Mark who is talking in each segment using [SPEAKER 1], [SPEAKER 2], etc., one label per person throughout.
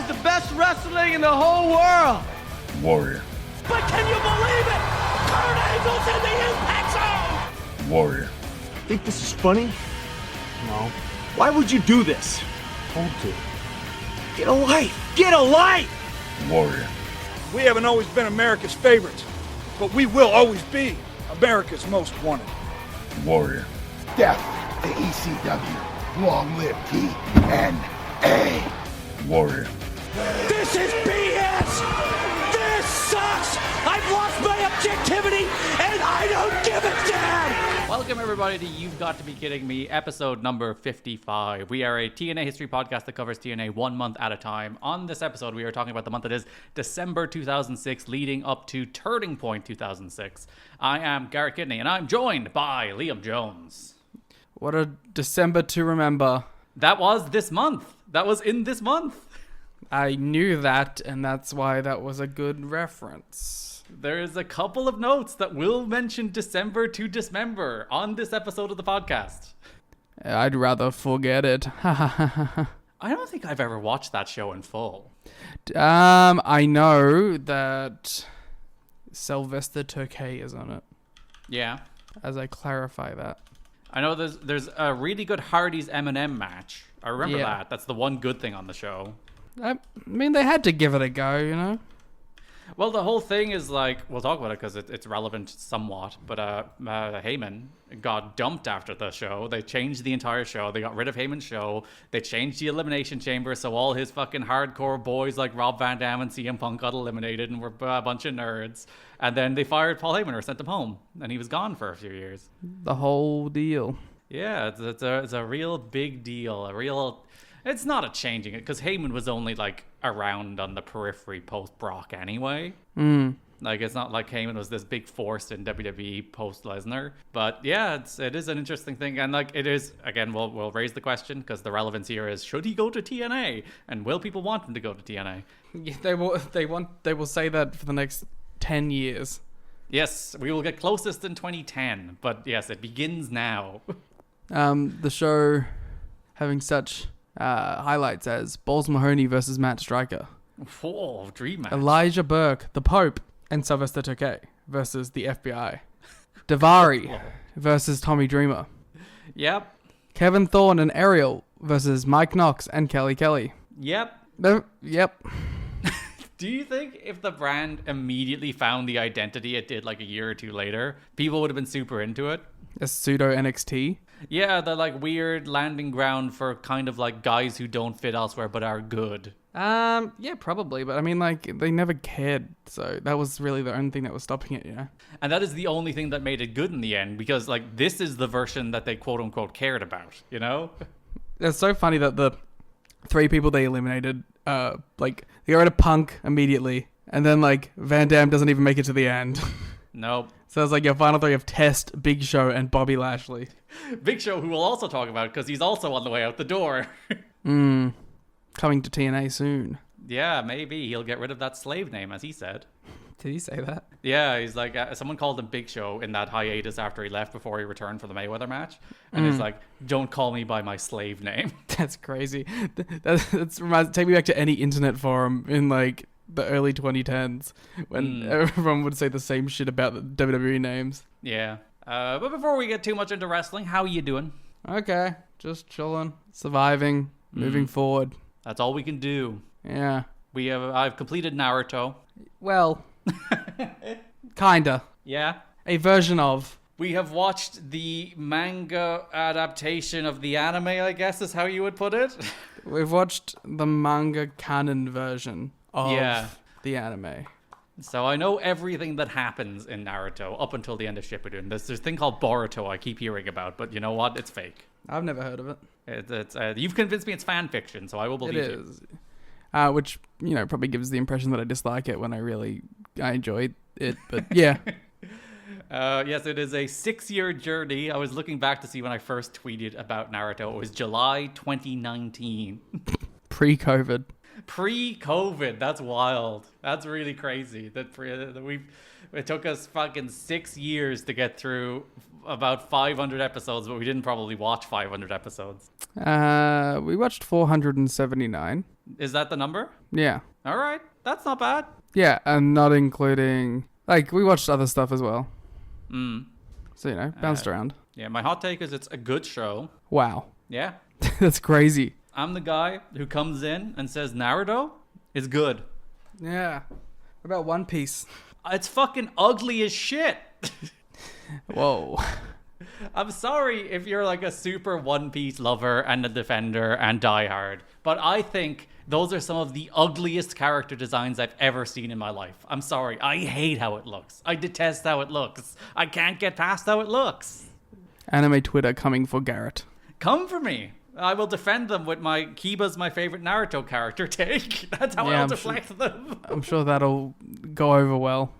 [SPEAKER 1] has the best wrestling in the whole world.
[SPEAKER 2] Warrior.
[SPEAKER 3] But can you believe it? Kurt Angle's in the Impact Zone!
[SPEAKER 2] Warrior.
[SPEAKER 4] Think this is funny? No. Why would you do this?
[SPEAKER 2] Told to.
[SPEAKER 4] Get a life! Get a life!
[SPEAKER 2] Warrior.
[SPEAKER 5] We haven't always been America's favorites, but we will always be America's most wanted.
[SPEAKER 2] Warrior.
[SPEAKER 6] Death to ECW. Long live TNA.
[SPEAKER 2] Warrior.
[SPEAKER 3] This is BS! This sucks! I've lost my objectivity, and I don't give a damn!
[SPEAKER 7] Welcome, everybody, to You've Got to Be Kidding Me, episode number 55. We are a TNA history podcast that covers TNA 1 month at a time. On this episode, we are talking about the month that is December 2006, leading up to Turning Point 2006. I am Garrett Kidney, and I'm joined by Liam Jones.
[SPEAKER 8] What a December to remember.
[SPEAKER 7] That was this month. That was in this month.
[SPEAKER 8] I knew that, and that's why that was a good reference.
[SPEAKER 7] There is a couple of notes that will mention December to Dismember on this episode of the podcast.
[SPEAKER 8] I'd rather forget it.
[SPEAKER 7] I don't think I've ever watched that show in full.
[SPEAKER 8] I know that Sylvester Turkey is on it.
[SPEAKER 7] Yeah.
[SPEAKER 8] As I clarify that.
[SPEAKER 7] I know there's a really good Hardy's M&M match. I remember
[SPEAKER 8] Yeah.
[SPEAKER 7] that. That's the one good thing on the show.
[SPEAKER 8] I mean, they had to give it a go, you know?
[SPEAKER 7] Well, the whole thing is like, we'll talk about it because it's relevant somewhat, but Heyman got dumped after the show. They changed the entire show. They got rid of Heyman's show. They changed the Elimination Chamber, so all his fucking hardcore boys like Rob Van Dam and CM Punk got eliminated and were a bunch of nerds. And then they fired Paul Heyman or sent him home, and he was gone for a few years.
[SPEAKER 8] The whole deal.
[SPEAKER 7] Yeah, it's a real big deal. It's not a changing it, because Heyman was only, like, around on the periphery post-Brock anyway. Like, it's not like Heyman was this big force in WWE post-Lesnar. But, yeah, it is an interesting thing. And, like, it is, again, we'll raise the question, because the relevance here is, should he go to TNA? And will people want him to go to TNA?
[SPEAKER 8] Yeah, they will say that for the next 10 years.
[SPEAKER 7] Yes, we will get closest in 2010. But, yes, it begins now.
[SPEAKER 8] The show having such... highlights as Balls Mahoney versus Matt Striker,
[SPEAKER 7] Oh, dream match.
[SPEAKER 8] Elijah Burke, the Pope, and Sylvester Turkey versus the FBI, Davari versus Tommy Dreamer,
[SPEAKER 7] Yep.
[SPEAKER 8] Kevin Thorne and Ariel versus Mike Knox and Kelly Kelly.
[SPEAKER 7] Yep.
[SPEAKER 8] Yep.
[SPEAKER 7] Do you think if the brand immediately found the identity it did like a year or two later, people would have been super into it?
[SPEAKER 8] A pseudo NXT.
[SPEAKER 7] Yeah, the like weird landing ground for kind of like guys who don't fit elsewhere but are good.
[SPEAKER 8] Yeah, probably, but I mean, like, they never cared, so that was really the only thing that was stopping it, you know?
[SPEAKER 7] And that is the only thing that made it good in the end, because like this is the version that they quote unquote cared about, you know?
[SPEAKER 8] It's so funny that the 3 people they eliminated, like, they got rid of Punk immediately, and then, like, Van Dam doesn't even make it to the end.
[SPEAKER 7] Nope.
[SPEAKER 8] So it's like your final 3 of Test, Big Show, and Bobby Lashley.
[SPEAKER 7] Big Show, who we'll also talk about because he's also on the way out the door.
[SPEAKER 8] Coming to TNA soon.
[SPEAKER 7] Yeah, maybe he'll get rid of that slave name, as he said.
[SPEAKER 8] Did he say that?
[SPEAKER 7] Yeah, he's like, someone called him Big Show in that hiatus after he left before he returned for the Mayweather match. And he's like, don't call me by my slave name.
[SPEAKER 8] That's crazy. Take me back to any internet forum in like the early 2010s when everyone would say the same shit about the WWE names.
[SPEAKER 7] Yeah. But before we get too much into wrestling, how are you doing?
[SPEAKER 8] Okay, just chilling, surviving, moving forward.
[SPEAKER 7] That's all we can do.
[SPEAKER 8] Yeah.
[SPEAKER 7] I've completed Naruto.
[SPEAKER 8] Well, kinda.
[SPEAKER 7] Yeah.
[SPEAKER 8] A version of.
[SPEAKER 7] We have watched the manga adaptation of the anime, I guess is how you would put it.
[SPEAKER 8] We've watched the manga canon version of the anime.
[SPEAKER 7] So I know everything that happens in Naruto up until the end of Shippuden. There's this thing called Boruto I keep hearing about, but you know what? It's fake.
[SPEAKER 8] I've never heard of it.
[SPEAKER 7] It's you've convinced me it's fan fiction, so I will believe
[SPEAKER 8] it is. Which, you know, probably gives the impression that I dislike it when I enjoyed it, but yeah.
[SPEAKER 7] Yes, it is a 6-year journey. I was looking back to see when I first tweeted about Naruto. It was July 2019.
[SPEAKER 8] Pre-COVID.
[SPEAKER 7] Pre-COVID. That's wild. That's really crazy. It took us fucking 6 years to get through about 500 episodes, but we didn't probably watch 500 episodes.
[SPEAKER 8] We watched 479.
[SPEAKER 7] Is that the number?
[SPEAKER 8] Yeah.
[SPEAKER 7] All right. That's not bad.
[SPEAKER 8] Yeah, and not including... Like, we watched other stuff as well. So, you know, bounced around.
[SPEAKER 7] Yeah, my hot take is it's a good show.
[SPEAKER 8] Wow.
[SPEAKER 7] Yeah.
[SPEAKER 8] That's crazy.
[SPEAKER 7] I'm the guy who comes in and says Naruto is good.
[SPEAKER 8] Yeah. What about One Piece?
[SPEAKER 7] It's fucking ugly as shit.
[SPEAKER 8] Whoa.
[SPEAKER 7] I'm sorry if you're like a super One Piece lover and a defender and diehard, but I think those are some of the ugliest character designs I've ever seen in my life. I'm sorry. I hate how it looks. I detest how it looks. I can't get past how it looks.
[SPEAKER 8] Anime Twitter coming for Garrett.
[SPEAKER 7] Come for me. I will defend them with my Kiba's my favorite Naruto character take. That's how I'll deflect them.
[SPEAKER 8] I'm sure that'll go over well.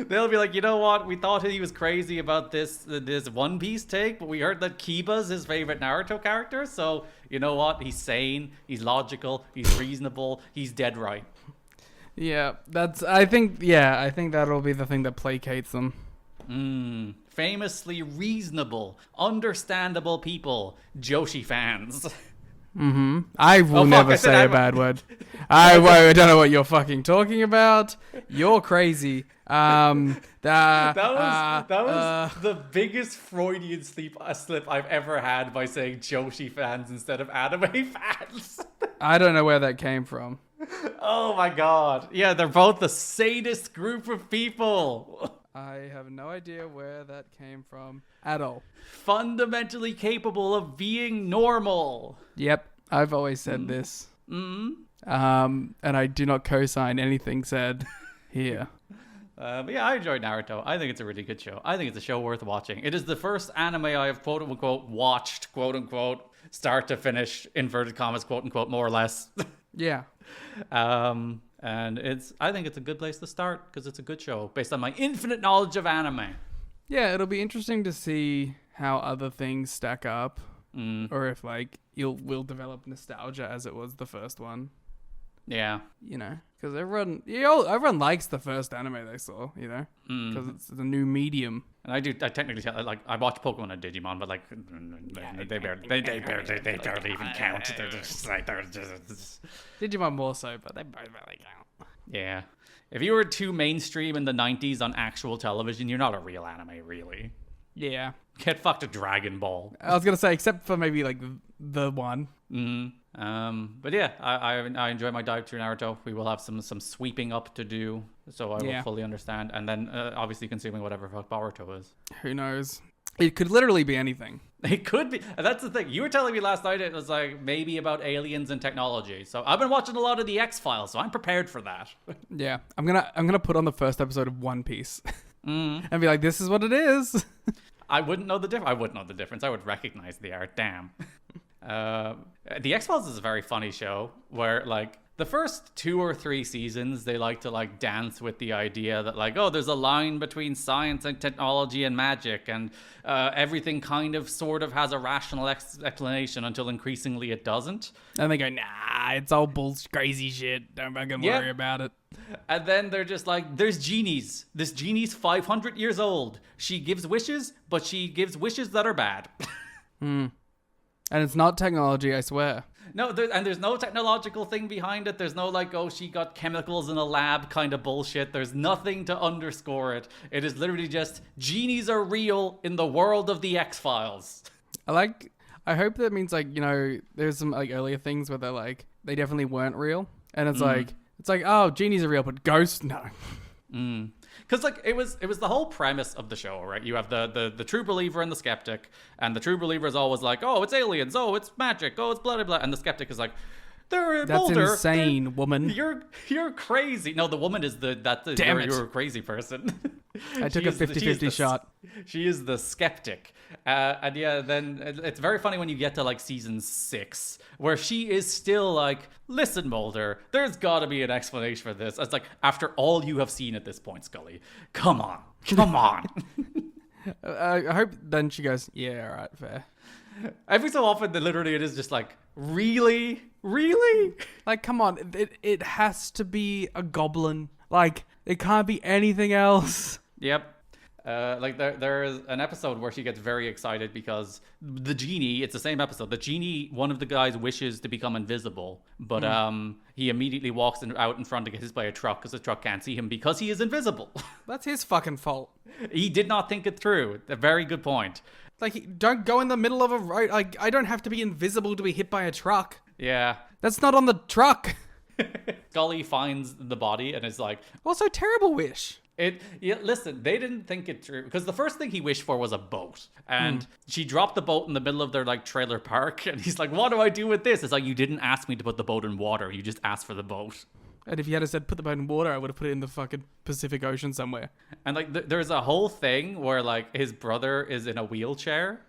[SPEAKER 7] They'll be like, you know what? We thought he was crazy about this One Piece take, but we heard that Kiba's his favorite Naruto character. So you know what? He's sane. He's logical. He's reasonable. He's dead right.
[SPEAKER 8] Yeah, I think that'll be the thing that placates them.
[SPEAKER 7] Famously reasonable, understandable people, Joshi fans.
[SPEAKER 8] I will never say a bad word. I don't know what you're fucking talking about. You're crazy.
[SPEAKER 7] That was the biggest Freudian slip I've ever had by saying Joshi fans instead of anime fans.
[SPEAKER 8] I don't know where that came from.
[SPEAKER 7] Oh my god. Yeah, they're both the sadist group of people.
[SPEAKER 8] I have no idea where that came from at all.
[SPEAKER 7] Fundamentally capable of being normal.
[SPEAKER 8] Yep, I've always said this. And I do not co-sign anything said here.
[SPEAKER 7] But yeah, I enjoyed Naruto. I think it's a really good show. I think it's a show worth watching. It is the first anime I have quote unquote watched, quote unquote, start to finish, inverted commas, quote unquote, more or less.
[SPEAKER 8] Yeah.
[SPEAKER 7] And I think it's a good place to start because it's a good show based on my infinite knowledge of anime.
[SPEAKER 8] Yeah, it'll be interesting to see how other things stack up, or if like we'll develop nostalgia as it was the first one.
[SPEAKER 7] Yeah,
[SPEAKER 8] you know, because everyone likes the first anime they saw, you know, because it's the new medium. And
[SPEAKER 7] I technically like I watch Pokemon and Digimon, but like they barely even count. They're just like
[SPEAKER 8] Digimon more so, but they both barely count.
[SPEAKER 7] Yeah, if you were too mainstream in the 90s on actual television, you're not a real anime, really.
[SPEAKER 8] Yeah,
[SPEAKER 7] get fucked a Dragon Ball.
[SPEAKER 8] I was gonna say, except for maybe like the one.
[SPEAKER 7] But yeah, I enjoy my dive through Naruto. We will have some sweeping up to do, so I will fully understand, and then obviously consuming whatever fuck Boruto is.
[SPEAKER 8] Who knows? It could literally be anything.
[SPEAKER 7] It could be. That's the thing. You were telling me last night it was like maybe about aliens and technology. So I've been watching a lot of the X-Files, so I'm prepared for that.
[SPEAKER 8] Yeah, I'm gonna put on the first episode of One Piece and be like, this is what it is.
[SPEAKER 7] I wouldn't know the difference. I wouldn't know the difference. I would recognize the art. Damn. The X-Files is a very funny show where like the first 2 or 3 seasons they like to like dance with the idea that like, oh, there's a line between science and technology and magic, and everything kind of sort of has a rational explanation until increasingly it doesn't.
[SPEAKER 8] And they go, nah, it's all bullshit, crazy shit, don't fucking worry about it.
[SPEAKER 7] And then they're just like, there's genies. This genie's 500 years old. She gives wishes, but she gives wishes that are bad.
[SPEAKER 8] And it's not technology, I swear.
[SPEAKER 7] No, there's no technological thing behind it. There's no like, oh, she got chemicals in a lab kind of bullshit. There's nothing to underscore it. It is literally just genies are real in the world of the X-Files.
[SPEAKER 8] I hope that means like, you know, there's some like earlier things where they're like, they definitely weren't real. And it's like, oh, genies are real, but ghosts, no.
[SPEAKER 7] Because like it was the whole premise of the show, right? You have the true believer and the skeptic, and the true believer is always like, oh, it's aliens, oh, it's magic, oh, it's blah blah blah, and the skeptic is like, they're
[SPEAKER 8] that's
[SPEAKER 7] Boulder.
[SPEAKER 8] Insane, woman.
[SPEAKER 7] You're crazy. No, the woman is you're a crazy person.
[SPEAKER 8] I took a 50-50 shot.
[SPEAKER 7] She is the skeptic. And yeah, then it's very funny when you get to like season 6, where she is still like, listen, Mulder, there's got to be an explanation for this. It's like, after all you have seen at this point, Scully, come on.
[SPEAKER 8] I hope then she goes, yeah, all right, fair.
[SPEAKER 7] Every so often, literally, it is just like, really?
[SPEAKER 8] Like, come on, it has to be a goblin. Like, it can't be anything else.
[SPEAKER 7] Yep. Like there's an episode where she gets very excited because the genie, it's the same episode, the genie, one of the guys wishes to become invisible, but he immediately walks out in front to get hit by a truck because the truck can't see him because he is invisible.
[SPEAKER 8] That's his fucking fault.
[SPEAKER 7] He did not think it through. A very good point.
[SPEAKER 8] Like, don't go in the middle of a road. Like, I don't have to be invisible to be hit by a truck.
[SPEAKER 7] Yeah.
[SPEAKER 8] That's not on the truck.
[SPEAKER 7] Scully finds the body and is like,
[SPEAKER 8] Also, terrible wish.
[SPEAKER 7] Listen, they didn't think it through because the first thing he wished for was a boat, and she dropped the boat in the middle of their like trailer park, and he's like, "What do I do with this?" It's like, you didn't ask me to put the boat in water; you just asked for the boat.
[SPEAKER 8] And if you had said put the boat in water, I would have put it in the fucking Pacific Ocean somewhere.
[SPEAKER 7] And like, there's a whole thing where like his brother is in a wheelchair,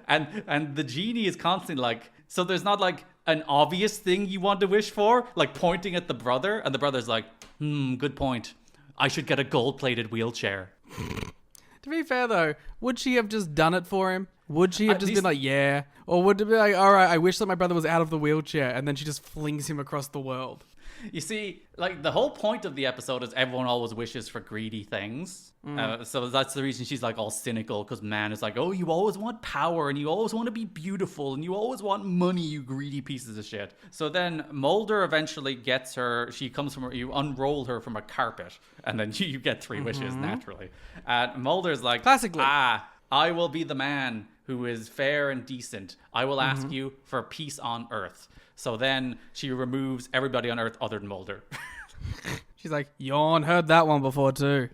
[SPEAKER 7] and the genie is constantly like, so there's not like an obvious thing you want to wish for, like pointing at the brother, and the brother's like, good point. I should get a gold-plated wheelchair.
[SPEAKER 8] To be fair, though, would she have just done it for him? Would she have just been like, yeah? Or would it be like, all right, I wish that my brother was out of the wheelchair, and then she just flings him across the world?
[SPEAKER 7] You see, like, the whole point of the episode is everyone always wishes for greedy things. So that's the reason she's, like, all cynical, because man is like, oh, you always want power, and you always want to be beautiful, and you always want money, you greedy pieces of shit. So then Mulder eventually gets her, she comes from, you unroll her from a carpet, and then you get 3 wishes, naturally. And Mulder's like,
[SPEAKER 8] classically,
[SPEAKER 7] I will be the man who is fair and decent. I will ask you for peace on Earth. So then she removes everybody on Earth other than Mulder.
[SPEAKER 8] She's like, yawn, heard that one before too.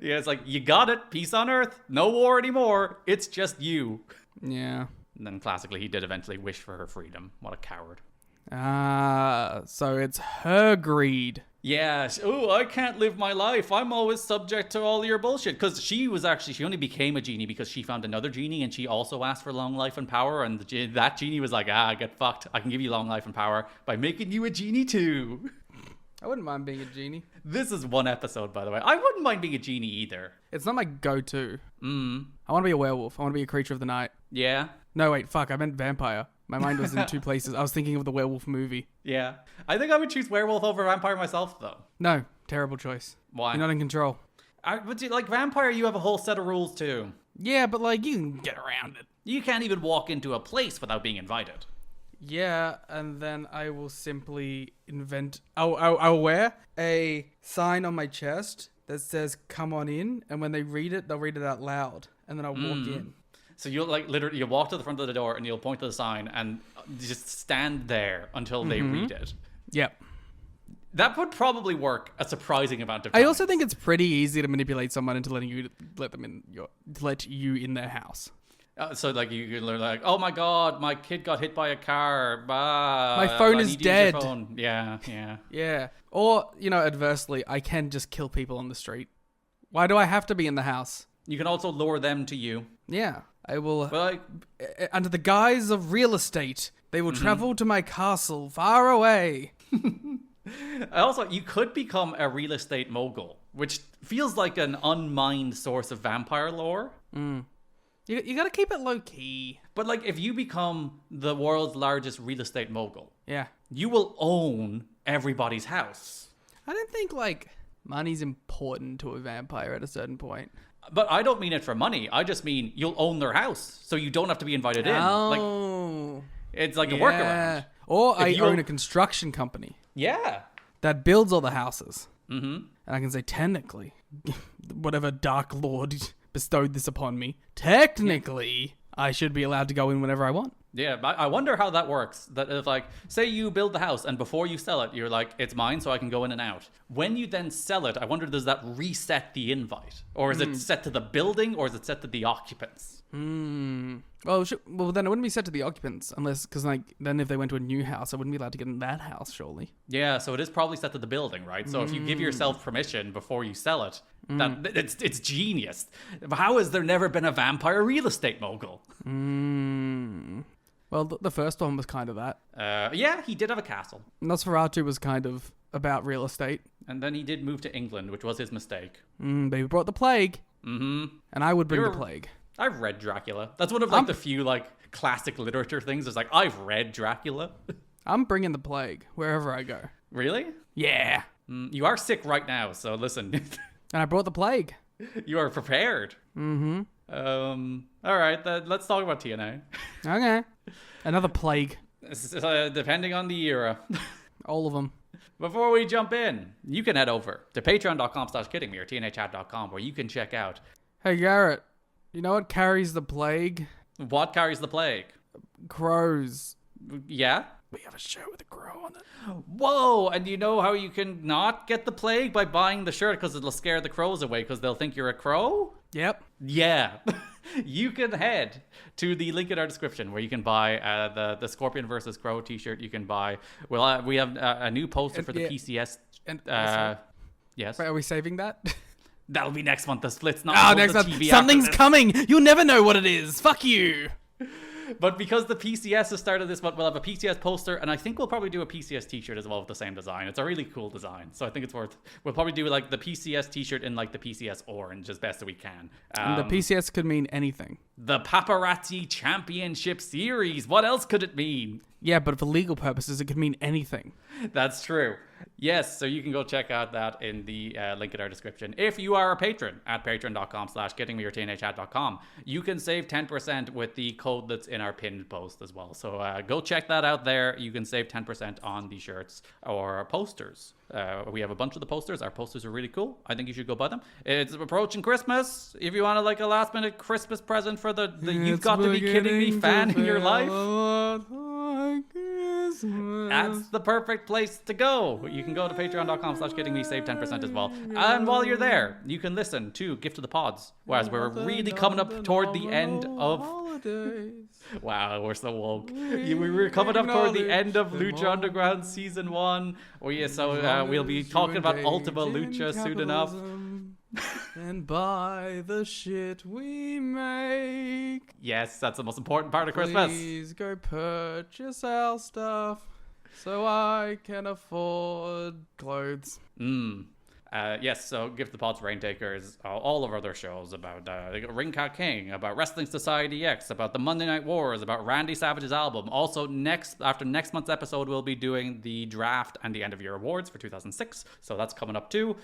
[SPEAKER 7] Yeah, it's like, you got it. Peace on Earth. No war anymore. It's just you.
[SPEAKER 8] Yeah.
[SPEAKER 7] And then classically, he did eventually wish for her freedom. What a coward.
[SPEAKER 8] So it's her greed.
[SPEAKER 7] Yeah. Oh, I can't live my life. I'm always subject to all your bullshit. Because she only became a genie because she found another genie and she also asked for long life and power. And that genie was like, get fucked. I can give you long life and power by making you a genie too.
[SPEAKER 8] I wouldn't mind being a genie.
[SPEAKER 7] This is one episode, by the way. I wouldn't mind being a genie either.
[SPEAKER 8] It's not my go-to. I want to be a werewolf. I want to be a creature of the night.
[SPEAKER 7] Yeah.
[SPEAKER 8] No, wait, fuck. I meant vampire. My mind was in 2 places. I was thinking of the werewolf movie.
[SPEAKER 7] Yeah. I think I would choose werewolf over vampire myself, though.
[SPEAKER 8] No, terrible choice.
[SPEAKER 7] Why?
[SPEAKER 8] You're not in control.
[SPEAKER 7] But like vampire, you have a whole set of rules, too.
[SPEAKER 8] Yeah, but like, you can get around it.
[SPEAKER 7] You can't even walk into a place without being invited.
[SPEAKER 8] Yeah, and then I will simply invent... I'll wear a sign on my chest that says, come on in, and when they read it, they'll read it out loud, and then I'll walk in. So
[SPEAKER 7] you'll like literally, you'll walk to the front of the door and you'll point to the sign and just stand there until they read it.
[SPEAKER 8] Yep.
[SPEAKER 7] That would probably work a surprising amount of times.
[SPEAKER 8] I also think it's pretty easy to manipulate someone into let you in their house.
[SPEAKER 7] So like you learn like, oh my god, my kid got hit by a car.
[SPEAKER 8] My phone is dead.
[SPEAKER 7] Phone. Yeah.
[SPEAKER 8] Yeah. Or, adversely, I can just kill people on the street. Why do I have to be in the house?
[SPEAKER 7] You can also lure them to you.
[SPEAKER 8] Yeah. I will, under the guise of real estate, they will travel to my castle far away.
[SPEAKER 7] Also, you could become a real estate mogul, which feels like an unmined source of vampire lore.
[SPEAKER 8] You gotta keep it low key.
[SPEAKER 7] But like, if you become the world's largest real estate mogul,
[SPEAKER 8] yeah,
[SPEAKER 7] you will own everybody's house.
[SPEAKER 8] I don't think money's important to a vampire at a certain point.
[SPEAKER 7] But I don't mean it for money. I just mean you'll own their house, so you don't have to be invited in.
[SPEAKER 8] Oh.
[SPEAKER 7] It's like a workaround.
[SPEAKER 8] Or I own a construction company.
[SPEAKER 7] Yeah.
[SPEAKER 8] That builds all the houses. And I can say, technically, whatever Dark Lord bestowed this upon me, technically, I should be allowed to go in whenever I want.
[SPEAKER 7] Yeah, but I wonder how that works. That if, say you build the house and before you sell it, you're like, it's mine, so I can go in and out. When you then sell it, I wonder, does that reset the invite? Or is it set to the building, or is it set to the occupants?
[SPEAKER 8] Well, then it wouldn't be set to the occupants, because then if they went to a new house, I wouldn't be allowed to get in that house, surely.
[SPEAKER 7] Yeah, so it is probably set to the building, right? So if you give yourself permission before you sell it, it's genius. How has there never been a vampire real estate mogul?
[SPEAKER 8] Well, the first one was kind of that.
[SPEAKER 7] Yeah, he did have a castle.
[SPEAKER 8] Nosferatu was kind of about real estate.
[SPEAKER 7] And then he did move to England, which was his mistake.
[SPEAKER 8] They brought the plague. And I would bring the plague.
[SPEAKER 7] I've read Dracula. That's one of the few classic literature things. It's like, I've read Dracula.
[SPEAKER 8] I'm bringing the plague wherever I go.
[SPEAKER 7] Really?
[SPEAKER 8] Yeah.
[SPEAKER 7] You are sick right now, so listen.
[SPEAKER 8] And I brought the plague.
[SPEAKER 7] You are prepared. Mm-hmm. All right, let's talk about TNA.
[SPEAKER 8] Okay. Another plague.
[SPEAKER 7] Depending on the era.
[SPEAKER 8] All of them.
[SPEAKER 7] Before we jump in, you can head over to patreon.com/kiddingme or tnachat.com where you can check out.
[SPEAKER 8] Hey, Garrett. You know what carries the plague?
[SPEAKER 7] What carries the plague?
[SPEAKER 8] Crows.
[SPEAKER 7] Yeah?
[SPEAKER 8] We have a shirt with a crow on it.
[SPEAKER 7] Whoa! And you know how you can not get the plague? By buying the shirt, because it'll scare the crows away because they'll think you're a crow?
[SPEAKER 8] Yep.
[SPEAKER 7] Yeah. You can head to the link in our description where you can buy the Scorpion versus Crow t-shirt. You can buy... Well, we have a new poster for the PCS.
[SPEAKER 8] And
[SPEAKER 7] yes?
[SPEAKER 8] Wait, are we saving that?
[SPEAKER 7] That'll be next month. The split's not
[SPEAKER 8] Oh,
[SPEAKER 7] on
[SPEAKER 8] next
[SPEAKER 7] the
[SPEAKER 8] month.
[SPEAKER 7] TV
[SPEAKER 8] Something's
[SPEAKER 7] after this.
[SPEAKER 8] coming. You'll never know what it is. Fuck you.
[SPEAKER 7] But because the PCS has started this month, we'll have a PCS poster, and I think we'll probably do a PCS t-shirt as well with the same design. It's a really cool design, so I think it's worth... We'll probably do like the PCS t-shirt in like the PCS orange as best that we can.
[SPEAKER 8] And the PCS could mean anything.
[SPEAKER 7] The Paparazzi Championship Series. What else could it mean?
[SPEAKER 8] Yeah, but for legal purposes, it could mean anything.
[SPEAKER 7] That's true. Yes, so you can go check out that in the link in our description. If you are a patron at patreon.com/kiddingme or tnachat.com, you can save 10% with the code that's in our pinned post as well. So go check that out there. You can save 10% on the shirts or posters. We have a bunch of the posters. Our posters are really cool. I think you should go buy them. It's approaching Christmas. If you want like a last minute Christmas present for the You've Got to Be Kidding Me fan in your life, that's the perfect place to go. You can go to patreon.com/kiddingme, save 10% as well. And while you're there, you can listen to Gift of the Pods. Whereas we're really coming up toward the end of... Wow, we're so woke. We're coming up toward the end of Lucha Underground Season 1. We'll be talking about Ultima Lucha soon enough.
[SPEAKER 8] And buy the shit we make.
[SPEAKER 7] Yes, that's the most important part of Christmas.
[SPEAKER 8] Please go purchase our stuff so I can afford clothes.
[SPEAKER 7] Yes, so Gift the Pods, Raintakers, all of our other shows about Ring Cat King, about Wrestling Society X, about the Monday Night Wars, about Randy Savage's album. Also, after next month's episode, we'll be doing the draft and the end of year awards for 2006. So that's coming up too.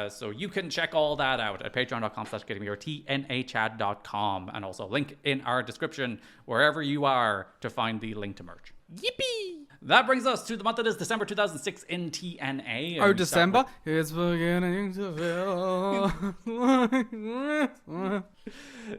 [SPEAKER 7] So you can check all that out at patreon.com/kiddingme or tnachat.com. And also link in our description wherever you are to find the link to merch. Yippee! That brings us to the month that is December 2006 in TNA.
[SPEAKER 8] Oh, December? It's beginning to feel...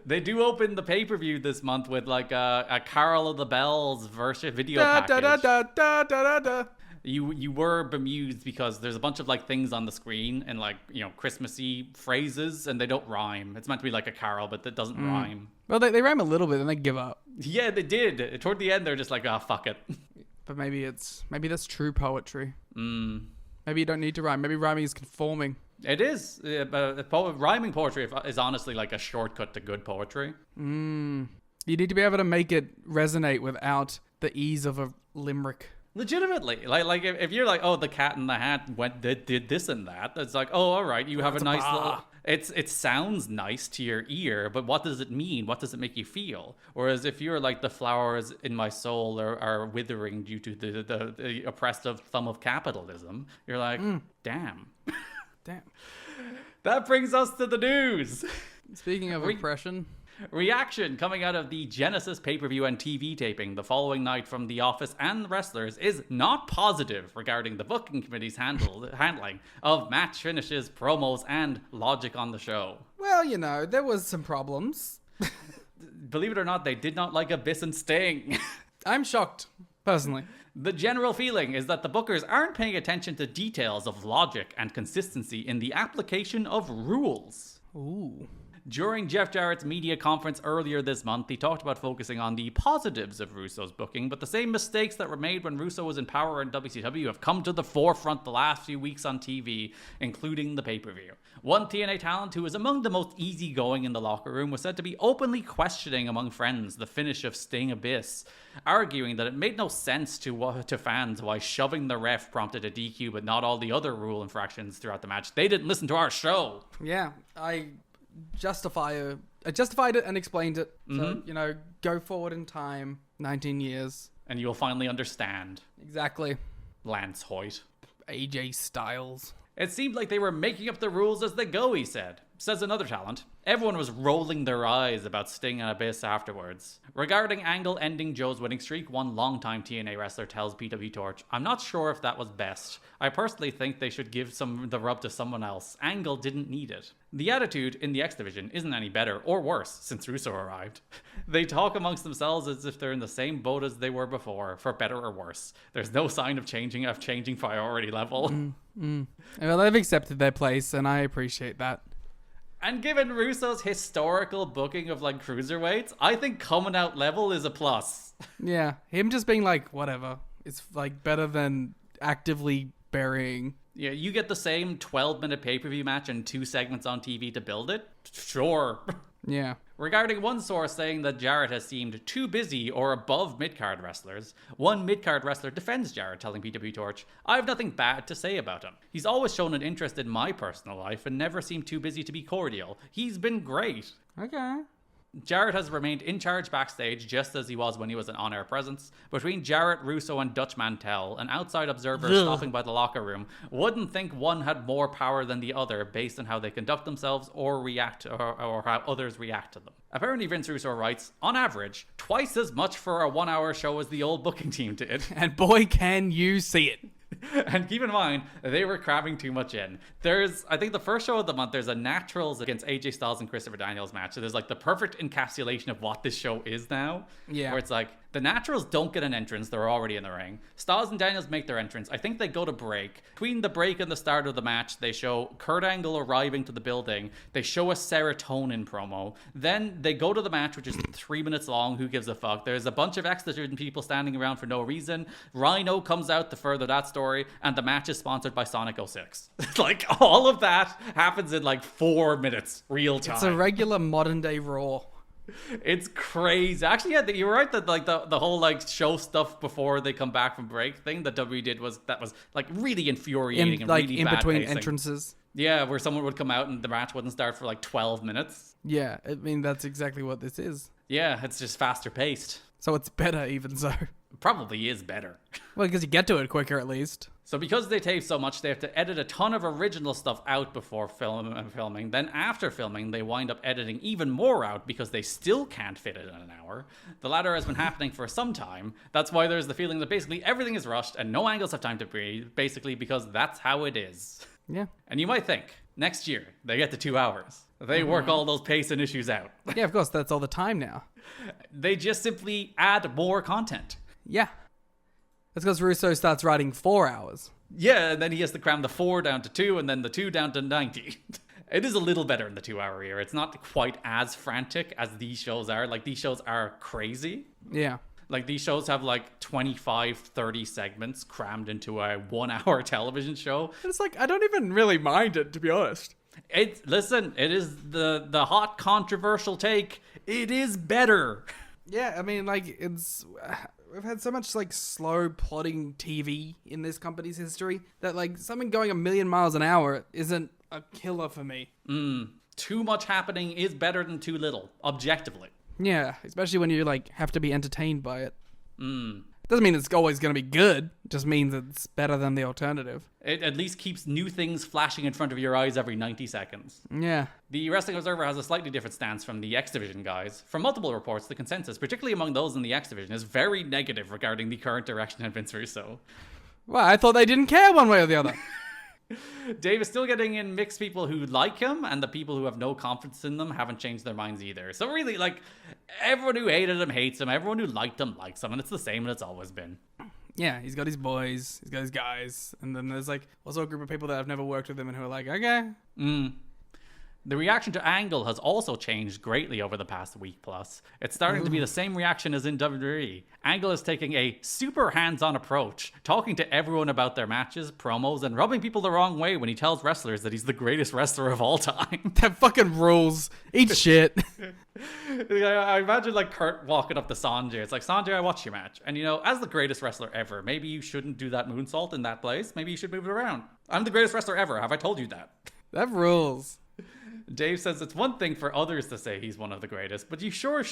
[SPEAKER 7] They do open the pay-per-view this month with like a Carol of the Bells version video package. You were bemused because there's a bunch of like things on the screen and like, you know, Christmassy phrases and they don't rhyme. It's meant to be like a carol, but that doesn't rhyme.
[SPEAKER 8] Well, they rhyme a little bit and they give up.
[SPEAKER 7] Yeah, they did. Toward the end, they're just like, oh, fuck it.
[SPEAKER 8] But maybe that's true poetry. Maybe you don't need to rhyme. Maybe rhyming is conforming.
[SPEAKER 7] It is. Rhyming poetry is honestly like a shortcut to good poetry.
[SPEAKER 8] You need to be able to make it resonate without the ease of a limerick.
[SPEAKER 7] Legitimately, like if you're like, oh, the Cat in the Hat did this and that, it's like, oh, all right, you have a nice little. It sounds nice to your ear, but what does it mean? What does it make you feel? Whereas if you're like, the flowers in my soul are withering due to the oppressive thumb of capitalism, you're like, damn.
[SPEAKER 8] Damn.
[SPEAKER 7] That brings us to the news.
[SPEAKER 8] Speaking of oppression.
[SPEAKER 7] Reaction coming out of the Genesis pay-per-view and TV taping the following night from The Office and the wrestlers is not positive regarding the booking committee's handling of match finishes, promos, and logic on the show.
[SPEAKER 8] Well, you know, there was some problems.
[SPEAKER 7] Believe it or not, they did not like Abyss and Sting.
[SPEAKER 8] I'm shocked, personally.
[SPEAKER 7] The general feeling is that the bookers aren't paying attention to details of logic and consistency in the application of rules.
[SPEAKER 8] Ooh.
[SPEAKER 7] During Jeff Jarrett's media conference earlier this month, he talked about focusing on the positives of Russo's booking, but the same mistakes that were made when Russo was in power in WCW have come to the forefront the last few weeks on TV, including the pay-per-view. One TNA talent who is among the most easygoing in the locker room was said to be openly questioning among friends the finish of Sting Abyss, arguing that it made no sense to fans why shoving the ref prompted a DQ but not all the other rule infractions throughout the match. They didn't listen to our show.
[SPEAKER 8] Yeah, I justified it and explained it. So, you know, go forward in time, 19 years.
[SPEAKER 7] And you'll finally understand.
[SPEAKER 8] Exactly.
[SPEAKER 7] Lance Hoyt.
[SPEAKER 8] AJ Styles.
[SPEAKER 7] It seemed like they were making up the rules as they go, he said. Says another talent. Everyone was rolling their eyes about Sting and Abyss afterwards. Regarding Angle ending Joe's winning streak, one longtime TNA wrestler tells PW Torch, "I'm not sure if that was best. I personally think they should give the rub to someone else. Angle didn't need it." The attitude in the X Division isn't any better or worse since Russo arrived. They talk amongst themselves as if they're in the same boat as they were before, for better or worse. There's no sign of changing priority level.
[SPEAKER 8] Well, they've accepted their place, and I appreciate that.
[SPEAKER 7] And given Russo's historical booking of like cruiserweights, I think coming out level is a plus.
[SPEAKER 8] Yeah, him just being like, whatever. It's like better than actively burying.
[SPEAKER 7] Yeah, you get the same 12-minute pay-per-view match and 2 segments on TV to build it? Sure.
[SPEAKER 8] Yeah.
[SPEAKER 7] Regarding one source saying that Jarrett has seemed too busy or above mid-card wrestlers, one mid-card wrestler defends Jarrett, telling PW Torch, "I have nothing bad to say about him. He's always shown an interest in my personal life and never seemed too busy to be cordial. He's been great."
[SPEAKER 8] Okay.
[SPEAKER 7] Jarrett has remained in charge backstage just as he was when he was an on-air presence. Between Jarrett, Russo, and Dutch Mantell, an outside observer stopping by the locker room wouldn't think one had more power than the other based on how they conduct themselves or react or how others react to them. Apparently Vince Russo writes, "On average, twice as much for a 1-hour show as the old booking team did."
[SPEAKER 8] And boy, can you see it.
[SPEAKER 7] And keep in mind, they were cramming too much in. I think the first show of the month, there's a Naturals against AJ Styles and Christopher Daniels match. So there's like the perfect encapsulation of what this show is now.
[SPEAKER 8] Yeah.
[SPEAKER 7] Where it's like, the Naturals don't get an entrance. They're already in the ring. Styles and Daniels make their entrance. I think they go to break. Between the break and the start of the match, they show Kurt Angle arriving to the building. They show a serotonin promo. Then they go to the match, which is 3 minutes long. Who gives a fuck? There's a bunch of extra people standing around for no reason. Rhino comes out to further that story, and the match is sponsored by Sonic 06. Like, all of that happens in like 4 minutes, real time.
[SPEAKER 8] It's a regular modern day Raw.
[SPEAKER 7] It's crazy. Actually, yeah, you were right that like the whole like show stuff before they come back from break thing that WWE did was like really infuriating and
[SPEAKER 8] like
[SPEAKER 7] really
[SPEAKER 8] in
[SPEAKER 7] bad
[SPEAKER 8] between
[SPEAKER 7] pacing.
[SPEAKER 8] entrances.
[SPEAKER 7] Yeah, where someone would come out and the match wouldn't start for like 12 minutes.
[SPEAKER 8] Yeah, I mean that's exactly what this is.
[SPEAKER 7] Yeah, it's just faster paced.
[SPEAKER 8] So it's better even so.
[SPEAKER 7] Probably is better.
[SPEAKER 8] Well, because you get to it quicker at least.
[SPEAKER 7] So because they tape so much, they have to edit a ton of original stuff out before filming. Then after filming, they wind up editing even more out because they still can't fit it in an hour. The latter has been happening for some time. That's why there's the feeling that basically everything is rushed and no angles have time to breathe, basically because that's how it is.
[SPEAKER 8] Yeah.
[SPEAKER 7] And you might think, next year, they get to 2 hours. They work all those pacing issues out.
[SPEAKER 8] Yeah, of course, that's all the time now.
[SPEAKER 7] They just simply add more content.
[SPEAKER 8] Yeah. That's because Russo starts writing 4 hours.
[SPEAKER 7] Yeah, and then he has to cram the 4 down to 2 and then the 2 down to 90. It is a little better in the 2 hour era. It's not quite as frantic as these shows are. Like, these shows are crazy.
[SPEAKER 8] Yeah.
[SPEAKER 7] Like, these shows have like 25, 30 segments crammed into a 1 hour television show.
[SPEAKER 8] It's like, I don't even really mind it, to be honest.
[SPEAKER 7] Listen, it is the hot controversial take. It is better.
[SPEAKER 8] Yeah, I mean, like, we've had so much, like, slow plotting TV in this company's history that, like, something going a million miles an hour isn't a killer for me.
[SPEAKER 7] Too much happening is better than too little, objectively.
[SPEAKER 8] Yeah, especially when you, like, have to be entertained by it. Doesn't mean it's always going to be good. It just means it's better than the alternative.
[SPEAKER 7] It at least keeps new things flashing in front of your eyes every 90 seconds.
[SPEAKER 8] Yeah.
[SPEAKER 7] The Wrestling Observer has a slightly different stance from the X Division guys. From multiple reports, the consensus, particularly among those in the X Division, is very negative regarding the current direction of Vince Russo.
[SPEAKER 8] Well, I thought they didn't care one way or the other.
[SPEAKER 7] Dave is still getting in mixed people who like him, and the people who have no confidence in them haven't changed their minds either. So really, like, everyone who hated him hates him, everyone who liked him likes him, and it's the same as it's always been.
[SPEAKER 8] Yeah, he's got his boys, he's got his guys, and then there's, like, also a group of people that have never worked with him and who are like, okay.
[SPEAKER 7] The reaction to Angle has also changed greatly over the past week plus. It's starting to be the same reaction as in WWE. Angle is taking a super hands-on approach, talking to everyone about their matches, promos, and rubbing people the wrong way when he tells wrestlers that he's the greatest wrestler of all time.
[SPEAKER 8] That fucking rules. Eat shit.
[SPEAKER 7] I imagine like Kurt walking up to Sanjay. It's like, Sanjay, I watched your match. And you know, as the greatest wrestler ever, maybe you shouldn't do that moonsault in that place. Maybe you should move it around. I'm the greatest wrestler ever. Have I told you that?
[SPEAKER 8] That rules.
[SPEAKER 7] Dave says it's one thing for others to say he's one of the greatest, but you sure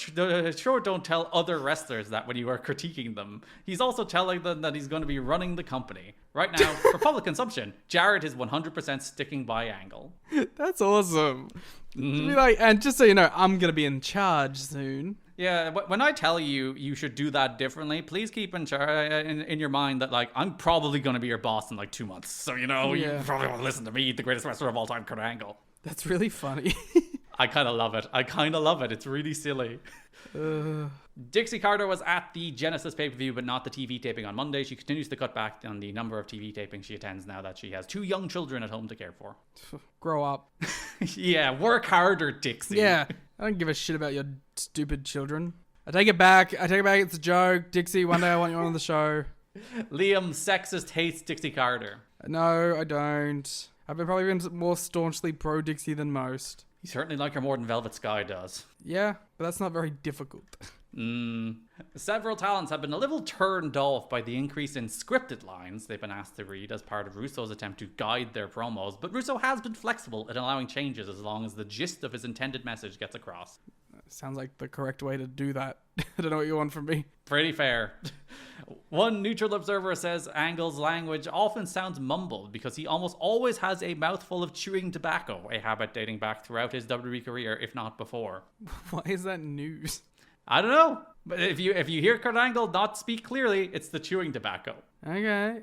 [SPEAKER 7] don't tell other wrestlers that when you are critiquing them. He's also telling them that he's going to be running the company. Right now, for public consumption, Jarrett is 100% sticking by Angle.
[SPEAKER 8] That's awesome. To be like, and just so you know, I'm going to be in charge soon.
[SPEAKER 7] Yeah, when I tell you you should do that differently, please keep in your mind that, like, I'm probably going to be your boss in, like, 2 months. So, you know, you probably want to listen to me, the greatest wrestler of all time, Kurt Angle.
[SPEAKER 8] That's really funny.
[SPEAKER 7] I kind of love it. It's really silly. Dixie Carter was at the Genesis pay-per-view, but not the TV taping on Monday. She continues to cut back on the number of TV tapings she attends now that she has 2 young children at home to care for.
[SPEAKER 8] Grow up.
[SPEAKER 7] Yeah, work harder, Dixie.
[SPEAKER 8] Yeah, I don't give a shit about your stupid children. I take it back. It's a joke. Dixie, one day I want you on the show.
[SPEAKER 7] Liam, sexist, hates Dixie Carter.
[SPEAKER 8] No, I don't. I've probably been more staunchly pro-Dixie than most.
[SPEAKER 7] You certainly like her more than Velvet Sky does.
[SPEAKER 8] Yeah, but that's not very difficult.
[SPEAKER 7] Several talents have been a little turned off by the increase in scripted lines they've been asked to read as part of Russo's attempt to guide their promos, but Russo has been flexible in allowing changes as long as the gist of his intended message gets across.
[SPEAKER 8] Sounds like the correct way to do that. I don't know what you want from me.
[SPEAKER 7] Pretty fair. One neutral observer says Angle's language often sounds mumbled because he almost always has a mouthful of chewing tobacco, a habit dating back throughout his WWE career, if not before.
[SPEAKER 8] Why is that news?
[SPEAKER 7] I don't know. But if you hear Kurt Angle not speak clearly, it's the chewing tobacco.
[SPEAKER 8] Okay.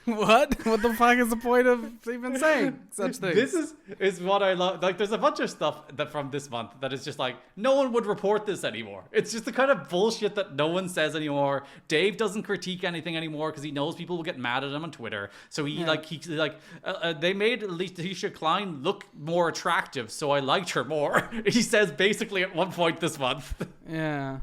[SPEAKER 8] What? What the fuck is the point of even saying such things?
[SPEAKER 7] This is what I love. Like, there's a bunch of stuff that from this month that is just like, no one would report this anymore. It's just the kind of bullshit that no one says anymore. Dave doesn't critique anything anymore because he knows people will get mad at him on Twitter. So they made Alicia Klein look more attractive, so I liked her more. He says basically at one point this month.
[SPEAKER 8] Yeah.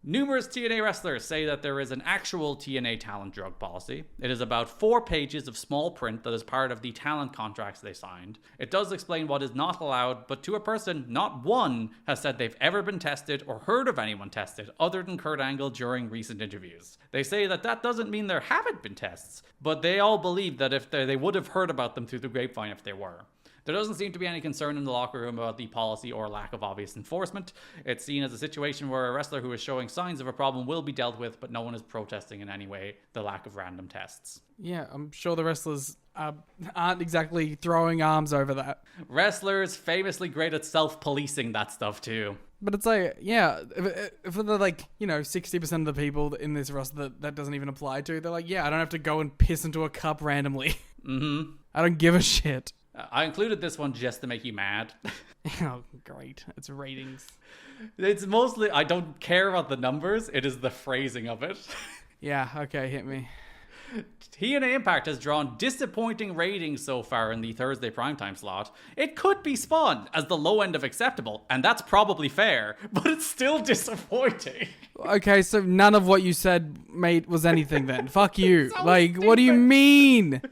[SPEAKER 7] Numerous TNA wrestlers say that there is an actual TNA talent drug policy. It is about 4 pages of small print that is part of the talent contracts they signed. It does explain what is not allowed, but to a person, not one has said they've ever been tested or heard of anyone tested other than Kurt Angle during recent interviews. They say that doesn't mean there haven't been tests, but they all believe that if they would have heard about them through the grapevine if they were. There doesn't seem to be any concern in the locker room about the policy or lack of obvious enforcement. It's seen as a situation where a wrestler who is showing signs of a problem will be dealt with, but no one is protesting in any way the lack of random tests.
[SPEAKER 8] Yeah, I'm sure the wrestlers aren't exactly throwing arms over that.
[SPEAKER 7] Wrestlers famously great at self-policing that stuff too.
[SPEAKER 8] But it's like, yeah, if they're like, 60% of the people in this roster that doesn't even apply to, they're like, yeah, I don't have to go and piss into a cup randomly.
[SPEAKER 7] Mm-hmm.
[SPEAKER 8] I don't give a shit.
[SPEAKER 7] I included this one just to make you mad.
[SPEAKER 8] Oh, great. It's ratings.
[SPEAKER 7] It's mostly, I don't care about the numbers, it is the phrasing of it.
[SPEAKER 8] Yeah, okay, hit me.
[SPEAKER 7] TNA Impact has drawn disappointing ratings so far in the Thursday primetime slot. It could be spun as the low end of acceptable, and that's probably fair, but it's still disappointing.
[SPEAKER 8] Okay, so none of what you said was anything then. Fuck you.
[SPEAKER 7] So
[SPEAKER 8] what do you mean?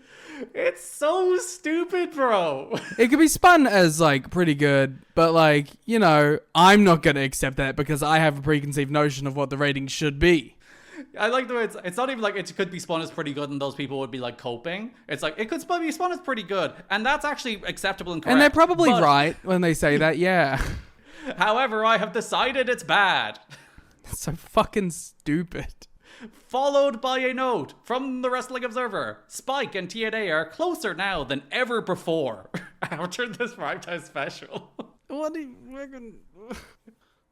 [SPEAKER 7] It's so stupid, bro.
[SPEAKER 8] It could be spun as, pretty good, but, I'm not going to accept that because I have a preconceived notion of what the rating should be.
[SPEAKER 7] I like the way it's not even like it could be spun as pretty good and those people would be, coping. It's like, it could be spun as pretty good, and that's actually acceptable and correct.
[SPEAKER 8] And they're probably right when they say that, yeah.
[SPEAKER 7] However, I have decided it's bad.
[SPEAKER 8] That's so fucking stupid.
[SPEAKER 7] Followed by a note from the Wrestling Observer. Spike and TNA are closer now than ever before after this primetime special.
[SPEAKER 8] What are you fucking...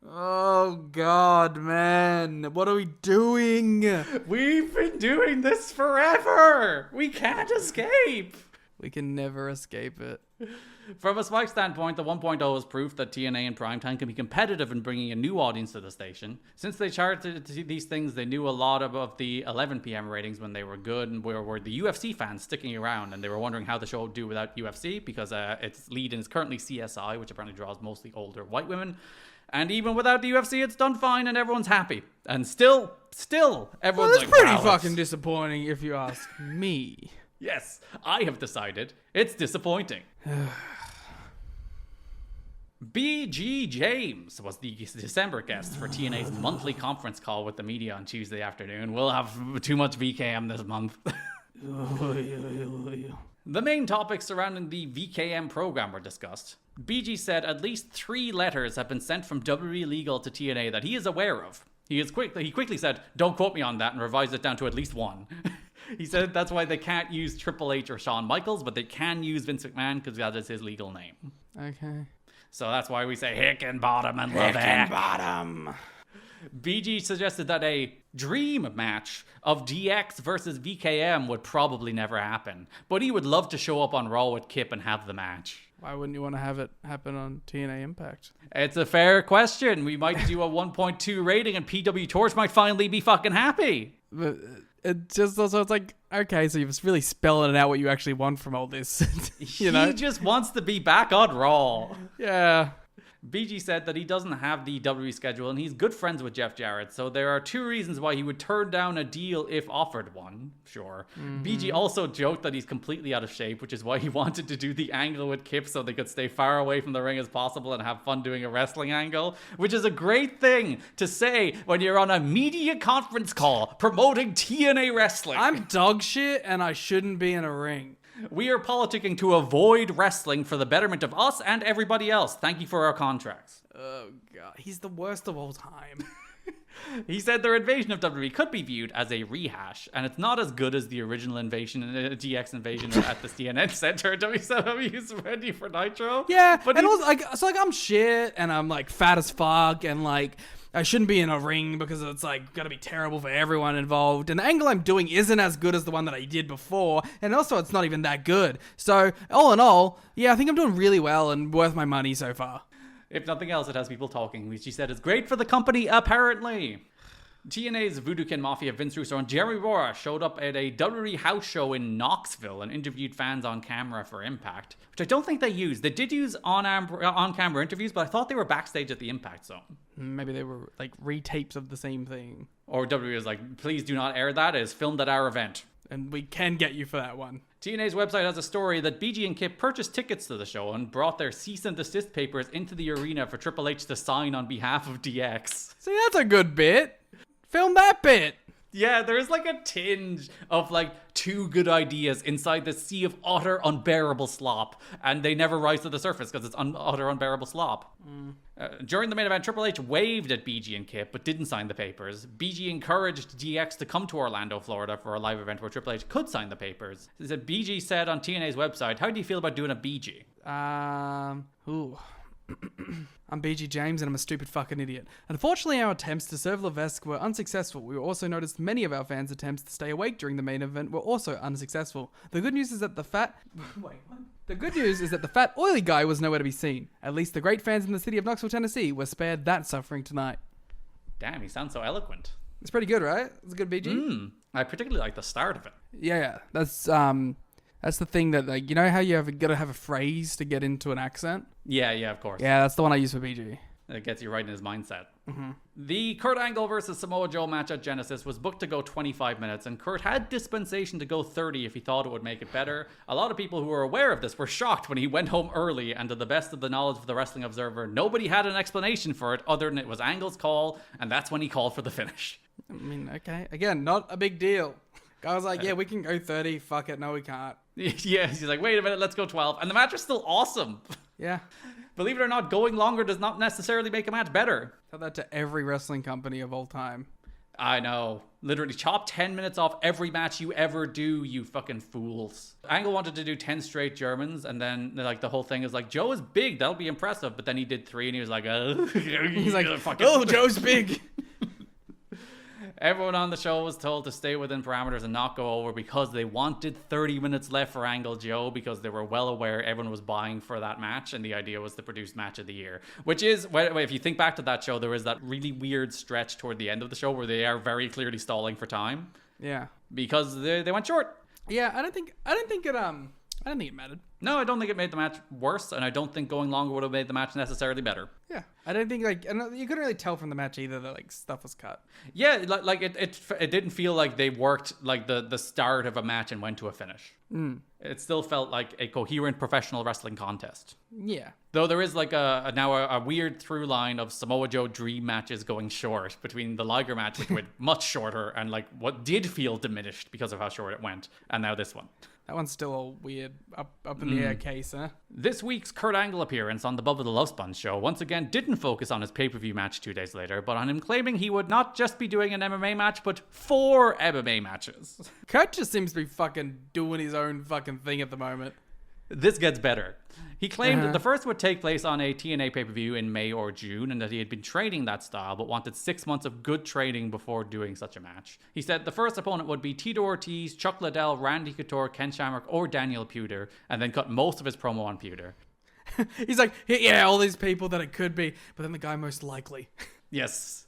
[SPEAKER 8] Oh, God, man. What are we doing?
[SPEAKER 7] We've been doing this forever. We can't escape.
[SPEAKER 8] We can never escape it.
[SPEAKER 7] From a Spike standpoint, the 1.0 is proof that TNA in primetime can be competitive in bringing a new audience to the station. Since they charted these things, they knew a lot of the 11 p.m. ratings when they were good and were the UFC fans sticking around, and they were wondering how the show would do without UFC because its lead-in is currently CSI, which apparently draws mostly older white women. And even without the UFC, it's done fine and everyone's happy. And still, everyone's
[SPEAKER 8] that's pretty
[SPEAKER 7] wow,
[SPEAKER 8] fucking disappointing if you ask me.
[SPEAKER 7] Yes, I have decided it's disappointing. BG James was the December guest for TNA's monthly conference call with the media on Tuesday afternoon. We'll have too much VKM this month. The main topics surrounding the VKM program were discussed. BG said at least 3 letters have been sent from WWE Legal to TNA that he is aware of. He quickly said, don't quote me on that, and revised it down to at least 1. He said that's why they can't use Triple H or Shawn Michaels, but they can use Vince McMahon because that is his legal name.
[SPEAKER 8] Okay.
[SPEAKER 7] So that's why we say Hickenbottom and Levesque.
[SPEAKER 8] Hickenbottom.
[SPEAKER 7] BG suggested that a dream match of DX versus VKM would probably never happen, but he would love to show up on Raw with Kip and have the match.
[SPEAKER 8] Why wouldn't you want to have it happen on TNA Impact?
[SPEAKER 7] It's a fair question. We might do a 1.2 rating and PW Torch might finally be fucking happy.
[SPEAKER 8] But it just also, it's like, okay, so you're really spelling it out what you actually want from all this. You know?
[SPEAKER 7] He just wants to be back on Raw.
[SPEAKER 8] Yeah.
[SPEAKER 7] BG said that he doesn't have the WWE schedule and he's good friends with Jeff Jarrett, so there are 2 reasons why he would turn down a deal if offered one. Sure. BG also joked that he's completely out of shape, which is why he wanted to do the angle with Kip so they could stay far away from the ring as possible and have fun doing a wrestling angle, which is a great thing to say when you're on a media conference call promoting TNA wrestling.
[SPEAKER 8] I'm dog shit and I shouldn't be in a ring.
[SPEAKER 7] We are politicking to avoid wrestling for the betterment of us and everybody else. Thank you for our contracts.
[SPEAKER 8] Oh, God. He's the worst of all time.
[SPEAKER 7] He said their invasion of WWE could be viewed as a rehash, and it's not as good as the original invasion, DX invasion at the CNN Center at WCW's Ready for Nitro.
[SPEAKER 8] Yeah,
[SPEAKER 7] but
[SPEAKER 8] and also, like, I'm shit, and I'm, like, fat as fuck, and, like, I shouldn't be in a ring because it's, like, gonna be terrible for everyone involved, and the angle I'm doing isn't as good as the one that I did before, and also it's not even that good. So, all in all, yeah, I think I'm doing really well and worth my money so far.
[SPEAKER 7] If nothing else, it has people talking, which he said is great for the company, apparently. TNA's Voodoo-Kin Mafia, Vince Russo, and Jeremy Borash showed up at a WWE house show in Knoxville and interviewed fans on camera for Impact, which I don't think they used. They did use on-camera interviews, but I thought they were backstage at the Impact Zone.
[SPEAKER 8] Maybe they were, like, retapes of the same thing.
[SPEAKER 7] Or WWE was like, please do not air that. It is filmed at our event.
[SPEAKER 8] And we can get you for that one.
[SPEAKER 7] TNA's website has a story that BG and Kip purchased tickets to the show and brought their cease and desist papers into the arena for Triple H to sign on behalf of DX.
[SPEAKER 8] See, that's a good bit. Film that bit.
[SPEAKER 7] Yeah, there's like a tinge of like 2 good ideas inside the sea of utter unbearable slop, and they never rise to the surface because it's utter unbearable slop. During the main event, Triple H waved at BG and Kip, but didn't sign the papers. BG encouraged DX to come to Orlando, Florida for a live event where Triple H could sign the papers. BG said on TNA's website, how do you feel about doing a BG?
[SPEAKER 8] I'm BG James and I'm a stupid fucking idiot. Unfortunately, our attempts to serve Levesque were unsuccessful. We also noticed many of our fans' attempts to stay awake during the main event were also unsuccessful. The good news is that the fat... The good news is that the fat, oily guy was nowhere to be seen. At least the great fans in the city of Knoxville, Tennessee were spared that suffering tonight.
[SPEAKER 7] Damn, he sounds so eloquent.
[SPEAKER 8] It's pretty good, right? It's a good BG.
[SPEAKER 7] I particularly like the start of it.
[SPEAKER 8] Yeah. That's the thing that, like, you know how you gotta have a phrase to get into an accent?
[SPEAKER 7] Yeah, of course.
[SPEAKER 8] Yeah, that's the one I use for BG.
[SPEAKER 7] It gets you right in his mindset. The Kurt Angle versus Samoa Joe match at Genesis was booked to go 25 minutes, and Kurt had dispensation to go 30 if he thought it would make it better. A lot of people who were aware of this were shocked when he went home early, and to the best of the knowledge of the Wrestling Observer, nobody had an explanation for it other than it was Angle's call, and that's when he called for the finish.
[SPEAKER 8] I mean, okay. Again, not a big deal. Guy was like, yeah, we can go 30. Fuck it. No, we can't.
[SPEAKER 7] Yeah, he's like, wait a minute, let's go 12. And the match was still awesome.
[SPEAKER 8] Yeah.
[SPEAKER 7] Believe it or not, going longer does not necessarily make a match better.
[SPEAKER 8] Tell that to every wrestling company of all time.
[SPEAKER 7] I know. Literally, chop 10 minutes off every match you ever do, you fucking fools. Angle wanted to do 10 straight Germans, and then like the whole thing is like, Joe is big, that'll be impressive. But then he did 3, and he was like,
[SPEAKER 8] he's like, oh, Joe's big.
[SPEAKER 7] Everyone on the show was told to stay within parameters and not go over because they wanted 30 minutes left for Angle Joe because they were well aware everyone was buying for that match, and the idea was to produce match of the year. Which is, if you think back to that show, there is that really weird stretch toward the end of the show where they are very clearly stalling for time.
[SPEAKER 8] Yeah.
[SPEAKER 7] Because they went short.
[SPEAKER 8] Yeah, I don't think it mattered.
[SPEAKER 7] No, I don't think it made the match worse, and I don't think going longer would have made the match necessarily better.
[SPEAKER 8] Yeah, I don't think you couldn't really tell from the match either that like stuff was cut.
[SPEAKER 7] Yeah, like it didn't feel like they worked like the start of a match and went to a finish. It still felt like a coherent professional wrestling contest.
[SPEAKER 8] Yeah. Though
[SPEAKER 7] there is like a weird through line of Samoa Joe dream matches going short between the Liger match, which went much shorter and like what did feel diminished because of how short it went, and now this one.
[SPEAKER 8] That one's still all weird, up in the air case, huh?
[SPEAKER 7] This week's Kurt Angle appearance on the Bubba the Love Sponge show once again didn't focus on his pay-per-view match 2 days later, but on him claiming he would not just be doing an MMA match, but 4 MMA matches.
[SPEAKER 8] Kurt just seems to be fucking doing his own fucking thing at the moment.
[SPEAKER 7] This gets better. He claimed that the first would take place on a TNA pay-per-view in May or June, and that he had been training that style, but wanted 6 months of good training before doing such a match. He said the first opponent would be Tito Ortiz, Chuck Liddell, Randy Couture, Ken Shamrock, or Daniel Puder, and then cut most of his promo on Puder.
[SPEAKER 8] He's like, yeah, all these people that it could be, but then the guy most likely.
[SPEAKER 7] Yes.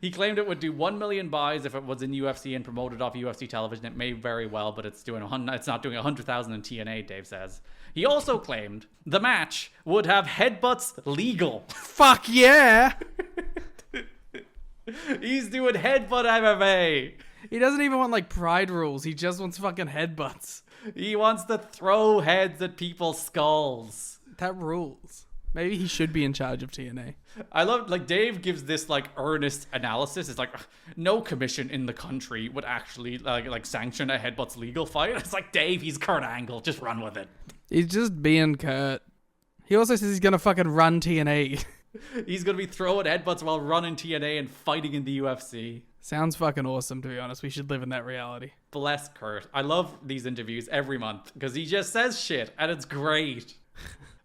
[SPEAKER 7] He claimed it would do 1 million buys if it was in UFC and promoted off UFC television. It may very well, but it's not doing 100,000 in TNA, Dave says. He also claimed the match would have headbutts legal.
[SPEAKER 8] Fuck yeah!
[SPEAKER 7] He's doing headbutt MMA.
[SPEAKER 8] He doesn't even want like pride rules. He just wants fucking headbutts.
[SPEAKER 7] He wants to throw heads at people's skulls.
[SPEAKER 8] That rules. Maybe he should be in charge of TNA.
[SPEAKER 7] I love, like, Dave gives this, like, earnest analysis. It's like, no commission in the country would actually, like sanction a headbutts legal fight. It's like, Dave, he's Kurt Angle. Just run with it.
[SPEAKER 8] He's just being Kurt. He also says he's gonna fucking run TNA.
[SPEAKER 7] He's gonna be throwing headbutts while running TNA and fighting in the UFC.
[SPEAKER 8] Sounds fucking awesome, to be honest. We should live in that reality.
[SPEAKER 7] Bless Kurt. I love these interviews every month because he just says shit and it's great.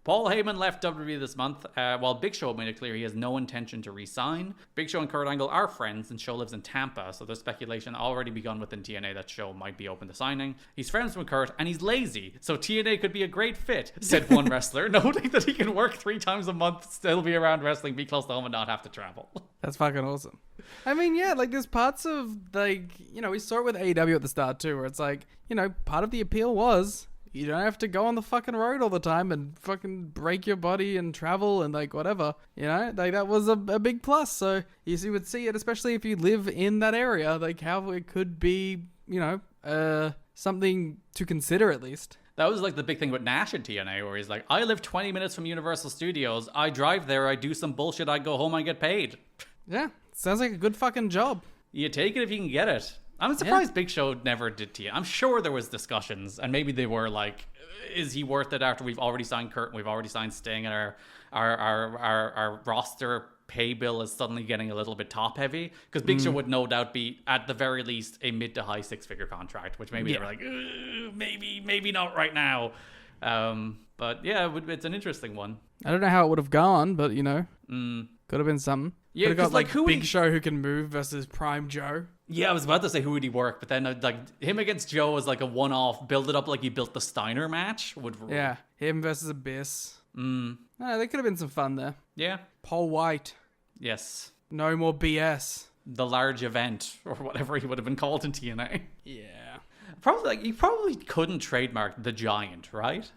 [SPEAKER 7] Paul Heyman left WWE this month, while Big Show made it clear he has no intention to re-sign. Big Show and Kurt Angle are friends, and Show lives in Tampa, so there's speculation already begun within TNA that Show might be open to signing. He's friends with Kurt, and he's lazy, so TNA could be a great fit, said one wrestler, noting that he can work 3 times a month, still be around wrestling, be close to home, and not have to travel.
[SPEAKER 8] That's fucking awesome. I mean, yeah, like, there's parts of, like, you know, we saw it with AEW at the start, too, where it's like, you know, part of the appeal was you don't have to go on the fucking road all the time and fucking break your body and travel and, like, whatever. You know? Like, that was a big plus. So you would see it, especially if you live in that area, like, how it could be, you know, something to consider at least.
[SPEAKER 7] That was, like, the big thing with Nash in TNA, where he's like, I live 20 minutes from Universal Studios. I drive there. I do some bullshit. I go home. I get paid.
[SPEAKER 8] Yeah. Sounds like a good fucking job.
[SPEAKER 7] You take it if you can get it. I'm surprised Big Show never did TNA. I'm sure there was discussions, and maybe they were like, is he worth it after we've already signed Kurt and we've already signed Sting, and our roster pay bill is suddenly getting a little bit top heavy? Because Big Show would no doubt be, at the very least, a mid to high 6-figure contract, which maybe they were like, maybe not right now. But yeah, it's an interesting one.
[SPEAKER 8] I don't know how it would have gone, but, you know, could have been something.
[SPEAKER 7] Yeah,
[SPEAKER 8] could have got, like,
[SPEAKER 7] who
[SPEAKER 8] Big Show who can move versus Prime Joe.
[SPEAKER 7] Yeah, I was about to say who would he work, but then like him against Joe was like a one-off. Build it up like he built the Steiner match would rule.
[SPEAKER 8] Yeah, him versus Abyss. There could have been some fun there.
[SPEAKER 7] Yeah.
[SPEAKER 8] Paul White.
[SPEAKER 7] Yes.
[SPEAKER 8] No more BS.
[SPEAKER 7] The large event, or whatever he would have been called in TNA.
[SPEAKER 8] Yeah.
[SPEAKER 7] Probably, like, you probably couldn't trademark the Giant, right?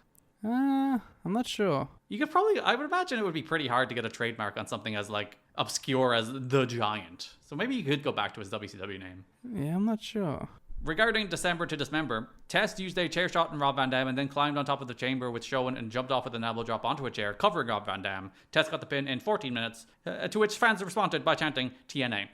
[SPEAKER 8] I'm not sure.
[SPEAKER 7] You could probably, I would imagine it would be pretty hard to get a trademark on something as, like, obscure as the Giant. So maybe you could go back to his WCW name.
[SPEAKER 8] Yeah, I'm not sure.
[SPEAKER 7] Regarding December to Dismember, Test used a chair shot on Rob Van Dam and then climbed on top of the chamber with Show and jumped off with an elbow drop onto a chair, covering Rob Van Dam. Test got the pin in 14 minutes, to which fans responded by chanting TNA.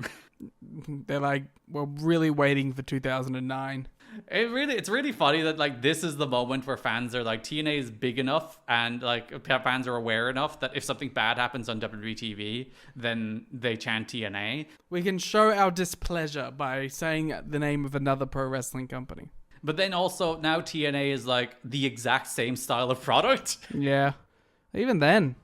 [SPEAKER 8] They're like, we're really waiting for 2009.
[SPEAKER 7] It's really funny that, like, this is the moment where fans are like, TNA is big enough and, like, fans are aware enough that if something bad happens on WWE TV, then they chant TNA.
[SPEAKER 8] We can show our displeasure by saying the name of another pro wrestling company.
[SPEAKER 7] But then also now TNA is like the exact same style of product.
[SPEAKER 8] Yeah. Even then.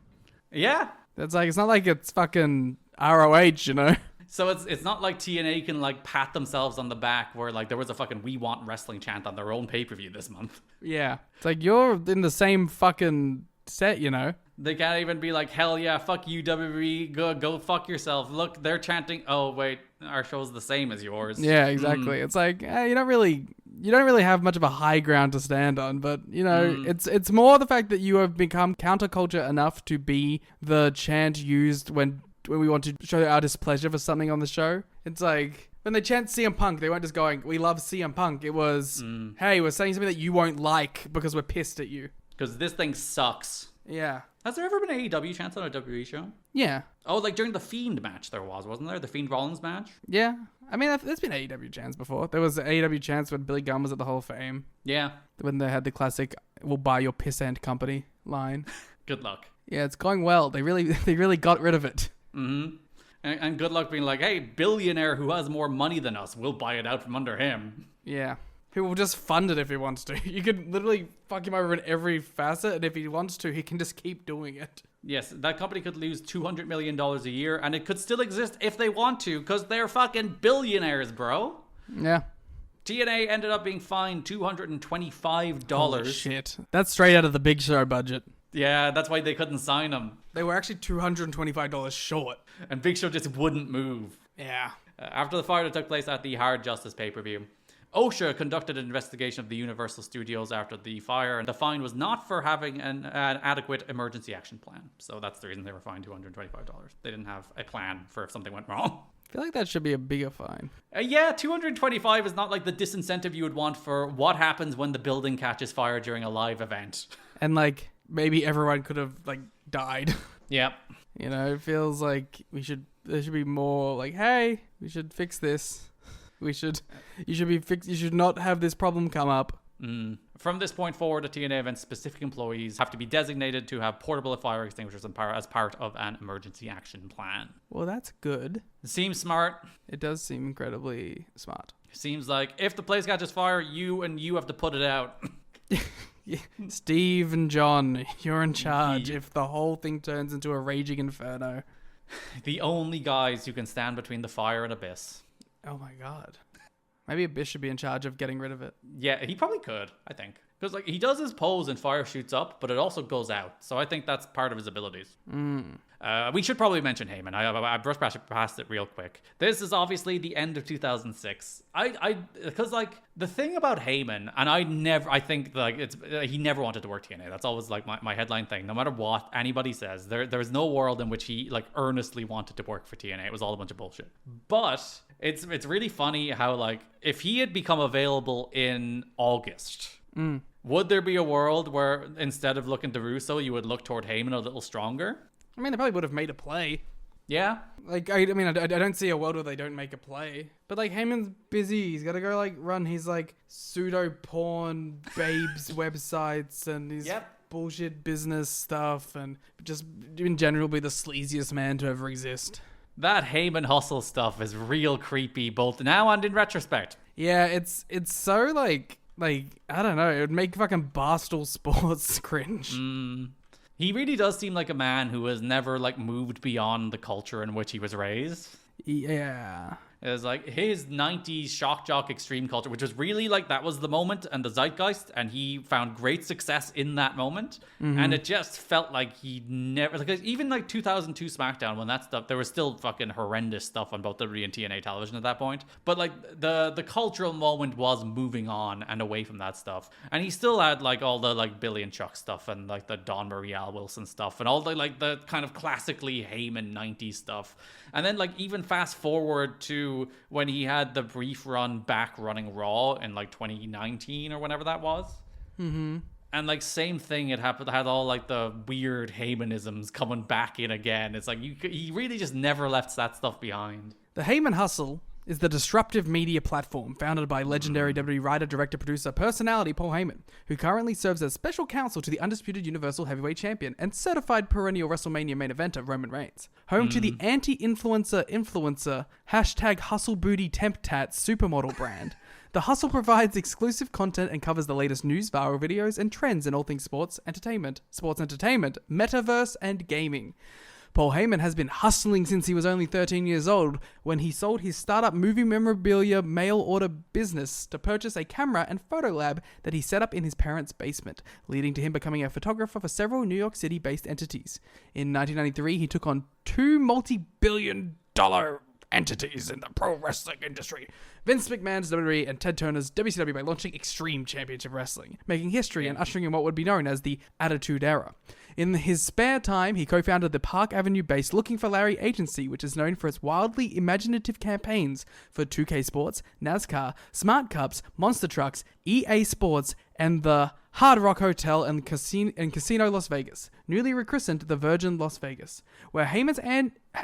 [SPEAKER 7] Yeah.
[SPEAKER 8] It's like, it's not like it's fucking ROH, you know?
[SPEAKER 7] So it's not like TNA can, like, pat themselves on the back where, like, there was a fucking We Want Wrestling chant on their own pay-per-view this month.
[SPEAKER 8] Yeah. It's like, you're in the same fucking set, you know?
[SPEAKER 7] They can't even be like, hell yeah, fuck you, WWE, go fuck yourself. Look, they're chanting, oh, wait, our show's the same as yours.
[SPEAKER 8] Yeah, exactly. It's like, you don't really have much of a high ground to stand on, but, you know, it's more the fact that you have become counterculture enough to be the chant used when we want to show our displeasure for something on the show. It's like, when they chant CM Punk, they weren't just going, we love CM Punk. It was, hey, we're saying something that you won't like because we're pissed at you.
[SPEAKER 7] Because this thing sucks.
[SPEAKER 8] Yeah.
[SPEAKER 7] Has there ever been an AEW chance on a WWE show?
[SPEAKER 8] Yeah.
[SPEAKER 7] Oh, like during the Fiend match there was, wasn't there? The Fiend Rollins match?
[SPEAKER 8] Yeah. I mean, there's been AEW chants before. There was an AEW chants when Billy Gunn was at the Hall of Fame.
[SPEAKER 7] Yeah.
[SPEAKER 8] When they had the classic, we'll buy your piss ant company line.
[SPEAKER 7] Good luck.
[SPEAKER 8] Yeah, it's going well. They really got rid of it.
[SPEAKER 7] Mm-hmm. And good luck being like, hey, billionaire who has more money than us, we'll buy it out from under him.
[SPEAKER 8] Yeah. He will just fund it if he wants to. You can literally fuck him over in every facet, and if he wants to, he can just keep doing it.
[SPEAKER 7] Yes, that company could lose $200 million a year, and it could still exist if they want to, because they're fucking billionaires, bro.
[SPEAKER 8] Yeah.
[SPEAKER 7] TNA ended up being fined $225.
[SPEAKER 8] Oh, shit. That's straight out of the Big Show budget.
[SPEAKER 7] Yeah, that's why they couldn't sign him.
[SPEAKER 8] They were actually $225 short.
[SPEAKER 7] And Big Show just wouldn't move.
[SPEAKER 8] Yeah.
[SPEAKER 7] After the fire that took place at the Hard Justice pay-per-view, OSHA conducted an investigation of the Universal Studios after the fire, and the fine was not for having an adequate emergency action plan. So that's the reason they were fined $225. They didn't have a plan for if something went wrong.
[SPEAKER 8] I feel like that should be a bigger fine.
[SPEAKER 7] Yeah, $225 is not like the disincentive you would want for what happens when the building catches fire during a live event.
[SPEAKER 8] And like, maybe everyone could have like died.
[SPEAKER 7] Yep.
[SPEAKER 8] You know, it feels like there should be more like, hey, we should fix this. You should not have this problem come up.
[SPEAKER 7] From this point forward, at TNA events, specific employees have to be designated to have portable fire extinguishers as part of an emergency action plan.
[SPEAKER 8] Well, that's good.
[SPEAKER 7] It seems smart.
[SPEAKER 8] It does seem incredibly smart.
[SPEAKER 7] Seems like if the place catches fire, you have to put it out.
[SPEAKER 8] Steve and John, you're in charge if the whole thing turns into a raging inferno.
[SPEAKER 7] The only guys who can stand between the fire and Abyss.
[SPEAKER 8] Oh my god. Maybe Abyss should be in charge of getting rid of it.
[SPEAKER 7] Yeah, he probably could, I think. Because like he does his pose and fire shoots up, but it also goes out. So I think that's part of his abilities. We should probably mention Heyman. I brushed past it real quick. This is obviously the end of 2006. Because like the thing about Heyman, and I think like he never wanted to work TNA. That's always like my headline thing. No matter what anybody says, there's no world in which he like earnestly wanted to work for TNA. It was all a bunch of bullshit. But it's really funny how like if he had become available in August. Would there be a world where instead of looking to Russo, you would look toward Heyman a little stronger?
[SPEAKER 8] I mean, they probably would have made a play.
[SPEAKER 7] Yeah.
[SPEAKER 8] Like, I don't see a world where they don't make a play. But, like, Heyman's busy. He's got to go, like, run his, like, pseudo-porn babes websites and his bullshit business stuff and just, in general, be the sleaziest man to ever exist.
[SPEAKER 7] That Heyman hustle stuff is real creepy, both now and in retrospect.
[SPEAKER 8] Yeah, it's so, like, I don't know. It would make fucking Barstool Sports cringe.
[SPEAKER 7] He really does seem like a man who has never like moved beyond the culture in which he was raised.
[SPEAKER 8] Yeah.
[SPEAKER 7] It was like his 90s shock jock extreme culture, which was really like that was the moment and the zeitgeist, and he found great success in that moment. And it just felt like he never, like even like 2002 SmackDown, when that stuff, there was still fucking horrendous stuff on both WWE and TNA television at that point. But like the cultural moment was moving on and away from that stuff. And he still had like all the like Billy and Chuck stuff and like the Don Marie Al Wilson stuff and all the like the kind of classically Heyman 90s stuff. And then like even fast forward to when he had the brief run back running Raw in like 2019 or whenever that was. And like same thing, it happened, had all like the weird Heymanisms coming back in again. It's like he really just never left that stuff behind.
[SPEAKER 8] The Heyman Hustle is the disruptive media platform founded by legendary WWE writer, director, producer, personality Paul Heyman, who currently serves as special counsel to the undisputed Universal Heavyweight Champion and certified perennial WrestleMania main eventer Roman Reigns. Home to the anti-influencer hashtag Hustle Booty Temp Tat supermodel brand. The Hustle provides exclusive content and covers the latest news, viral videos, and trends in all things sports entertainment, metaverse, and gaming. Paul Heyman has been hustling since he was only 13 years old when he sold his startup movie memorabilia mail order business to purchase a camera and photo lab that he set up in his parents' basement, leading to him becoming a photographer for several New York City-based entities. In 1993, he took on two multi-billion-dollar entities in the pro wrestling industry, Vince McMahon's WWE and Ted Turner's WCW, by launching Extreme Championship Wrestling, making history and ushering in what would be known as the Attitude Era. In his spare time, he co-founded the Park Avenue-based Looking for Larry agency, which is known for its wildly imaginative campaigns for 2K Sports, NASCAR, Smart Cups, Monster Trucks, EA Sports, and the Hard Rock Hotel and Casino Las Vegas, newly rechristened the Virgin Las Vegas, where Heyman's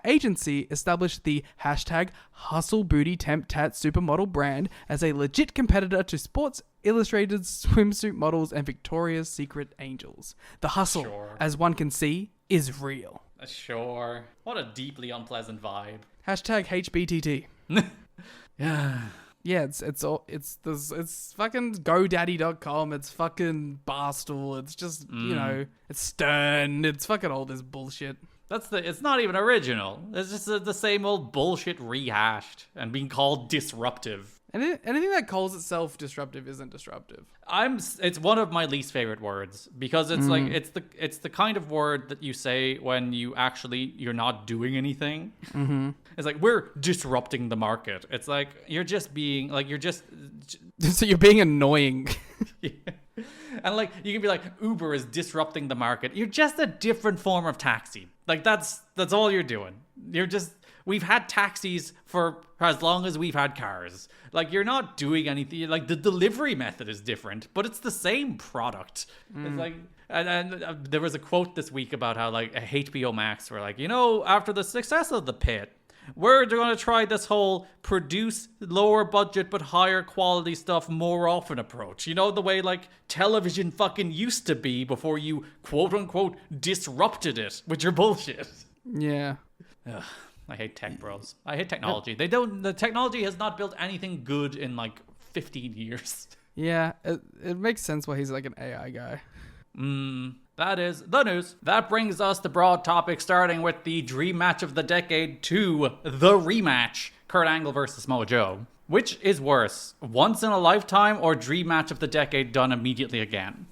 [SPEAKER 8] agency established the hashtag Hustle Booty Temp Tat Supermodel brand as a legit competitor to Sports Illustrated swimsuit models and Victoria's Secret angels. The hustle, as one can see, is real.
[SPEAKER 7] Sure. What a deeply unpleasant vibe.
[SPEAKER 8] Hashtag HBTT.
[SPEAKER 7] Yeah.
[SPEAKER 8] Yeah, it's fucking GoDaddy.com, it's fucking Barstool, it's just, you know, it's Stern, it's fucking all this bullshit.
[SPEAKER 7] It's not even original. It's just the same old bullshit rehashed and being called disruptive.
[SPEAKER 8] Anything that calls itself disruptive isn't disruptive.
[SPEAKER 7] It's one of my least favorite words because it's like it's the kind of word that you say when you're not doing anything. Mm-hmm. It's like we're disrupting the market. It's like you're just being like
[SPEAKER 8] So you're being annoying.
[SPEAKER 7] Yeah. And like you can be like Uber is disrupting the market. You're just a different form of taxi. Like that's all you're doing. We've had taxis for as long as we've had cars. Like, you're not doing anything. Like, the delivery method is different, but it's the same product. It's like, and there was a quote this week about how, like, HBO Max were like, after the success of The Pit, we're going to try this whole produce lower budget but higher quality stuff more often approach. You know, the way, like, television fucking used to be before you, quote-unquote, disrupted it with your bullshit.
[SPEAKER 8] Yeah.
[SPEAKER 7] Ugh. I hate tech bros. I hate technology. The technology has not built anything good in like 15 years.
[SPEAKER 8] Yeah, it makes sense why he's like an AI guy.
[SPEAKER 7] That is the news. That brings us to broad topic, starting with the dream match of the decade to the rematch. Kurt Angle versus Samoa Joe. Which is worse, once in a lifetime or dream match of the decade done immediately again?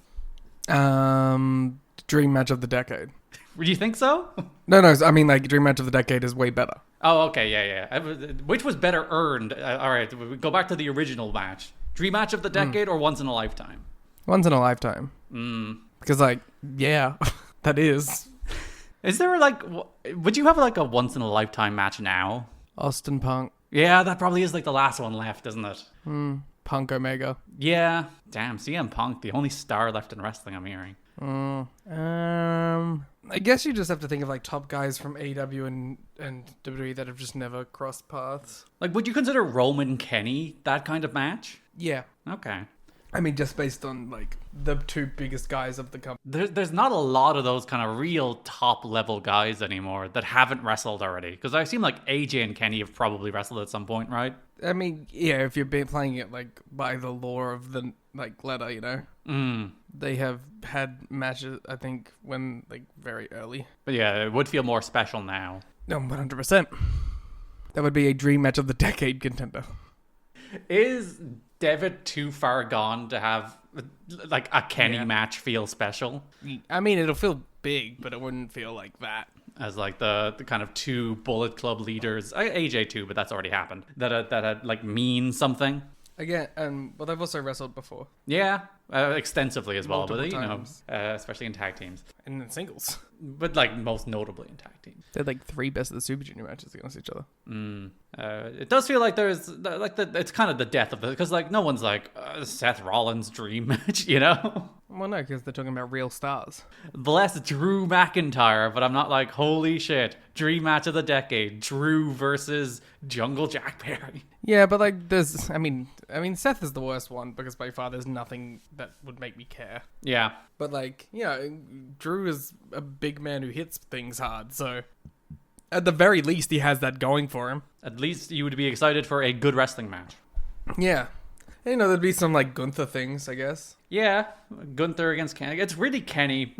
[SPEAKER 8] Dream match of the decade.
[SPEAKER 7] Do you think so?
[SPEAKER 8] No, I mean, like, dream match of the decade is way better.
[SPEAKER 7] Oh, okay, yeah. Which was better earned? All right, we go back to the original match. Dream match of the decade or once in a lifetime?
[SPEAKER 8] Once in a lifetime. Because, like, yeah, that is.
[SPEAKER 7] Is there, like, would you have, like, a once in a lifetime match now?
[SPEAKER 8] Austin Punk.
[SPEAKER 7] Yeah, that probably is, like, the last one left, isn't it?
[SPEAKER 8] Punk Omega.
[SPEAKER 7] Yeah. Damn, CM Punk, the only star left in wrestling, I'm hearing.
[SPEAKER 8] I guess you just have to think of like top guys from AEW and WWE that have just never crossed paths.
[SPEAKER 7] Like, would you consider Roman Kenny that kind of match?
[SPEAKER 8] Yeah.
[SPEAKER 7] Okay.
[SPEAKER 8] I mean, just based on like the two biggest guys of the company.
[SPEAKER 7] There's not a lot of those kind of real top level guys anymore that haven't wrestled already. Because I seem like AJ and Kenny have probably wrestled at some point, right?
[SPEAKER 8] I mean, yeah, if you're playing it like by the lore of the like letter, you know. They have had matches, I think, when like very early.
[SPEAKER 7] But yeah, it would feel more special now.
[SPEAKER 8] No, 100%. That would be a dream match of the decade contender.
[SPEAKER 7] Is Devitt too far gone to have like a Kenny match feel special?
[SPEAKER 8] I mean, it'll feel big, but it wouldn't feel like that.
[SPEAKER 7] As like the kind of two Bullet Club leaders, AJ too, but that's already happened. That had like mean something.
[SPEAKER 8] Again, well, they've also wrestled before.
[SPEAKER 7] Yeah, extensively as well,
[SPEAKER 8] Multiple
[SPEAKER 7] but
[SPEAKER 8] times.
[SPEAKER 7] especially in tag teams.
[SPEAKER 8] And in singles.
[SPEAKER 7] But like most notably in tag teams.
[SPEAKER 8] They had like 3 Best of the Super Junior matches against each other.
[SPEAKER 7] It does feel like there's like it's kind of the death of it, because like no one's like Seth Rollins' dream match, you know?
[SPEAKER 8] Well, no, because they're talking about real stars.
[SPEAKER 7] Bless Drew McIntyre, but I'm not like, holy shit, dream match of the decade, Drew versus Jungle Jack Perry.
[SPEAKER 8] Yeah, but like there's, I mean, Seth is the worst one because by far there's nothing that would make me care.
[SPEAKER 7] Yeah.
[SPEAKER 8] But like, Drew is a big man who hits things hard, so at the very least he has that going for him.
[SPEAKER 7] At least you would be excited for a good wrestling match.
[SPEAKER 8] Yeah. You know, there'd be some like Gunther things, I guess.
[SPEAKER 7] Yeah, Gunther against Kenny. It's really Kenny.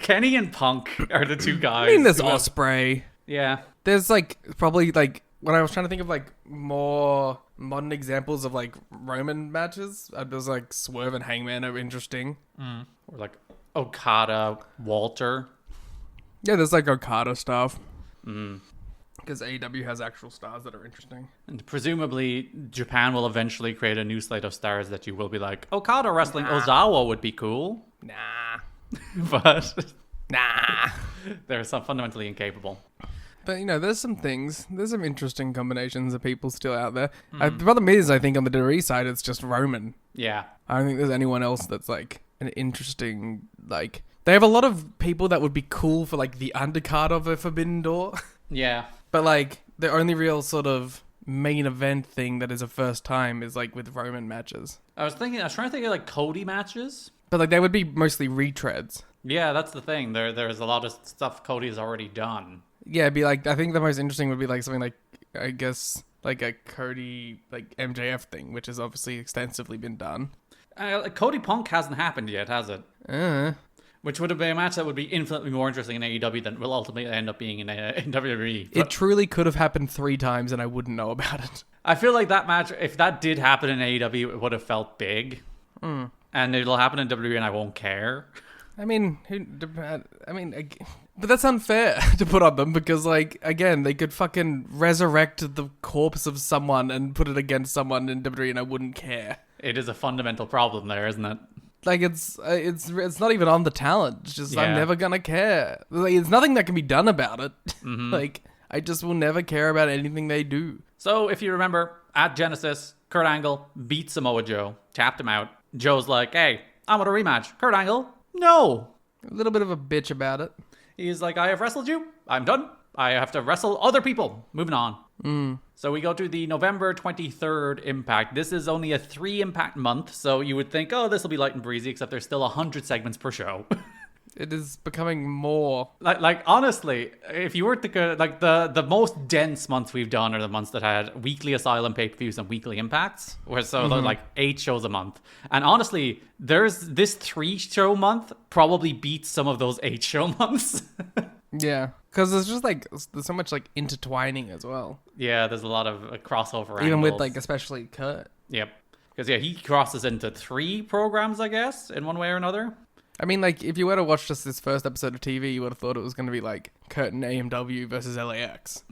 [SPEAKER 7] Kenny and Punk are the two guys.
[SPEAKER 8] I mean, there's Ospreay.
[SPEAKER 7] Yeah.
[SPEAKER 8] There's like probably like when I was trying to think of like more modern examples of like Roman matches, it was like Swerve and Hangman are interesting.
[SPEAKER 7] Or like Okada, Walter.
[SPEAKER 8] Yeah, there's like Okada stuff. Because AEW has actual stars that are interesting.
[SPEAKER 7] And presumably Japan will eventually create a new slate of stars that you will be like, Okada wrestling Ozawa would be cool.
[SPEAKER 8] Nah.
[SPEAKER 7] But
[SPEAKER 9] Nah.
[SPEAKER 7] They're so fundamentally incapable.
[SPEAKER 9] But, there's some interesting combinations of people still out there. The problem is, I think, on the WWE side, it's just Roman.
[SPEAKER 7] Yeah.
[SPEAKER 9] I don't think there's anyone else that's, like, an interesting, like... They have a lot of people that would be cool for, like, the undercard of a Forbidden Door.
[SPEAKER 7] Yeah.
[SPEAKER 9] But, like, the only real sort of main event thing that is a first time is, like, with Roman matches.
[SPEAKER 7] I was trying to think of, like, Cody matches.
[SPEAKER 9] But, like, they would be mostly retreads.
[SPEAKER 7] Yeah, that's the thing. There's a lot of stuff Cody's already done.
[SPEAKER 9] Yeah, it'd be like, I think the most interesting would be like something like, I guess, like a Cody, like MJF thing, which has obviously extensively been done.
[SPEAKER 7] Cody Punk hasn't happened yet, has it? Which would have been a match that would be infinitely more interesting in AEW than will ultimately end up being in WWE.
[SPEAKER 9] It truly could have happened 3 times and I wouldn't know about it.
[SPEAKER 7] I feel like that match, if that did happen in AEW, it would have felt big. And it'll happen in WWE and I won't care.
[SPEAKER 9] I mean, but that's unfair to put on them because, like, again, they could fucking resurrect the corpse of someone and put it against someone in WWE and I wouldn't care.
[SPEAKER 7] It is a fundamental problem there, isn't it?
[SPEAKER 9] Like, it's not even on the talent. It's just, I'm never gonna care. Like, there's nothing that can be done about it. Like, I just will never care about anything they do.
[SPEAKER 7] So, if you remember, at Genesis, Kurt Angle beat Samoa Joe, tapped him out. Joe's like, hey, I want a rematch. Kurt Angle, no.
[SPEAKER 9] A little bit of a bitch about it.
[SPEAKER 7] He's like, I have wrestled you. I'm done. I have to wrestle other people. Moving on. So we go to the November 23rd Impact. This is only a 3 Impact month, so you would think, oh, this will be light and breezy, except there's still 100 segments per show.
[SPEAKER 9] It is becoming more.
[SPEAKER 7] Like honestly, if you were to go, like the most dense months we've done are the months that had weekly Asylum pay-per-views and weekly Impacts, where they're like 8 shows a month. And honestly, there's this 3-show month probably beats some of those 8-show months.
[SPEAKER 9] Yeah, because there's just like there's so much like intertwining as well.
[SPEAKER 7] Yeah, there's a lot of crossover.
[SPEAKER 9] Even
[SPEAKER 7] angles.
[SPEAKER 9] with like especially Kurt.
[SPEAKER 7] Yep, because he crosses into 3 programs, I guess, in one way or another.
[SPEAKER 9] I mean, like, if you were to watch just this first episode of TV, you would have thought it was going to be, like, Kurt and AMW versus LAX.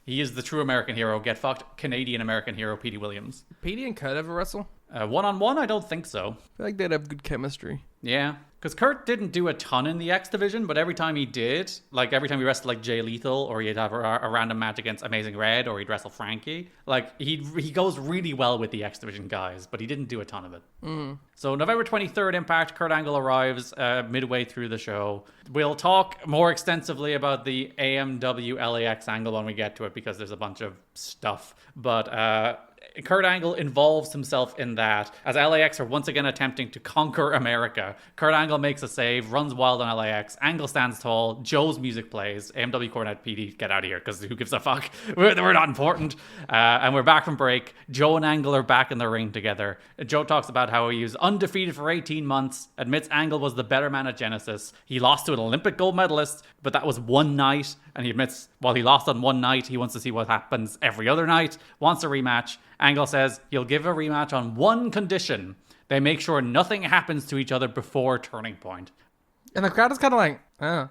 [SPEAKER 7] He is the true American hero. Get fucked. Canadian American hero, Petey Williams.
[SPEAKER 9] Petey and Kurt ever wrestle?
[SPEAKER 7] One-on-one, I don't think so.
[SPEAKER 9] I feel like they'd have good chemistry.
[SPEAKER 7] Yeah, because Kurt didn't do a ton in the X Division, but every time he did, like every time he wrestled like Jay Lethal, or he'd have a random match against Amazing Red, or he'd wrestle Frankie, like he goes really well with the X Division guys, but he didn't do a ton of it. So November 23rd Impact, Kurt Angle arrives midway through the show. We'll talk more extensively about the AMW LAX angle when we get to it, because there's a bunch of stuff, but Kurt Angle involves himself in that as LAX are once again attempting to conquer America. Kurt Angle makes a save, runs wild on LAX. Angle stands tall. Joe's music plays. AMW Cornette PD, get out of here, because who gives a fuck? We're not important. And we're back from break. Joe and Angle are back in the ring together. Joe talks about how he was undefeated for 18 months, admits Angle was the better man at Genesis. He lost to an Olympic gold medalist, but that was one night. And he admits, while he lost on one night, he wants to see what happens every other night, wants a rematch. Angle says he'll give a rematch on one condition. They make sure nothing happens to each other before Turning Point.
[SPEAKER 9] And the crowd is kind of like, oh.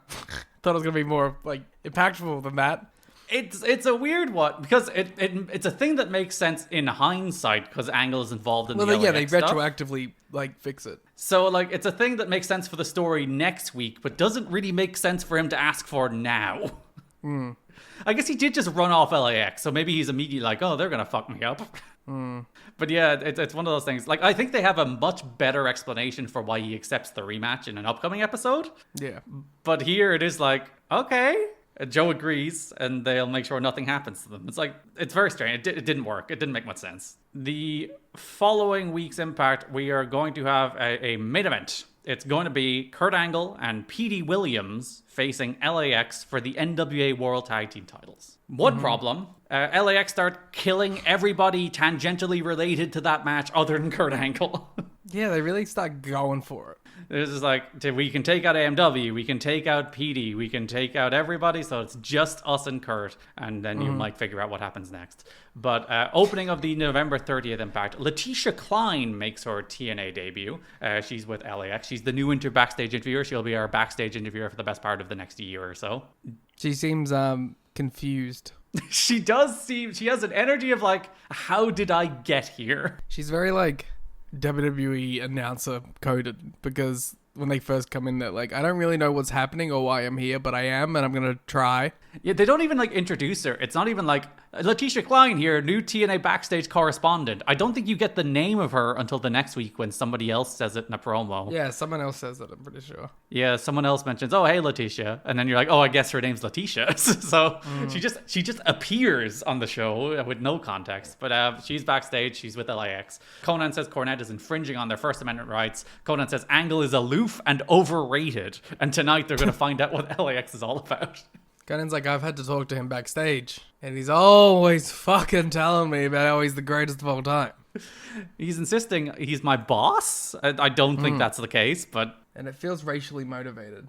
[SPEAKER 9] Thought it was going to be more like impactful than that.
[SPEAKER 7] It's a weird one, because it's a thing that makes sense in hindsight, because Angle is involved in the LAX
[SPEAKER 9] they
[SPEAKER 7] stuff.
[SPEAKER 9] retroactively like fix it.
[SPEAKER 7] So like it's a thing that makes sense for the story next week, but doesn't really make sense for him to ask for now. I guess he did just run off LAX, so maybe he's immediately like, oh, they're gonna fuck me up. But yeah, it's one of those things. Like, I think they have a much better explanation for why he accepts the rematch in an upcoming episode.
[SPEAKER 9] Yeah.
[SPEAKER 7] But here it is like, okay. Joe agrees, and they'll make sure nothing happens to them. It's like, it's very strange. It didn't work. It didn't make much sense. The following week's Impact, we are going to have a main event. It's going to be Kurt Angle and Petey Williams facing LAX for the NWA World Tag Team titles. One problem, LAX start killing everybody tangentially related to that match other than Kurt Angle.
[SPEAKER 9] Yeah, they really start going for it.
[SPEAKER 7] It's just like, we can take out AMW, we can take out PD, we can take out everybody, so it's just us and Kurt, and then you might figure out what happens next. But opening of the November 30th Impact, Letitia Klein makes her TNA debut. She's with LAX. She's the new backstage interviewer. She'll be our backstage interviewer for the best part of the next year or so.
[SPEAKER 9] She seems confused.
[SPEAKER 7] She has an energy of like, how did I get here?
[SPEAKER 9] She's very like WWE announcer coded, because when they first come in, that like, I don't really know what's happening or why I'm here, but I am, and I'm gonna try.
[SPEAKER 7] Yeah, they don't even like introduce her. It's not even like Letitia Klein here, new TNA backstage correspondent. I don't think you get the name of her until the next week when somebody else says it in a promo.
[SPEAKER 9] Yeah, someone else says that, I'm pretty sure.
[SPEAKER 7] Yeah, someone else mentions, "Oh, hey, Letitia," and then you're like, "Oh, I guess her name's Letitia." So she just appears on the show with no context. But she's backstage. She's with LAX. Conan says Cornette is infringing on their First Amendment rights. Conan says Angle is aloof and overrated, and tonight they're going to find out what LAX is all about.
[SPEAKER 9] Conan's like, I've had to talk to him backstage, and he's always fucking telling me about how he's the greatest of all time.
[SPEAKER 7] He's insisting he's my boss. I don't think that's the case, but...
[SPEAKER 9] And it feels racially motivated.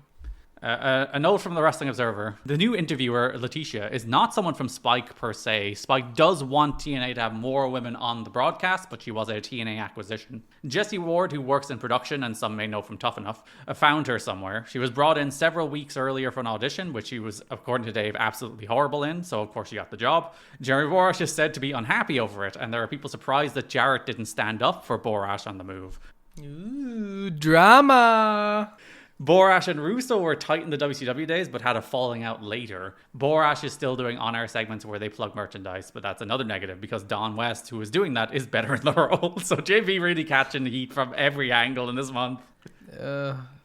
[SPEAKER 7] A note from the Wrestling Observer. The new interviewer, Letitia, is not someone from Spike per se. Spike does want TNA to have more women on the broadcast, but she was a TNA acquisition. Jesse Ward, who works in production, and some may know from Tough Enough, found her somewhere. She was brought in several weeks earlier for an audition, which she was, according to Dave, absolutely horrible in, so of course she got the job. Jerry Borash is said to be unhappy over it, and there are people surprised that Jarrett didn't stand up for Borash on the move.
[SPEAKER 9] Ooh, drama!
[SPEAKER 7] Borash and Russo were tight in the WCW days, but had a falling out later. Borash is still doing on-air segments where they plug merchandise, but that's another negative because Don West, who is doing that, is better in the role. So JB really catching the heat from every angle in this month.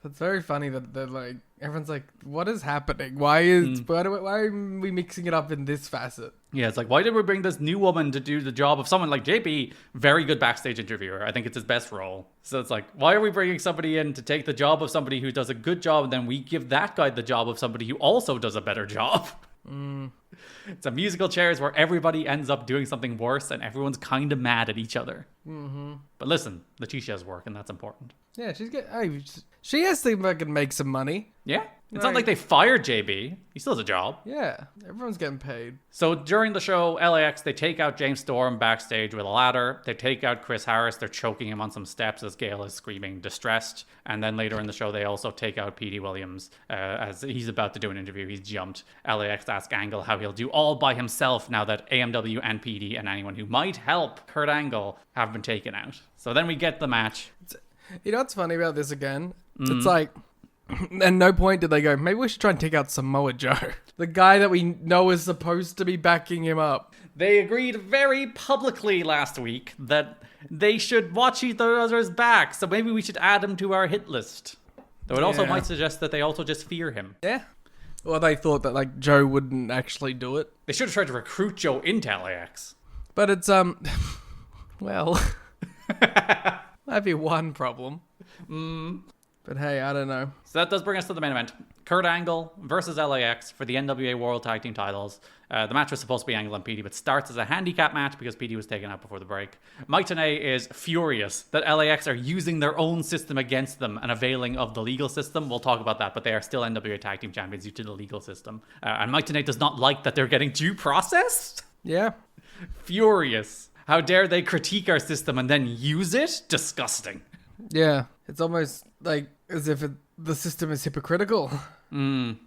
[SPEAKER 9] It's very funny that they're like, everyone's like, what is happening? Why are we mixing it up in this facet?
[SPEAKER 7] Yeah, it's like, why did we bring this new woman to do the job of someone like JB? Very good backstage interviewer. I think it's his best role. So it's like, why are we bringing somebody in to take the job of somebody who does a good job, and then we give that guy the job of somebody who also does a better job? It's a musical chairs where everybody ends up doing something worse, and everyone's kind of mad at each other. But listen, Letitia's work, and that's important.
[SPEAKER 9] Yeah, she has to fucking make some money.
[SPEAKER 7] Yeah. It's not like they fired JB. He still has a job.
[SPEAKER 9] Yeah, everyone's getting paid.
[SPEAKER 7] So during the show, LAX, they take out James Storm backstage with a ladder. They take out Chris Harris. They're choking him on some steps as Gail is screaming distressed. And then later in the show, they also take out Petey Williams as he's about to do an interview. He's jumped. LAX asks Angle how he'll do all by himself now that AMW and Petey and anyone who might help Kurt Angle have been taken out. So then we get the match.
[SPEAKER 9] You know what's funny about this again? It's like... At no point did they go, maybe we should try and take out Samoa Joe. The guy that we know is supposed to be backing him up.
[SPEAKER 7] They agreed very publicly last week that they should watch each other's back, so maybe we should add him to our hit list. Though it also might suggest that they also just fear him.
[SPEAKER 9] Yeah. Well, they thought that, like, Joe wouldn't actually do it.
[SPEAKER 7] They should have tried to recruit Joe into LAX.
[SPEAKER 9] But it's, well, might be one problem. But hey, I don't know.
[SPEAKER 7] So that does bring us to the main event. Kurt Angle versus LAX for the NWA World Tag Team titles. The match was supposed to be Angle and Petey, but starts as a handicap match because Petey was taken out before the break. Mike Tenay is furious that LAX are using their own system against them and availing of the legal system. We'll talk about that, but they are still NWA Tag Team Champions due to the legal system. And Mike Tenay does not like that they're getting due process.
[SPEAKER 9] Yeah.
[SPEAKER 7] Furious. How dare they critique our system and then use it? Disgusting.
[SPEAKER 9] Yeah. It's almost like as if the system is hypocritical.
[SPEAKER 7] It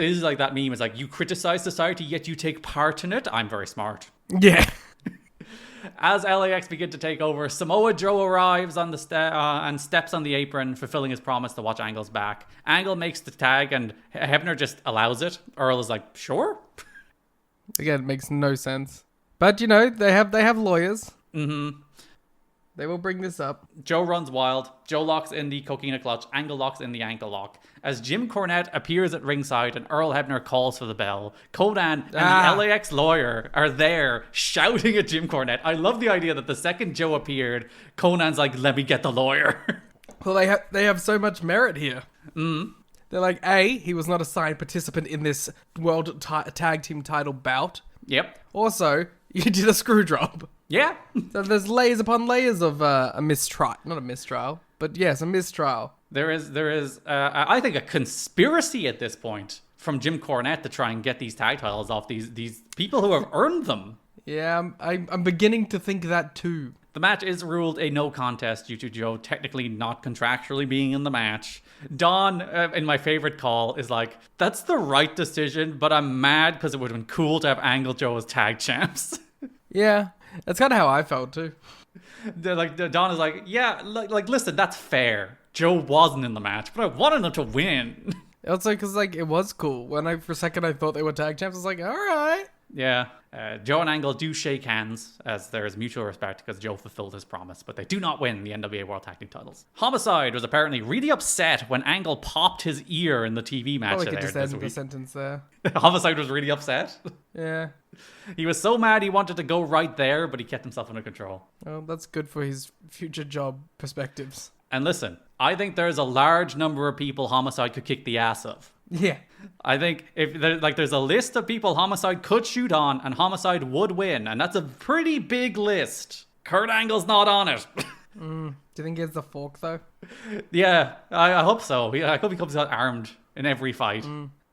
[SPEAKER 7] is like that meme. It's like, you criticize society, yet you take part in it. I'm very smart.
[SPEAKER 9] Yeah.
[SPEAKER 7] As LAX begin to take over, Samoa Joe arrives on the and steps on the apron, fulfilling his promise to watch Angle's back. Angle makes the tag, and Hebner just allows it. Earl is like, sure.
[SPEAKER 9] Again, it makes no sense. But, you know, they have lawyers. They will bring this up. Joe
[SPEAKER 7] runs wild. Joe locks in the coquina clutch. Angle locks in the ankle lock. As Jim Cornette appears at ringside and Earl Hebner calls for the bell, Conan and the LAX lawyer are there shouting at Jim Cornette. I love the idea that the second Joe appeared, Conan's like, let me get the lawyer.
[SPEAKER 9] Well, they have so much merit here. They're like, A, he was not a signed participant in this World Tag Team title bout.
[SPEAKER 7] Yep.
[SPEAKER 9] Also, you did a screw job.
[SPEAKER 7] Yeah.
[SPEAKER 9] So there's layers upon layers of a mistrial. Not a mistrial, but yes, a mistrial.
[SPEAKER 7] There is, I think, a conspiracy at this point from Jim Cornette to try and get these tag titles off these people who have earned them.
[SPEAKER 9] Yeah, I'm beginning to think that too.
[SPEAKER 7] The match is ruled a no contest due to Joe technically not contractually being in the match. Don, in my favorite call, is like, that's the right decision, but I'm mad because it would have been cool to have Angle Joe as tag champs.
[SPEAKER 9] Yeah, that's kind of how I felt too.
[SPEAKER 7] Don is like, yeah, like listen, that's fair. Joe wasn't in the match, but I wanted him to win.
[SPEAKER 9] Also, because, like, it was cool. For a second I thought they were tag champs, I was like, all right.
[SPEAKER 7] Yeah. Joe and Angle do shake hands as there is mutual respect because Joe fulfilled his promise, but they do not win the NWA World Tag Team titles. Homicide was apparently really upset when Angle popped his ear in the TV match.
[SPEAKER 9] Probably could just end the sentence there.
[SPEAKER 7] Homicide was really upset.
[SPEAKER 9] Yeah.
[SPEAKER 7] He was so mad he wanted to go right there, but he kept himself under control.
[SPEAKER 9] Well, that's good for his future job perspectives.
[SPEAKER 7] And listen, I think there's a large number of people Homicide could kick the ass of.
[SPEAKER 9] Yeah.
[SPEAKER 7] I think if there's a list of people Homicide could shoot on and Homicide would win, and that's a pretty big list. Kurt Angle's not on it.
[SPEAKER 9] Do you think he has the fork though?
[SPEAKER 7] Yeah, I hope so. I hope he comes out armed in every fight.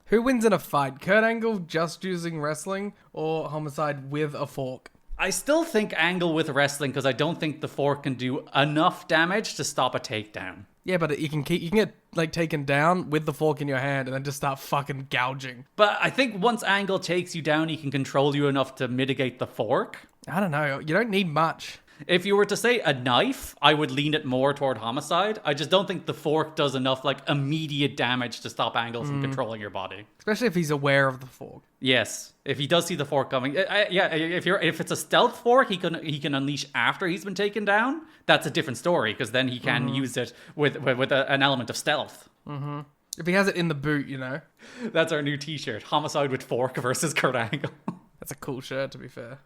[SPEAKER 9] Who wins in a fight? Kurt Angle just using wrestling or Homicide with a fork?
[SPEAKER 7] I still think Angle with wrestling because I don't think the fork can do enough damage to stop a takedown.
[SPEAKER 9] Yeah, but you can get like taken down with the fork in your hand and then just start fucking gouging.
[SPEAKER 7] But I think once Angle takes you down, he can control you enough to mitigate the fork.
[SPEAKER 9] I don't know. You don't need much.
[SPEAKER 7] If you were to say a knife, I would lean it more toward Homicide. I just don't think the fork does enough like immediate damage to stop Angle from controlling your body.
[SPEAKER 9] Especially if he's aware of the fork.
[SPEAKER 7] Yes, if he does see the fork coming, yeah. If it's a stealth fork, he can unleash after he's been taken down. That's a different story because then he can use it with an element of stealth.
[SPEAKER 9] If he has it in the boot, you know.
[SPEAKER 7] That's our new T-shirt: Homicide with fork versus Kurt Angle.
[SPEAKER 9] That's a cool shirt, to be fair.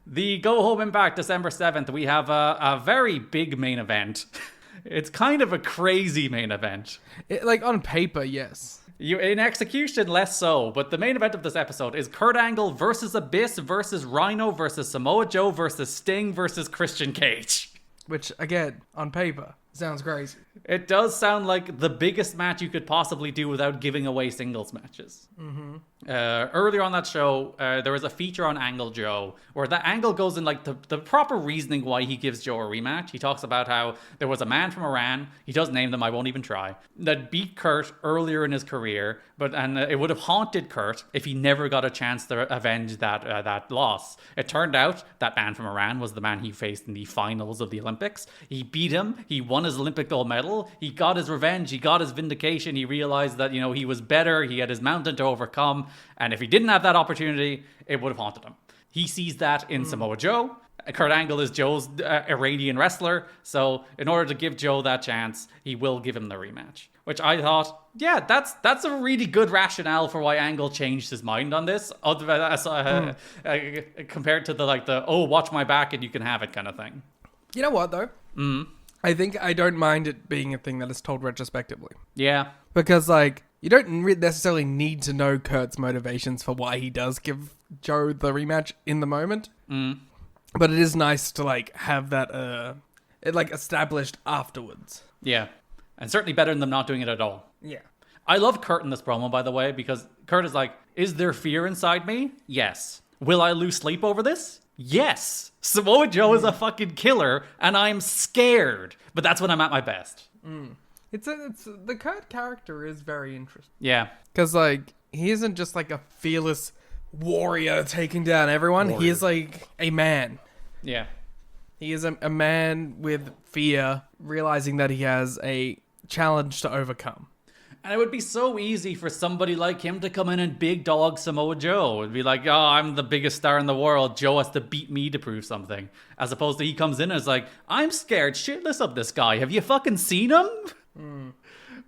[SPEAKER 7] The Go Home Impact, December 7th, we have a very big main event. It's kind of a crazy main event.
[SPEAKER 9] Like, on paper, yes.
[SPEAKER 7] In execution, less so. But the main event of this episode is Kurt Angle versus Abyss versus Rhino versus Samoa Joe versus Sting versus Christian Cage.
[SPEAKER 9] Which, again, on paper, sounds crazy.
[SPEAKER 7] It does sound like the biggest match you could possibly do without giving away singles matches. Earlier on that show, there was a feature on Angle Joe where that Angle goes in like the proper reasoning why he gives Joe a rematch. He talks about how there was a man from Iran, he does name them, I won't even try, that beat Kurt earlier in his career, and it would have haunted Kurt if he never got a chance to avenge that loss. It turned out that man from Iran was the man he faced in the finals of the Olympics. He beat him, he won his Olympic gold medal, he got his revenge, he got his vindication, he realized that, he was better, he had his mountain to overcome, and if he didn't have that opportunity, it would have haunted him. He sees that in Samoa Joe. Kurt Angle is Joe's Iranian wrestler, so in order to give Joe that chance, he will give him the rematch. Which I thought, yeah, that's a really good rationale for why Angle changed his mind on this, compared to the watch my back and you can have it kind of thing.
[SPEAKER 9] You know what, though? I think I don't mind it being a thing that is told retrospectively.
[SPEAKER 7] Yeah.
[SPEAKER 9] Because, you don't necessarily need to know Kurt's motivations for why he does give Joe the rematch in the moment. But it is nice to, have that, established afterwards.
[SPEAKER 7] Yeah. And certainly better than them not doing it at all.
[SPEAKER 9] Yeah.
[SPEAKER 7] I love Kurt in this promo, by the way, because Kurt is like, is there fear inside me? Yes. Will I lose sleep over this? Yes. Samoa Joe is a fucking killer, and I'm scared. But that's when I'm at my best.
[SPEAKER 9] It's the Kurt character is very interesting.
[SPEAKER 7] Yeah.
[SPEAKER 9] Because, he isn't just, a fearless warrior taking down everyone. He is, a man.
[SPEAKER 7] Yeah.
[SPEAKER 9] He is a man with fear, realizing that he has a challenge to overcome.
[SPEAKER 7] And it would be so easy for somebody like him to come in and big dog Samoa Joe. It'd be like, oh, I'm the biggest star in the world. Joe has to beat me to prove something. As opposed to he comes in and is like, I'm scared shitless of this guy. Have you fucking seen him?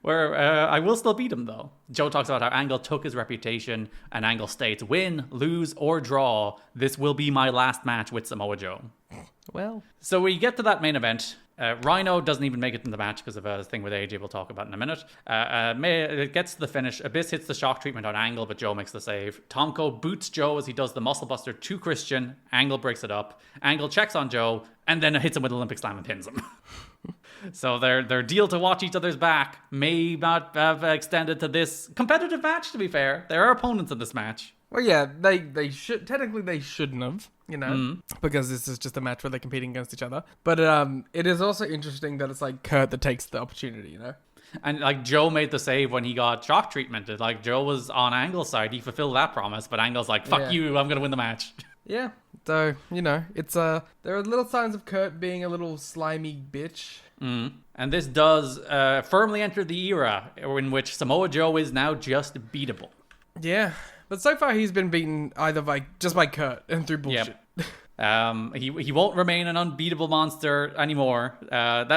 [SPEAKER 7] Where I will still beat him, though. Joe talks about how Angle took his reputation, and Angle states, win, lose, or draw, this will be my last match with Samoa Joe.
[SPEAKER 9] Well.
[SPEAKER 7] So we get to that main event. Rhino doesn't even make it in the match because of a thing with AJ we'll talk about in a minute. It gets to the finish. Abyss hits the shock treatment on Angle, but Joe makes the save. Tomko boots Joe as he does the muscle buster to Christian. Angle breaks it up. Angle checks on Joe and then hits him with an Olympic slam and pins him. So their deal to watch each other's back may not have extended to this competitive match, to be fair. There are opponents in this match.
[SPEAKER 9] Well, yeah, they should technically they shouldn't have, because this is just a match where they're competing against each other. But it is also interesting that it's Kurt that takes the opportunity,
[SPEAKER 7] And Joe made the save when he got shock treatmented. Joe was on Angle's side, he fulfilled that promise, but Angle's like, fuck you, I'm gonna win the match.
[SPEAKER 9] Yeah. So, it's there are little signs of Kurt being a little slimy bitch.
[SPEAKER 7] And this does firmly enter the era in which Samoa Joe is now just beatable.
[SPEAKER 9] Yeah. But so far he's been beaten either by Kurt and through bullshit.
[SPEAKER 7] Yep. He won't remain an unbeatable monster anymore.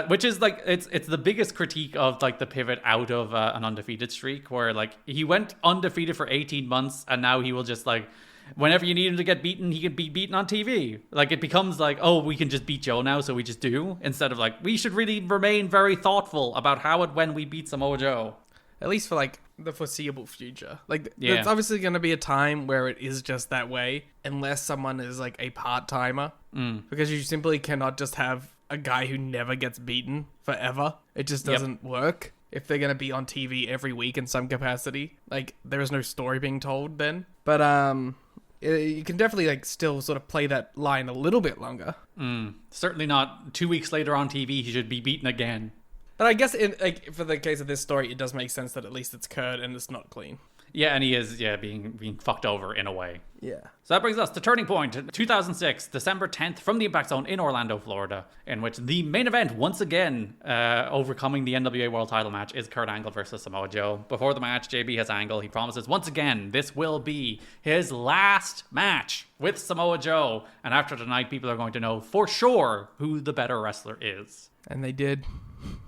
[SPEAKER 7] Which is like it's the biggest critique of like the pivot out of an undefeated streak, where like he went undefeated for 18 months and now he will just like, whenever you need him to get beaten, he can be beaten on TV. Like, it becomes like, oh, we can just beat Joe now, so we just do. Instead of like, we should really remain very thoughtful about how and when we beat Samoa Joe.
[SPEAKER 9] At least for like the foreseeable future. Like,
[SPEAKER 7] Yeah.
[SPEAKER 9] there's obviously going to be a time where it is just that way, unless someone is like a part-timer. Because you simply cannot just have a guy who never gets beaten forever. It just doesn't work. If they're going to be on TV every week in some capacity, like, there is no story being told then. But, you can definitely like still sort of play that line a little bit longer.
[SPEAKER 7] Certainly not 2 weeks later on TV, he should be beaten again.
[SPEAKER 9] But I guess for the case of this story, it does make sense that at least it's Kurt and it's not clean.
[SPEAKER 7] Yeah, and he is being fucked over in a way.
[SPEAKER 9] Yeah.
[SPEAKER 7] So that brings us to Turning Point, 2006, December 10th, from the Impact Zone in Orlando, Florida, in which the main event, once again, overcoming the NWA World Title match, is Kurt Angle versus Samoa Joe. Before the match, JB has Angle. He promises, once again, this will be his last match with Samoa Joe. And after tonight, people are going to know for sure who the better wrestler is.
[SPEAKER 9] And they did.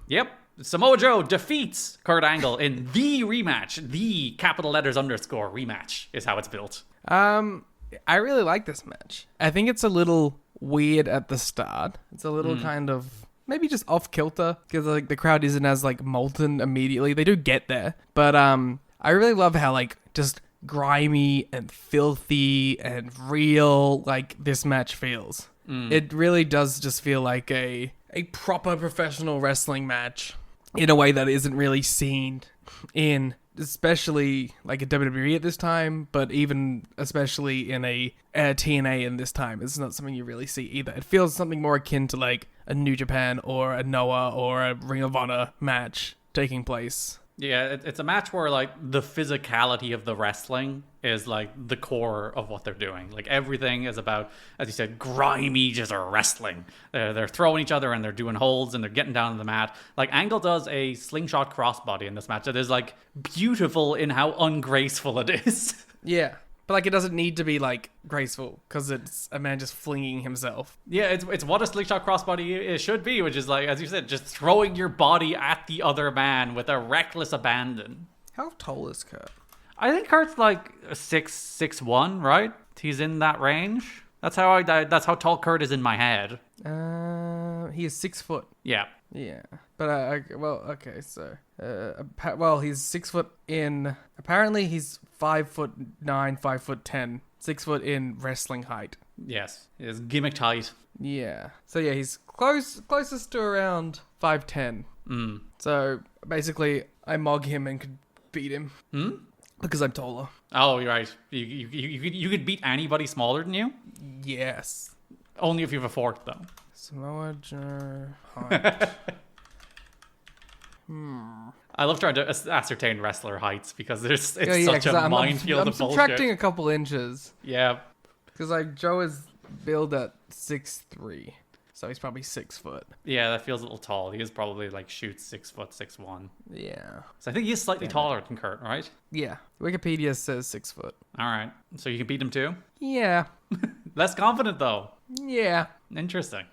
[SPEAKER 7] Yep. Samoa Joe defeats Kurt Angle in the rematch. The capital letters underscore rematch is how it's built.
[SPEAKER 9] I really like this match. I think it's a little weird at the start. It's a little kind of maybe just off kilter because like the crowd isn't as like molten immediately. They do get there, but I really love how like just grimy and filthy and real like this match feels. It really does just feel like a proper professional wrestling match in a way that isn't really seen in especially like a WWE at this time, but even especially in a TNA in this time. It's not something you really see either. It feels something more akin to like a New Japan or a Noah or a Ring of Honor match taking place.
[SPEAKER 7] Yeah, it's a match where, like, the physicality of the wrestling is, like, the core of what they're doing. Like, everything is about, as you said, grimy just wrestling. They're throwing each other and they're doing holds and they're getting down on the mat. Like, Angle does a slingshot crossbody in this match that is, like, beautiful in how ungraceful it is.
[SPEAKER 9] Yeah. But, like, it doesn't need to be, like, graceful, because it's a man just flinging himself.
[SPEAKER 7] Yeah, it's what a slingshot crossbody should be, which is, like, as you said, just throwing your body at the other man with a reckless abandon.
[SPEAKER 9] How tall is Kurt?
[SPEAKER 7] I think Kurt's, like, 6'1", right? He's in that range. That's how tall Kurt is in my head.
[SPEAKER 9] He is 6 foot.
[SPEAKER 7] Yeah.
[SPEAKER 9] Yeah. But, okay, so... he's 6 foot in... Apparently, he's 5'9", 5'10", 6 foot in wrestling height.
[SPEAKER 7] Yes. He's gimmick tight.
[SPEAKER 9] Yeah. So, yeah, he's closest to around 5'10". So, basically, I mog him and could beat him. Because I'm taller.
[SPEAKER 7] Oh, you're right. You could beat anybody smaller than you?
[SPEAKER 9] Yes.
[SPEAKER 7] Only if you have a fork, though.
[SPEAKER 9] Samoa Joe height.
[SPEAKER 7] I love trying to ascertain wrestler heights because it's such
[SPEAKER 9] 'cause
[SPEAKER 7] a minefield
[SPEAKER 9] I'm
[SPEAKER 7] of bullshit.
[SPEAKER 9] subtracting a couple inches.
[SPEAKER 7] Yeah.
[SPEAKER 9] Because like Joe is billed at 6'3", so he's probably 6 foot.
[SPEAKER 7] Yeah, that feels a little tall. He is probably like shoots 6 foot 6'1".
[SPEAKER 9] Yeah.
[SPEAKER 7] So I think he is slightly taller than Kurt, right?
[SPEAKER 9] Yeah. Wikipedia says 6 foot.
[SPEAKER 7] All right. So you can beat him too?
[SPEAKER 9] Yeah.
[SPEAKER 7] Less confident though.
[SPEAKER 9] Yeah.
[SPEAKER 7] Interesting.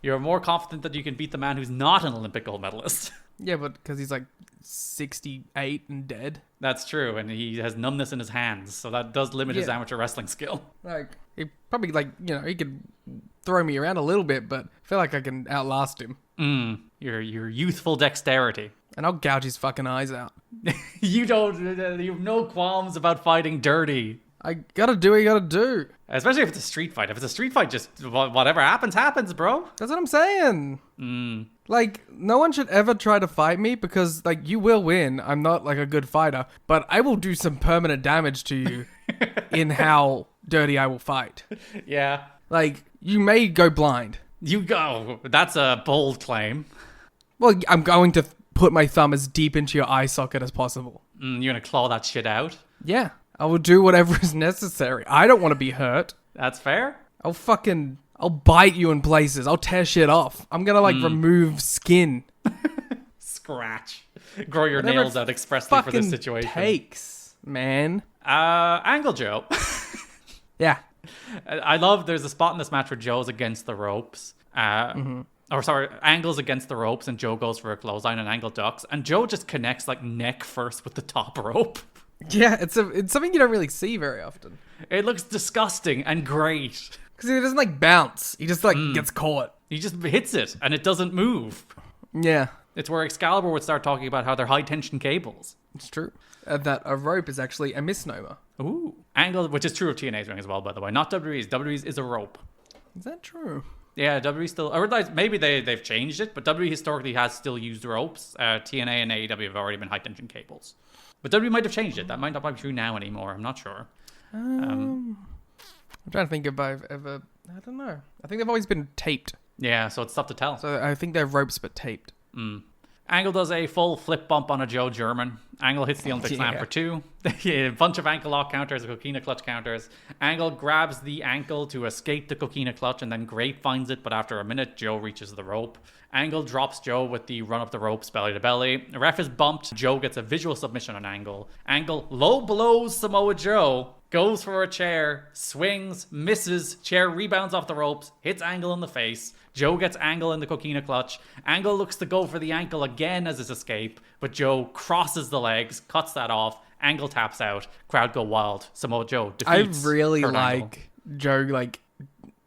[SPEAKER 7] You're more confident that you can beat the man who's not an Olympic gold medalist.
[SPEAKER 9] Yeah, but because he's like 68 and dead.
[SPEAKER 7] That's true, and he has numbness in his hands, so that does limit his amateur wrestling skill.
[SPEAKER 9] Like, he probably, like, he could throw me around a little bit, but I feel like I can outlast him.
[SPEAKER 7] Your youthful dexterity.
[SPEAKER 9] And I'll gouge his fucking eyes out.
[SPEAKER 7] You have no qualms about fighting dirty.
[SPEAKER 9] I gotta do what you gotta do.
[SPEAKER 7] Especially if it's a street fight. If it's a street fight, just whatever happens, bro.
[SPEAKER 9] That's what I'm saying. Like, no one should ever try to fight me because, like, you will win. I'm not, like, a good fighter. But I will do some permanent damage to you in how dirty I will fight.
[SPEAKER 7] Yeah.
[SPEAKER 9] Like, you may go blind.
[SPEAKER 7] You go. That's a bold claim.
[SPEAKER 9] Well, I'm going to put my thumb as deep into your eye socket as possible.
[SPEAKER 7] You're gonna claw that shit out?
[SPEAKER 9] Yeah. I will do whatever is necessary. I don't want to be hurt.
[SPEAKER 7] That's fair.
[SPEAKER 9] I'll bite you in places. I'll tear shit off. I'm gonna remove skin.
[SPEAKER 7] Scratch. Grow your
[SPEAKER 9] Whatever
[SPEAKER 7] nails out expressly for this
[SPEAKER 9] fucking
[SPEAKER 7] situation.
[SPEAKER 9] takes, man.
[SPEAKER 7] Angle Joe.
[SPEAKER 9] Yeah.
[SPEAKER 7] I love there's a spot in this match where Joe's against the ropes. Or sorry, Angle's against the ropes and Joe goes for a clothesline and Angle ducks. And Joe just connects like neck first with the top rope.
[SPEAKER 9] Yeah, it's something you don't really see very often.
[SPEAKER 7] It looks disgusting and great.
[SPEAKER 9] Because he doesn't like bounce. He just like gets caught.
[SPEAKER 7] He just hits it and it doesn't move.
[SPEAKER 9] Yeah.
[SPEAKER 7] It's where Excalibur would start talking about how they're high tension cables.
[SPEAKER 9] It's true. That a rope is actually a misnomer.
[SPEAKER 7] Ooh. Angle, which is true of TNA's ring as well, by the way. Not WWE's. WWE's is a rope.
[SPEAKER 9] Is that true?
[SPEAKER 7] Yeah, WWE still... Or maybe they've changed it, but WWE historically has still used ropes. TNA and AEW have already been high tension cables. But WWE might have changed it. That might not be true now anymore. I'm not sure.
[SPEAKER 9] I'm trying to think if I've ever... I don't know. I think they've always been taped.
[SPEAKER 7] Yeah, so it's tough to tell.
[SPEAKER 9] So I think they're ropes but taped.
[SPEAKER 7] Angle does a full flip bump on a Joe German. Angle hits the Olympic Slam for 2. A bunch of ankle lock counters, coquina clutch counters. Angle grabs the ankle to escape the coquina clutch and then grapevines it, but after a minute, Joe reaches the rope. Angle drops Joe with the run up the ropes belly to belly. The ref is bumped. Joe gets a visual submission on Angle. Angle low blows Samoa Joe. Goes for a chair, swings, misses, chair rebounds off the ropes, hits Angle in the face. Joe gets Angle in the coquina clutch. Angle looks to go for the ankle again as his escape, but Joe crosses the legs, cuts that off. Angle taps out. Crowd go wild. Samoa Joe defeats
[SPEAKER 9] I really
[SPEAKER 7] Kurt
[SPEAKER 9] like
[SPEAKER 7] Angle.
[SPEAKER 9] Joe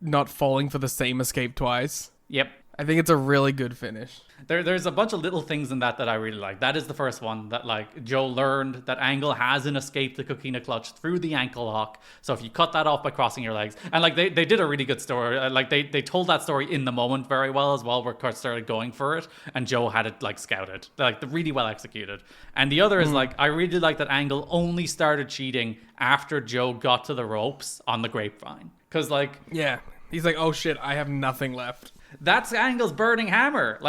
[SPEAKER 9] not falling for the same escape twice.
[SPEAKER 7] Yep.
[SPEAKER 9] I think it's a really good finish.
[SPEAKER 7] There's a bunch of little things in that I really like. That is the first one that Joe learned that Angle has an escape the coquina clutch through the ankle lock. So if you cut that off by crossing your legs, and they did a really good story. They told that story in the moment very well as well, where Kurt started going for it and Joe had it scouted, really well executed. And the other is I really like that Angle only started cheating after Joe got to the ropes on the grapevine, because
[SPEAKER 9] yeah, he's like, oh shit, I have nothing left.
[SPEAKER 7] That's Angle's burning hammer.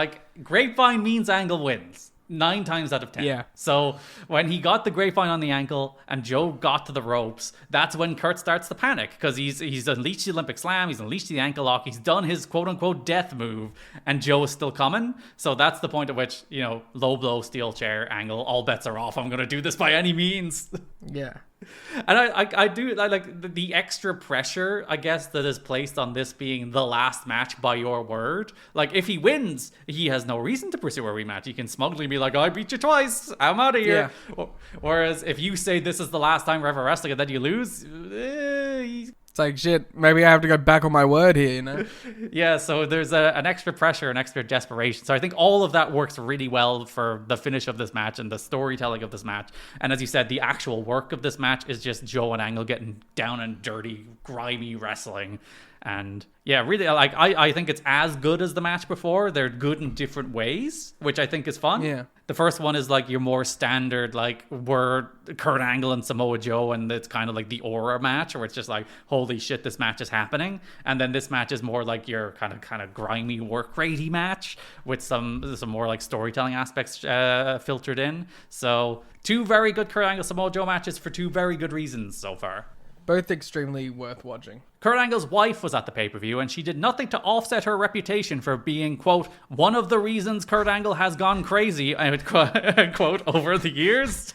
[SPEAKER 7] Grapevine means Angle wins 9 times out of 10.
[SPEAKER 9] Yeah.
[SPEAKER 7] So when he got the grapevine on the ankle and Joe got to the ropes, that's when Kurt starts to panic, because he's unleashed the Olympic Slam, he's unleashed the ankle lock, he's done his quote unquote death move, and Joe is still coming. So that's the point at which, low blow, steel chair, Angle, all bets are off. I'm going to do this by any means.
[SPEAKER 9] Yeah.
[SPEAKER 7] And I like the extra pressure, I guess, that is placed on this being the last match by your word. If he wins, he has no reason to pursue a rematch. He can smugly be like, I beat you twice, I'm out of here. Yeah. Whereas if you say this is the last time we're ever wrestling and then you lose,
[SPEAKER 9] it's like, shit, maybe I have to go back on my word here,
[SPEAKER 7] Yeah, so there's an extra pressure, an extra desperation. So I think all of that works really well for the finish of this match and the storytelling of this match. And as you said, the actual work of this match is just Joe and Angle getting down and dirty, grimy wrestling. And yeah, really, I think it's as good as the match before. They're good in different ways, which I think is fun.
[SPEAKER 9] Yeah.
[SPEAKER 7] The first one is your more standard, where Kurt Angle and Samoa Joe, and it's kind of the aura match, where it's just holy shit, this match is happening. And then this match is more your kind of grimy work ratey match with some more storytelling aspects filtered in. So 2 very good Kurt Angle Samoa Joe matches for 2 very good reasons so far.
[SPEAKER 9] Both extremely worth watching.
[SPEAKER 7] Kurt Angle's wife was at the pay-per-view, and she did nothing to offset her reputation for being, quote, one of the reasons Kurt Angle has gone crazy, quote, over the years.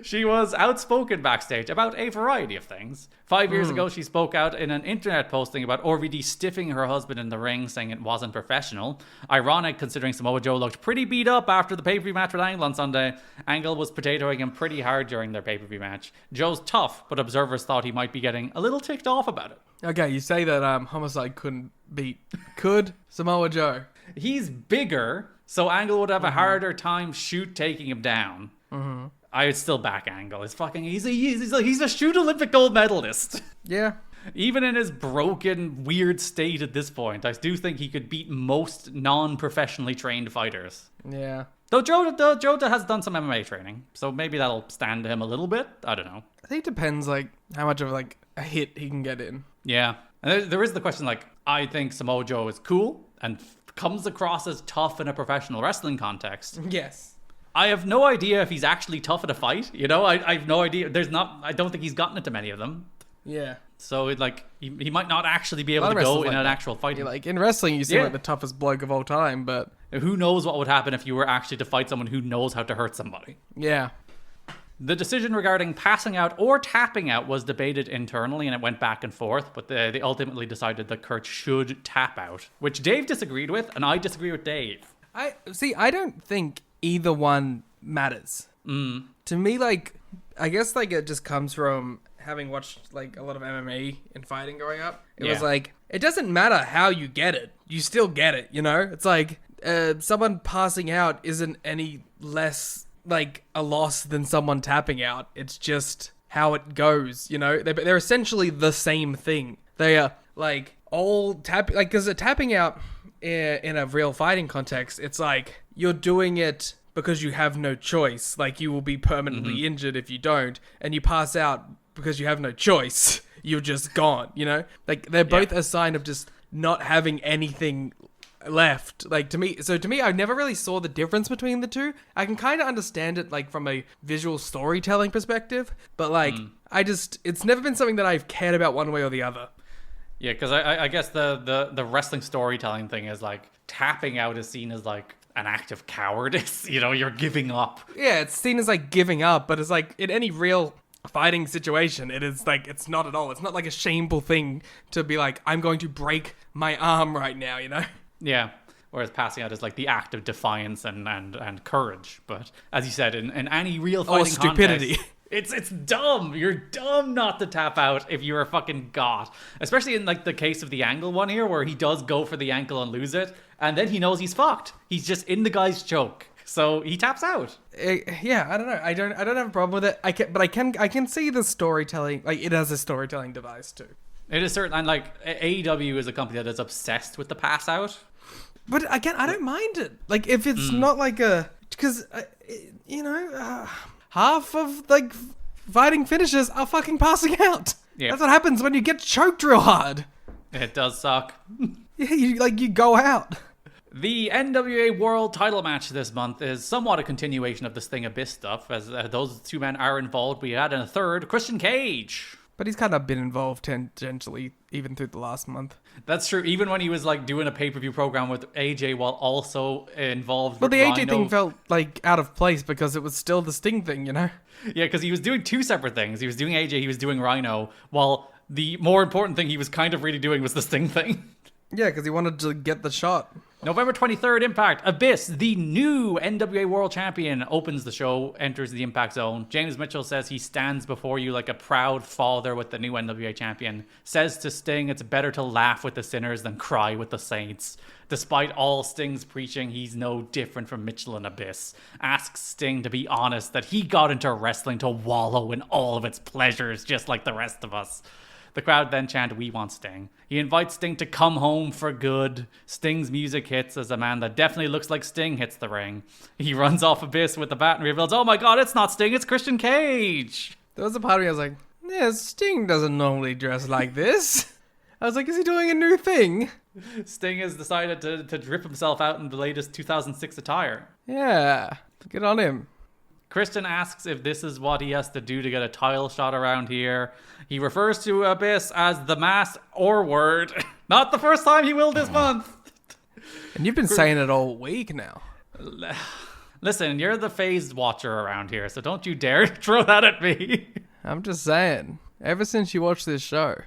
[SPEAKER 7] She was outspoken backstage about a variety of things. 5 years ago, she spoke out in an internet posting about RVD stiffing her husband in the ring, saying it wasn't professional. Ironic, considering Samoa Joe looked pretty beat up after the pay-per-view match with Angle on Sunday. Angle was potatoing him pretty hard during their pay-per-view match. Joe's tough, but observers thought he might be getting a little ticked off about it.
[SPEAKER 9] Okay, you say that Homicide couldn't beat... Could Samoa Joe?
[SPEAKER 7] He's bigger, so Angle would have a harder time taking him down. Mm-hmm. I would still back Angle. He's a shoot Olympic gold medalist.
[SPEAKER 9] Yeah.
[SPEAKER 7] Even in his broken, weird state at this point, I do think he could beat most non-professionally trained fighters.
[SPEAKER 9] Yeah.
[SPEAKER 7] Though Joe has done some MMA training, so maybe that'll stand to him a little bit. I don't know.
[SPEAKER 9] I think it depends, how much of, a hit he can get in.
[SPEAKER 7] Yeah. And there is the question, I think Samoa Joe is cool and comes across as tough in a professional wrestling context.
[SPEAKER 9] Yes.
[SPEAKER 7] I have no idea if he's actually tough at a fight. I have no idea. I don't think he's gotten into many of them.
[SPEAKER 9] Yeah.
[SPEAKER 7] So he might not actually be able to
[SPEAKER 9] A lot of
[SPEAKER 7] go
[SPEAKER 9] wrestlers
[SPEAKER 7] in
[SPEAKER 9] like
[SPEAKER 7] an
[SPEAKER 9] that.
[SPEAKER 7] actual fight.
[SPEAKER 9] Like in wrestling, you seem
[SPEAKER 7] Yeah.
[SPEAKER 9] like the toughest bloke of all time, but
[SPEAKER 7] Who knows what would happen if you were actually to fight someone who knows how to hurt somebody.
[SPEAKER 9] yeah.
[SPEAKER 7] The decision regarding passing out or tapping out was debated internally, and it went back and forth, but they ultimately decided that Kurt should tap out, which Dave disagreed with, and I disagree with Dave.
[SPEAKER 9] I don't think either one matters. To me, like, I guess like it just comes from having watched like a lot of MMA and fighting growing up. It was
[SPEAKER 7] Yeah.
[SPEAKER 9] like, it doesn't matter how you get it, you still get it, you know? It's like someone passing out isn't any less like a loss than someone tapping out. It's just how it goes, you know? They're essentially the same thing. They are like all because tapping out in a real fighting context, it's like you're doing it because you have no choice. Like, you will be permanently injured if you don't, and you pass out because you have no choice. You're just gone, you know? Like, they're both a sign of just not having anything left. Like, to me, I never really saw the difference between the two. I can kind of understand it, like, from a visual storytelling perspective, but, like, it's never been something that I've cared about one way or the other.
[SPEAKER 7] Yeah, because I guess the wrestling storytelling thing is like tapping out is seen as like an act of cowardice. You know, you're giving up.
[SPEAKER 9] Yeah, it's seen as like giving up, but it's like in any real fighting situation, it is like, it's not at all. It's not like a shameful thing to be like, I'm going to break my arm right now, you know?
[SPEAKER 7] Yeah. Whereas passing out is like the act of defiance and courage. But as you said, in any real fighting
[SPEAKER 9] stupidity.
[SPEAKER 7] contest, it's dumb. You're dumb not to tap out if you're a fucking god. Especially in like the case of the Angle one here, where he does go for the ankle and lose it, and then he knows he's fucked. He's just in the guy's choke, so he taps out.
[SPEAKER 9] Yeah, I don't know. I don't have a problem with it. I can see the storytelling. Like, it has a storytelling device too.
[SPEAKER 7] It is certain, and like AEW is a company that is obsessed with the pass out.
[SPEAKER 9] But again, I don't mind it. Like, if it's not like because you know, half of like fighting finishes are fucking passing out.
[SPEAKER 7] Yeah.
[SPEAKER 9] That's what happens when you get choked real hard.
[SPEAKER 7] It does suck.
[SPEAKER 9] Yeah, you go out.
[SPEAKER 7] The NWA World Title match this month is somewhat a continuation of the Sting Abyss stuff, as those two men are involved. We had in a third, Christian Cage.
[SPEAKER 9] But he's kind of been involved tangentially even through the last month.
[SPEAKER 7] That's true. Even when he was like doing a pay-per-view program with AJ while also involved
[SPEAKER 9] But
[SPEAKER 7] with
[SPEAKER 9] the
[SPEAKER 7] Rhino.
[SPEAKER 9] AJ thing felt like out of place because it was still the Sting thing, you know?
[SPEAKER 7] Yeah, because he was doing two separate things. He was doing AJ, he was doing Rhino, while the more important thing he was kind of really doing was the Sting thing.
[SPEAKER 9] Yeah, because he wanted to get the shot.
[SPEAKER 7] November 23rd, Impact. Abyss, the new NWA World Champion, opens the show, enters the Impact Zone. James Mitchell says he stands before you like a proud father with the new NWA Champion. Says to Sting, it's better to laugh with the sinners than cry with the saints. Despite all Sting's preaching, he's no different from Mitchell and Abyss. Asks Sting to be honest that he got into wrestling to wallow in all of its pleasures, just like the rest of us. The crowd then chant, "We want Sting." He invites Sting to come home for good. Sting's music hits as a man that definitely looks like Sting hits the ring. He runs off Abyss with the bat and reveals, oh my god, it's not Sting, it's Christian Cage.
[SPEAKER 9] There was a part of me I was like, yeah, Sting doesn't normally dress like this. I was like, is he doing a new thing?
[SPEAKER 7] Sting has decided to drip himself out in the latest 2006 attire.
[SPEAKER 9] Yeah, good on him.
[SPEAKER 7] Christian asks if this is what he has to do to get a title shot around here. He refers to Abyss as the mass or word. Not the first time he will this month.
[SPEAKER 9] And you've been saying it all week now.
[SPEAKER 7] Listen, you're the phased watcher around here, so don't you dare throw that at me.
[SPEAKER 9] I'm just saying, ever since you watched this show.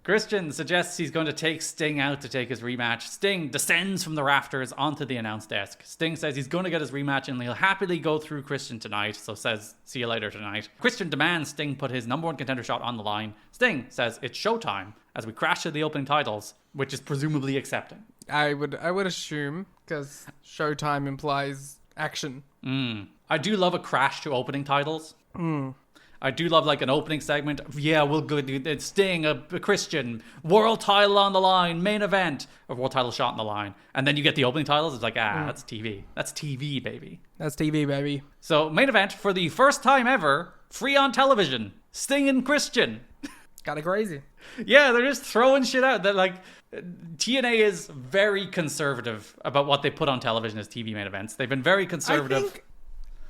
[SPEAKER 7] Christian suggests he's going to take Sting out to take his rematch. Sting descends from the rafters onto the announce desk. Sting says he's going to get his rematch and he'll happily go through Christian tonight, so says, see you later tonight. Christian demands Sting put his number one contender shot on the line. Sting says it's showtime as we crash to the opening titles, which is presumably accepting.
[SPEAKER 9] I would assume, because showtime implies action.
[SPEAKER 7] I do love a crash to opening titles. I do love like an opening segment. Yeah, we'll go do Sting, a Christian, world title on the line, main event, a world title shot on the line. And then you get the opening titles. It's like, that's TV. That's TV, baby.
[SPEAKER 9] That's TV, baby.
[SPEAKER 7] So main event for the first time ever, free on television, Sting and Christian.
[SPEAKER 9] Kinda crazy.
[SPEAKER 7] Yeah, they're just throwing shit out. That like TNA is very conservative about what they put on television as TV main events. They've been very conservative.
[SPEAKER 9] I think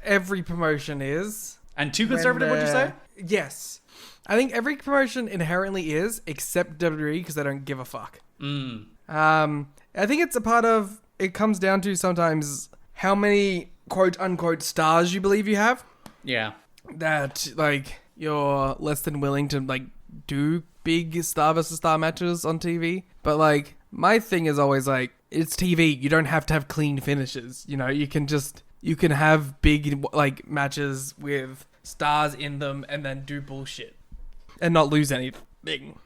[SPEAKER 9] every promotion is.
[SPEAKER 7] And too conservative, would you say?
[SPEAKER 9] Yes. I think every promotion inherently is, except WWE, because they don't give a fuck. I think it's a part of, it comes down to sometimes how many quote-unquote stars you believe you have.
[SPEAKER 7] Yeah.
[SPEAKER 9] That, like, you're less than willing to, like, do big star versus star matches on TV. But, like, my thing is always, like, it's TV. You don't have to have clean finishes. You know, you can have big, like, matches with stars in them and then do bullshit. And not lose anything.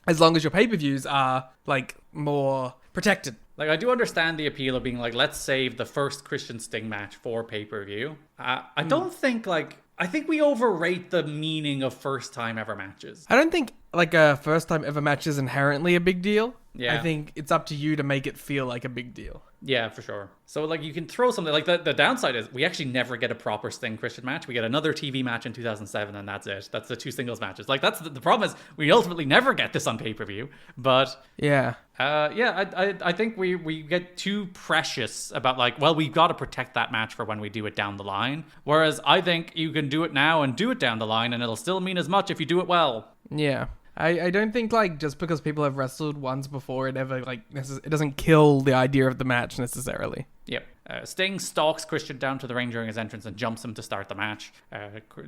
[SPEAKER 9] As long as your pay-per-views are, like, more protected.
[SPEAKER 7] Like, I do understand the appeal of being like, let's save the first Christian Sting match for pay-per-view. I don't think, like... I think we overrate the meaning of first-time ever matches.
[SPEAKER 9] I don't think, like, a first-time ever match is inherently a big deal.
[SPEAKER 7] Yeah.
[SPEAKER 9] I think it's up to you to make it feel like a big deal.
[SPEAKER 7] Yeah, for sure. So, like, you can throw something... Like, the downside is we actually never get a proper Sting Christian match. We get another TV match in 2007, and that's it. That's the 2 singles matches. Like, that's the problem is we ultimately never get this on pay-per-view. But...
[SPEAKER 9] Yeah.
[SPEAKER 7] I think we get too precious about, like, well, we've got to protect that match for when we do it down the line. Whereas I think you can do it now and do it down the line, and it'll still mean as much if you do it well.
[SPEAKER 9] Yeah. I don't think, like, just because people have wrestled once before, it ever, like, it doesn't kill the idea of the match necessarily.
[SPEAKER 7] Yep. Sting stalks Christian down to the ring during his entrance and jumps him to start the match.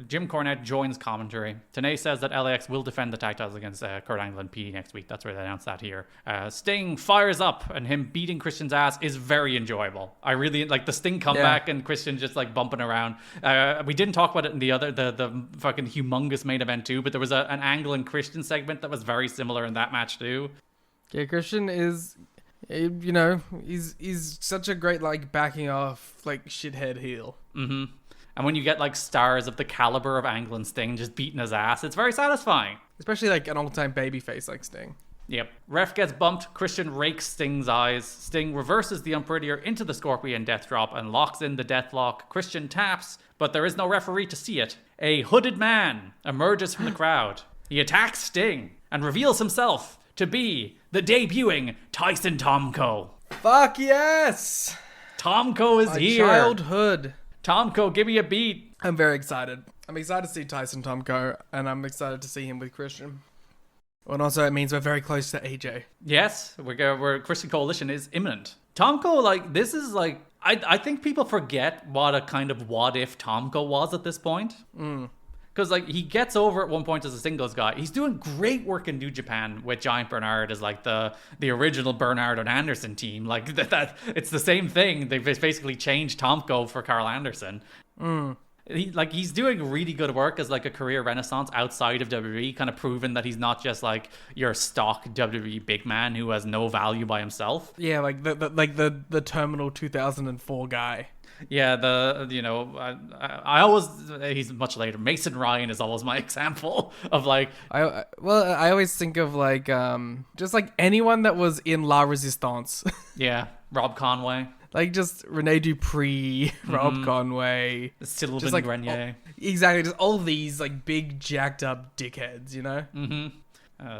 [SPEAKER 7] Jim Cornette joins commentary. TNA says that LAX will defend the tag titles against Kurt Angle and PD next week. That's where they announced that here. Sting fires up, and him beating Christian's ass is very enjoyable. I really like the Sting comeback and Christian just like bumping around. We didn't talk about it in the fucking humongous main event too, but there was an Angle and Christian segment that was very similar in that match too.
[SPEAKER 9] Yeah, Christian is... You know, he's such a great, like, backing off, like, shithead heel.
[SPEAKER 7] Mm-hmm. And when you get, like, stars of the caliber of Angle and Sting just beating his ass, it's very satisfying.
[SPEAKER 9] Especially, like, an all-time babyface like Sting.
[SPEAKER 7] Yep. Ref gets bumped. Christian rakes Sting's eyes. Sting reverses the Unprettier into the Scorpion Death Drop and locks in the Deathlock. Christian taps, but there is no referee to see it. A hooded man emerges from the crowd. He attacks Sting and reveals himself to be the debuting Tyson Tomko.
[SPEAKER 9] Fuck yes!
[SPEAKER 7] Tomko is here.
[SPEAKER 9] Childhood.
[SPEAKER 7] Tomko, give me a beat.
[SPEAKER 9] I'm very excited. I'm excited to see Tyson Tomko, and I'm excited to see him with Christian. And also, it means we're very close to AJ.
[SPEAKER 7] Yes, we're Christian Coalition is imminent. Tomko, like, this is like... I think people forget what a kind of what-if Tomko was at this point. Because, like, he gets over at one point as a singles guy. He's doing great work in New Japan with Giant Bernard as, like, the original Bernard and Anderson team. Like, that it's the same thing. They've basically changed Tomko for Carl Anderson. He's doing really good work as, like, a career renaissance outside of WWE, kind of proving that he's not just, like, your stock WWE big man who has no value by himself.
[SPEAKER 9] Yeah, like the Terminal 2004 guy.
[SPEAKER 7] Yeah, I always, he's much later. Mason Ryan is always my example of, like...
[SPEAKER 9] I always think of, like, just, like, anyone that was in La Resistance.
[SPEAKER 7] Yeah, Rob Conway.
[SPEAKER 9] Like, just Rene Dupree, Rob Conway.
[SPEAKER 7] Sylvain
[SPEAKER 9] just, like,
[SPEAKER 7] Grenier.
[SPEAKER 9] Exactly, just all these, like, big, jacked up dickheads, you know?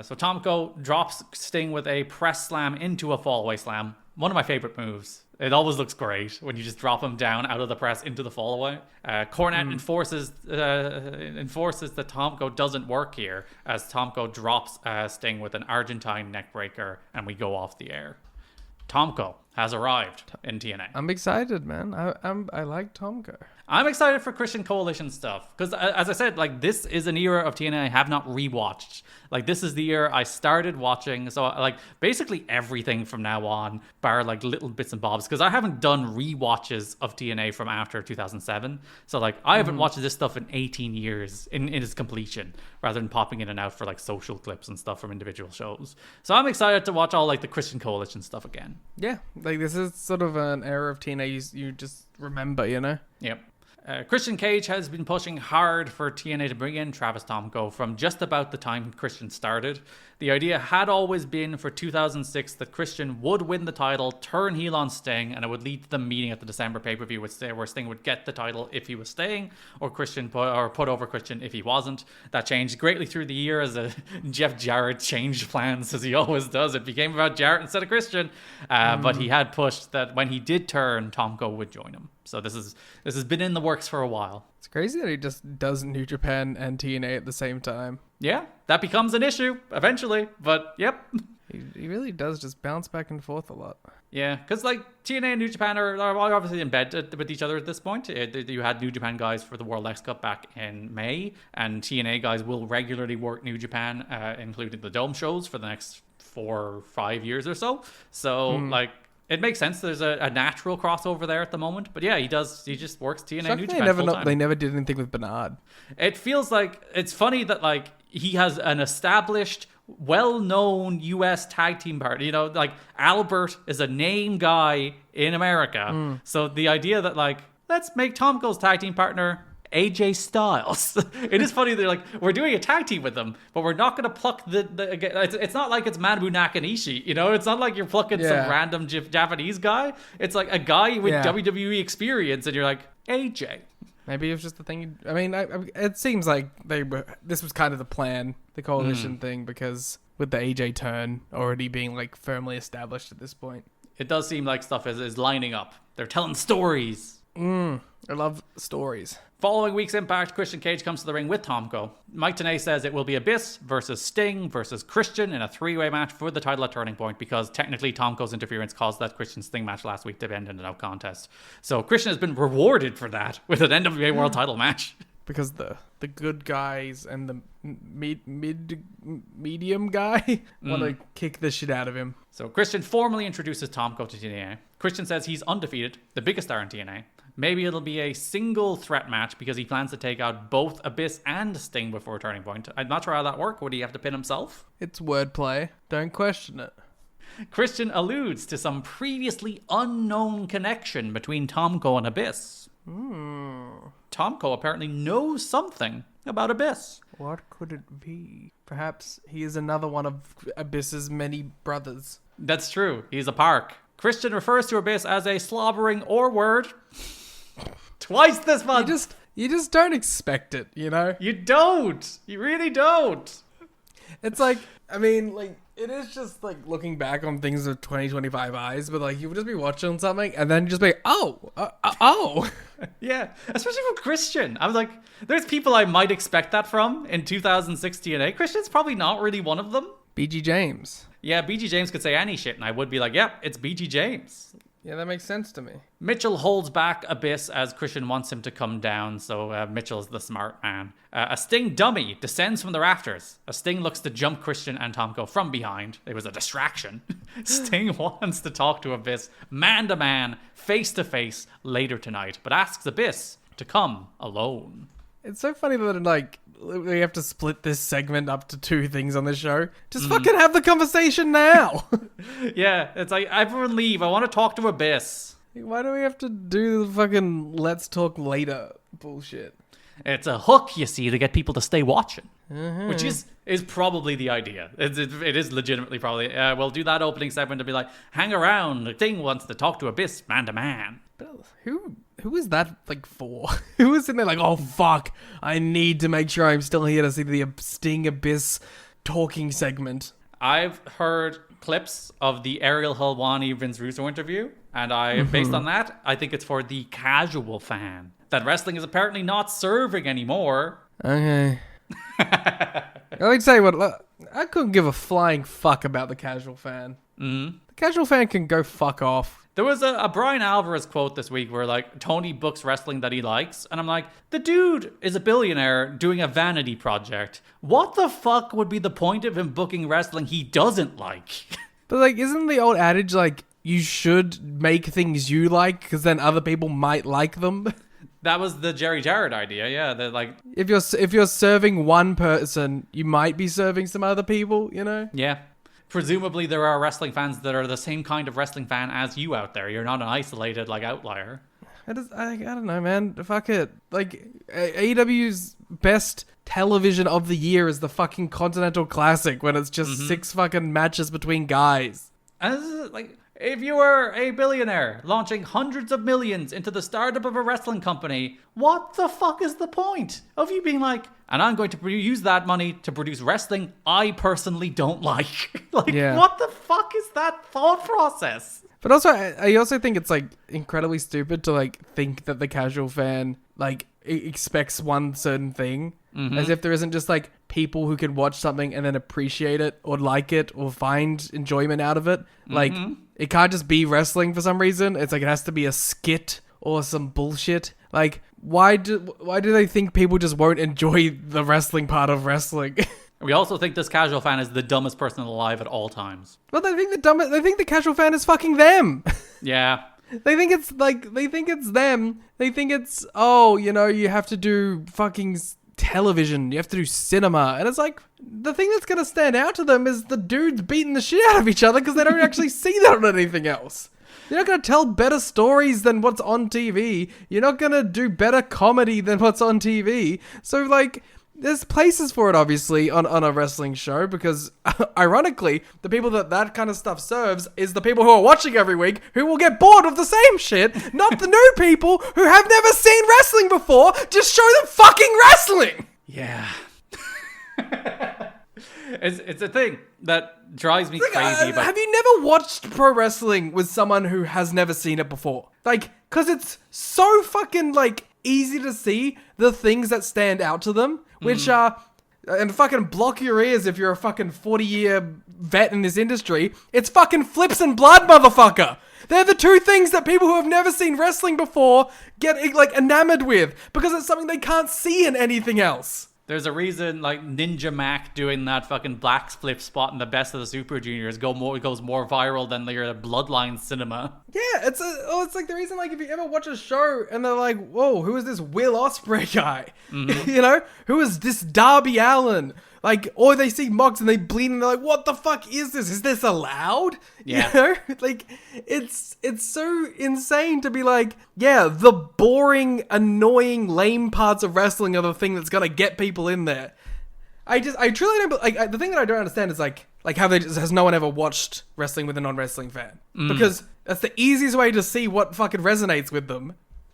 [SPEAKER 7] So Tomko drops Sting with a press slam into a fallaway slam. One of my favorite moves. It always looks great when you just drop him down out of the press into the fallaway. Cornette enforces that Tomko doesn't work here as Tomko drops Sting with an Argentine neckbreaker, and we go off the air. Tomko has arrived in TNA.
[SPEAKER 9] I'm excited, man. I like Tomko.
[SPEAKER 7] I'm excited for Christian Coalition stuff because, as I said, like, this is an era of TNA I have not rewatched. Like, this is the year I started watching, so, like, basically everything from now on, bar, like, little bits and bobs, because I haven't done rewatches of TNA from after 2007. So, like, I haven't watched this stuff in 18 years in its completion, rather than popping in and out for, like, social clips and stuff from individual shows. So I'm excited to watch all, like, the Christian Coalition stuff again.
[SPEAKER 9] Yeah, like, this is sort of an era of TNA you just remember, you know?
[SPEAKER 7] Yep. Christian Cage has been pushing hard for TNA to bring in Travis Tomko from just about the time Christian started. The idea had always been for 2006 that Christian would win the title, turn heel on Sting, and it would lead to them meeting at the December pay-per-view where Sting would get the title if he was staying, or put over Christian if he wasn't. That changed greatly through the year as Jeff Jarrett changed plans, as he always does. It became about Jarrett instead of Christian, but he had pushed that when he did turn, Tomko would join him. So this has been in the works for a while.
[SPEAKER 9] It's crazy that he just does New Japan and TNA at the same time.
[SPEAKER 7] Yeah, that becomes an issue eventually, but yep.
[SPEAKER 9] He really does just bounce back and forth a lot.
[SPEAKER 7] Yeah, because like TNA and New Japan are obviously in bed with each other at this point. You had New Japan guys for the World X Cup back in May, and TNA guys will regularly work New Japan, including the Dome shows for the next 4 or 5 years or so. So like, it makes sense. There's a natural crossover there at the moment. But yeah, he just works TNA New Japan full time.
[SPEAKER 9] They never did anything with Bernard.
[SPEAKER 7] It feels like, it's funny that like he has an established, well-known US tag team partner. You know, like Albert is a name guy in America. So the idea that like, let's make Tomko's tag team partner AJ Styles. It is funny, they're like, we're doing a tag team with them, but we're not going to pluck it's not like it's Manabu Nakanishi, you know? It's not like you're plucking some random Japanese guy. It's like a guy with WWE experience, and you're like, AJ.
[SPEAKER 9] Maybe it was just the thing. It seems like this was kind of the plan, the coalition thing, because with the AJ turn already being like firmly established at this point.
[SPEAKER 7] It does seem like stuff is lining up. They're telling stories.
[SPEAKER 9] I love stories.
[SPEAKER 7] Following week's Impact, Christian Cage comes to the ring with Tomko. Mike Tenay says it will be Abyss versus Sting versus Christian in a 3-way match for the title at Turning Point, because technically Tomko's interference caused that Christian Sting match last week to end in a no contest. So Christian has been rewarded for that with an NWA World title match.
[SPEAKER 9] Because the good guys and the medium guy want to kick the shit out of him.
[SPEAKER 7] So Christian formally introduces Tomko to TNA. Christian says he's undefeated, the biggest star in TNA. Maybe it'll be a single threat match because he plans to take out both Abyss and Sting before Turning Point. I'm not sure how that works. Would he have to pin himself?
[SPEAKER 9] It's wordplay. Don't question it.
[SPEAKER 7] Christian alludes to some previously unknown connection between Tomko and Abyss. Tomko apparently knows something about Abyss.
[SPEAKER 9] What could it be? Perhaps he is another one of Abyss's many brothers.
[SPEAKER 7] That's true. He's a Park. Christian refers to Abyss as a slobbering word. Twice this month.
[SPEAKER 9] You just don't expect it, you know?
[SPEAKER 7] You don't. You really don't.
[SPEAKER 9] It's like, I mean, like, it is just like looking back on things with 20-25 eyes, but like you would just be watching something and then just be, oh.
[SPEAKER 7] Yeah, especially from Christian. I was like, there's people I might expect that from in 2006 TNA. Christian's probably not really one of them.
[SPEAKER 9] BG James.
[SPEAKER 7] Yeah, BG James could say any shit and I would be like, yep, it's BG James.
[SPEAKER 9] Yeah, that makes sense to me.
[SPEAKER 7] Mitchell holds back Abyss as Christian wants him to come down, so Mitchell's the smart man. A Sting dummy descends from the rafters. A Sting looks to jump Christian and Tomko from behind. It was a distraction. Sting wants to talk to Abyss man to man, face to face later tonight, but asks Abyss to come alone.
[SPEAKER 9] It's so funny that like we have to split this segment up to 2 things on the show. Just fucking have the conversation now.
[SPEAKER 7] Yeah, it's like, everyone leave. I want to talk to Abyss.
[SPEAKER 9] Why do we have to do the fucking let's talk later bullshit?
[SPEAKER 7] It's a hook, you see, to get people to stay watching. Which is probably the idea. It is legitimately probably. We'll do that opening segment to be like, hang around. The Thing wants to talk to Abyss man to man.
[SPEAKER 9] But who is that like for? Who is in there like, oh fuck, I need to make sure I'm still here to see the Sting Abyss talking segment?
[SPEAKER 7] I've heard clips of the Ariel Helwani Vince Russo interview, and based on that, I think it's for the casual fan. That wrestling is apparently not serving anymore.
[SPEAKER 9] Okay. Let me tell you what, look, I couldn't give a flying fuck about the casual fan. The casual fan can go fuck off.
[SPEAKER 7] There was a Brian Alvarez quote this week where like Tony books wrestling that he likes, and I'm like, the dude is a billionaire doing a vanity project. What the fuck would be the point of him booking wrestling he doesn't like?
[SPEAKER 9] But like, isn't the old adage like you should make things you like because then other people might like them?
[SPEAKER 7] That was the Jerry Jarrett idea, yeah. They're like,
[SPEAKER 9] if you're serving one person, you might be serving some other people, you know?
[SPEAKER 7] Yeah. Presumably there are wrestling fans that are the same kind of wrestling fan as you out there. You're not an isolated like outlier.
[SPEAKER 9] I don't know, man. Fuck it. Like, AEW's best television of the year is the fucking Continental Classic when it's just 6 fucking matches between guys.
[SPEAKER 7] And this is like, if you were a billionaire launching hundreds of millions into the startup of a wrestling company, what the fuck is the point of you being like, and I'm going to use that money to produce wrestling I personally don't like? What the fuck is that thought process?
[SPEAKER 9] But also, I also think it's, like, incredibly stupid to, like, think that the casual fan, like, expects one certain thing. As if there isn't just, like, people who can watch something and then appreciate it or like it or find enjoyment out of it. Like, it can't just be wrestling for some reason. It's like it has to be a skit or some bullshit. Like, why do they think people just won't enjoy the wrestling part of wrestling?
[SPEAKER 7] We also think this casual fan is the dumbest person alive at all times.
[SPEAKER 9] But they think the casual fan is fucking them.
[SPEAKER 7] Yeah.
[SPEAKER 9] They think it's them. They think it's, oh, you know, you have to do fucking television. You have to do cinema. And it's like, the thing that's going to stand out to them is the dudes beating the shit out of each other because they don't actually see that on anything else. You're not going to tell better stories than what's on TV. You're not going to do better comedy than what's on TV. So, like, there's places for it, obviously, on a wrestling show, because, ironically, the people that kind of stuff serves is the people who are watching every week who will get bored of the same shit, not the new people who have never seen wrestling before. Just show them fucking wrestling!
[SPEAKER 7] Yeah. It's a thing that drives me crazy.
[SPEAKER 9] Have you never watched pro wrestling with someone who has never seen it before? Like, because it's so fucking, like, easy to see the things that stand out to them, which are, and fucking block your ears if you're a fucking 40-year vet in this industry, it's fucking flips and blood, motherfucker. They're the two things that people who have never seen wrestling before get, like, enamored with, because it's something they can't see in anything else.
[SPEAKER 7] There's a reason, like, Ninja Mac doing that fucking black flip spot in the Best of the Super Juniors goes more viral than your Bloodline cinema.
[SPEAKER 9] Yeah, it's like the reason, like, if you ever watch a show and they're like, whoa, who is this Will Ospreay guy? You know? Who is this Darby Allin? Like, or they see Mox and they bleed and they're like, what the fuck is this? Is this allowed?
[SPEAKER 7] Yeah.
[SPEAKER 9] You know? Like, it's so insane to be like, yeah, the boring, annoying, lame parts of wrestling are the thing that's gonna get people in there. I truly don't, like, the thing that I don't understand is, like how has no one ever watched wrestling with a non-wrestling fan? Because that's the easiest way to see what fucking resonates with them.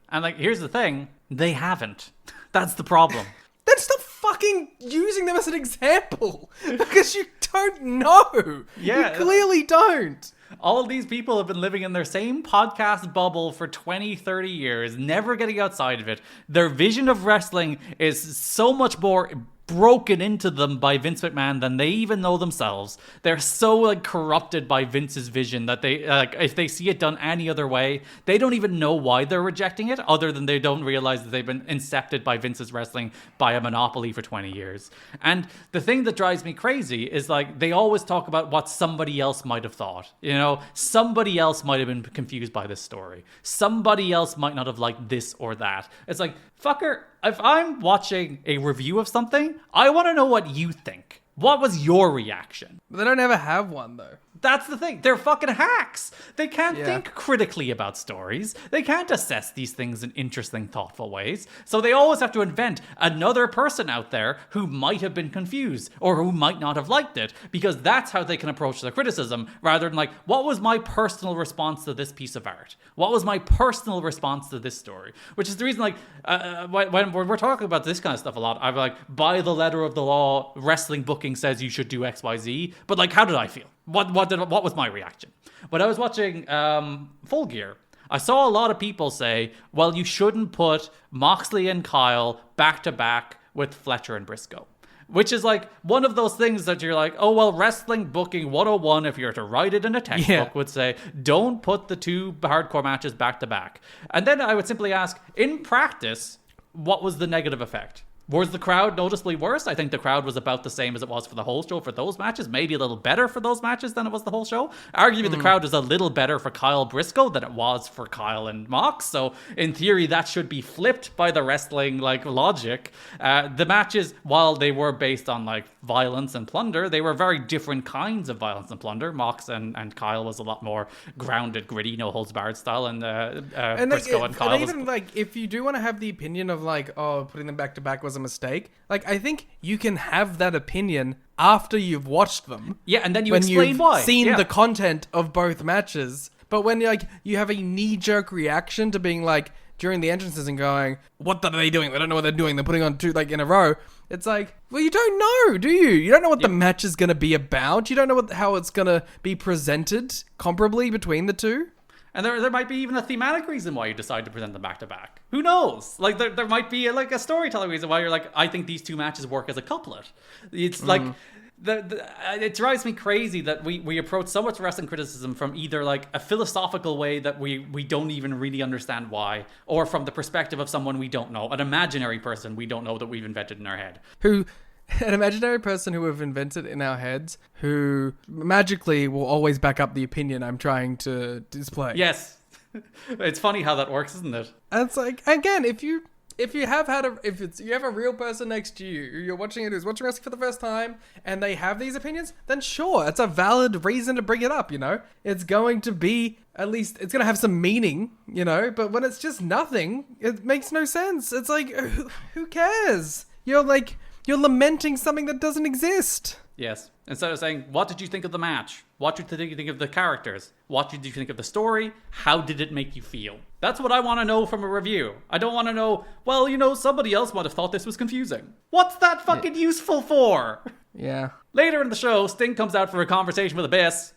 [SPEAKER 7] And, like, here's the thing, they haven't. That's the problem.
[SPEAKER 9] Then stop fucking using them as an example, because you don't know.
[SPEAKER 7] Yeah.
[SPEAKER 9] You clearly don't.
[SPEAKER 7] All of these people have been living in their same podcast bubble for 20, 30 years, never getting outside of it. Their vision of wrestling is so much more broken into them by Vince McMahon than they even know themselves. They're so, like, corrupted by Vince's vision that they, like, if they see it done any other way, they don't even know why they're rejecting it, other than they don't realize that they've been incepted by Vince's wrestling by a monopoly for 20 years. And the thing that drives me crazy is, like, they always talk about what somebody else might have thought. You know, somebody else might have been confused by this story. Somebody else might not have liked this or that. It's like, fucker, if I'm watching a review of something, I want to know what you think. What was your reaction?
[SPEAKER 9] They don't ever have one, though.
[SPEAKER 7] That's the thing. They're fucking hacks. They can't think critically about stories. They can't assess these things in interesting, thoughtful ways. So they always have to invent another person out there who might have been confused or who might not have liked it, because that's how they can approach the criticism, rather than like, what was my personal response to this piece of art? What was my personal response to this story? Which is the reason, like, when we're talking about this kind of stuff a lot, I'm like, by the letter of the law, wrestling booking says you should do X, Y, Z. But, like, how did I feel? What was my reaction? When I was watching Full Gear, I saw a lot of people say, well, you shouldn't put Moxley and Kyle back to back with Fletcher and Briscoe. Which is like one of those things that you're like, oh, well, wrestling booking 101, if you were to write it in a textbook, would say, don't put the two hardcore matches back to back. And then I would simply ask, in practice, what was the negative effect? Was the crowd noticeably worse? I think the crowd was about the same as it was for the whole show for those matches. Maybe a little better for those matches than it was the whole show. Arguably, the crowd was a little better for Kyle Briscoe than it was for Kyle and Mox. So, in theory, that should be flipped by the wrestling logic. The matches, while they were based on violence and plunder, they were very different kinds of violence and plunder. Mox and Kyle was a lot more grounded, gritty, no holds barred style, and Briscoe and Kyle was.
[SPEAKER 9] Even if you do want to have the opinion of putting them back to back was a mistake, I think you can have that opinion after you've watched them.
[SPEAKER 7] Yeah, and then you
[SPEAKER 9] when
[SPEAKER 7] explain
[SPEAKER 9] you've
[SPEAKER 7] why.
[SPEAKER 9] Seen the content of both matches. But when you have a knee-jerk reaction to being during the entrances and going, what are they doing? They don't know what they're doing. They're putting on two in a row. It's well, you don't know, do you? You don't know what the match is going to be about. You don't know how it's going to be presented comparably between the two.
[SPEAKER 7] And there might be even a thematic reason why you decide to present them back to back. Who knows? There might be a storytelling reason why you're I think these two matches work as a couplet. It's it drives me crazy that we approach so much wrestling criticism from either a philosophical way that we don't even really understand why, or from the perspective of someone we don't know, an imaginary person we don't know that we've invented in our head.
[SPEAKER 9] An imaginary person who we've invented in our heads who magically will always back up the opinion I'm trying to display.
[SPEAKER 7] Yes. It's funny how that works, isn't it?
[SPEAKER 9] And it's again, if you have you have a real person next to you, you're watching who's watching wrestling for the first time, and they have these opinions, then sure, it's a valid reason to bring it up, It's going to be, at least, it's going to have some meaning, But when it's just nothing, it makes no sense. It's who cares? You're lamenting something that doesn't exist.
[SPEAKER 7] Yes. Instead of saying, what did you think of the match? What did you think of the characters? What did you think of the story? How did it make you feel? That's what I want to know from a review. I don't want to know, somebody else might have thought this was confusing. What's that fucking useful for?
[SPEAKER 9] Yeah.
[SPEAKER 7] Later in the show, Sting comes out for a conversation with Abyss.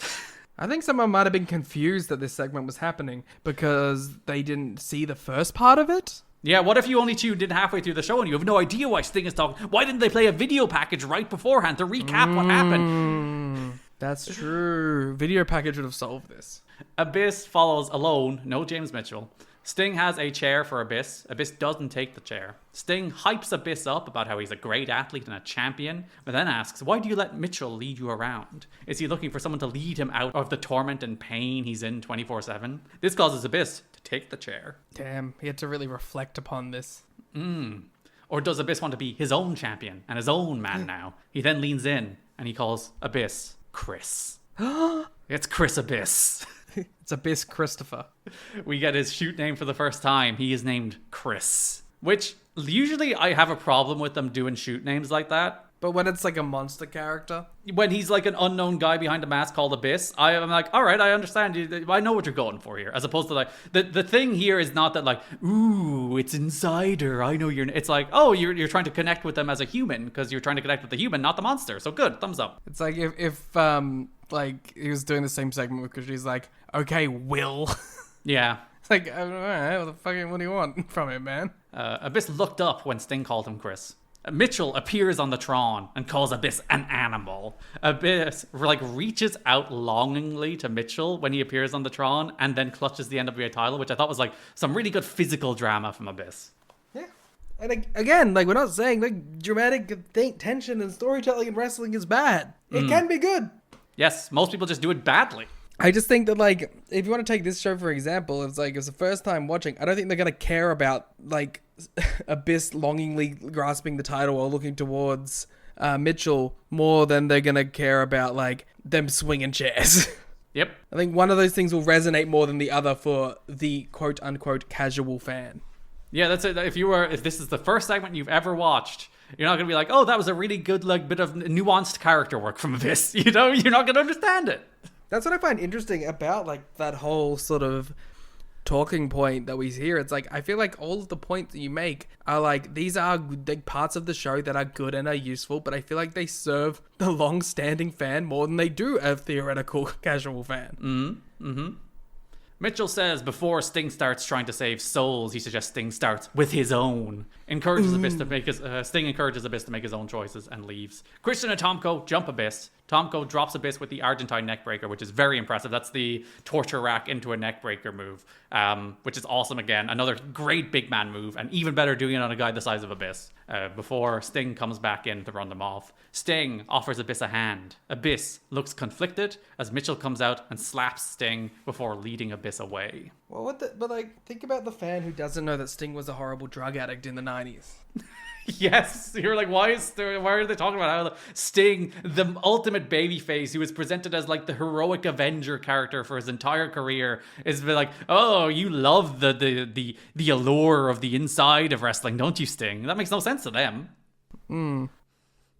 [SPEAKER 9] I think someone might have been confused that this segment was happening because they didn't see the first part of it.
[SPEAKER 7] Yeah, what if you only tuned in halfway through the show and you have no idea why Sting is talking? Why didn't they play a video package right beforehand to recap what happened?
[SPEAKER 9] That's true. Video package would have solved this.
[SPEAKER 7] Abyss follows alone, no James Mitchell. Sting has a chair for Abyss. Abyss doesn't take the chair. Sting hypes Abyss up about how he's a great athlete and a champion, but then asks, why do you let Mitchell lead you around? Is he looking for someone to lead him out of the torment and pain he's in 24/7? This causes Abyss to take the chair.
[SPEAKER 9] Damn, he had to really reflect upon this.
[SPEAKER 7] Or does Abyss want to be his own champion and his own man now? He then leans in and he calls Abyss Chris. It's Chris Abyss.
[SPEAKER 9] It's Abyss Christopher.
[SPEAKER 7] We get his shoot name for the first time. He is named Chris. Which, usually I have a problem with them doing shoot names like that.
[SPEAKER 9] But when it's a monster character?
[SPEAKER 7] When he's an unknown guy behind a mask called Abyss, I'm all right, I understand you. I know what you're going for here. As opposed to the thing here is not that ooh, it's Insider. I know you're. It's you're trying to connect with them as a human because you're trying to connect with the human, not the monster. So good, thumbs up.
[SPEAKER 9] It's if he was doing the same segment because she's okay, Will.
[SPEAKER 7] Yeah.
[SPEAKER 9] It's all right, what do you want from him, man?
[SPEAKER 7] Abyss looked up when Sting called him Chris. Mitchell appears on the Tron and calls Abyss an animal. Abyss reaches out longingly to Mitchell when he appears on the Tron and then clutches the NWA title, which I thought was some really good physical drama from Abyss.
[SPEAKER 9] Yeah. And again, we're not saying dramatic tension and storytelling in wrestling is bad. It can be good.
[SPEAKER 7] Yes, most people just do it badly.
[SPEAKER 9] I just think that if you want to take this show for example, it's it's the first time watching. I don't think they're gonna care about Abyss longingly grasping the title or looking towards Mitchell more than they're gonna care about them swinging chairs.
[SPEAKER 7] Yep.
[SPEAKER 9] I think one of those things will resonate more than the other for the quote unquote casual fan.
[SPEAKER 7] Yeah, that's it. If this is the first segment you've ever watched, you're not gonna be oh, that was a really good bit of nuanced character work from Abyss. You're not gonna understand it.
[SPEAKER 9] That's what I find interesting about that whole sort of talking point that we hear. It's I feel all of the points that you make are these are parts of the show that are good and are useful, but I feel they serve the long-standing fan more than they do a theoretical casual fan.
[SPEAKER 7] Mitchell says before Sting starts trying to save souls, he suggests Sting starts with his own. Encourages Abyss to make Sting encourages Abyss to make his own choices and leaves. Christian and Tomko jump Abyss. Tomko drops Abyss with the Argentine neckbreaker, which is very impressive. That's the torture rack into a neckbreaker move, which is awesome again. Another great big man move, and even better doing it on a guy the size of Abyss. Before Sting comes back in to run them off. Sting offers Abyss a hand. Abyss looks conflicted as Mitchell comes out and slaps Sting before leading Abyss away.
[SPEAKER 9] Well, but like, think about the fan who doesn't know that Sting was a horrible drug addict in the 90s.
[SPEAKER 7] Yes, you're like, why are they talking about how Sting, the ultimate babyface, who was presented as like the heroic Avenger character for his entire career, is like, oh, you love the allure of the inside of wrestling, don't you, Sting? That makes no sense to them.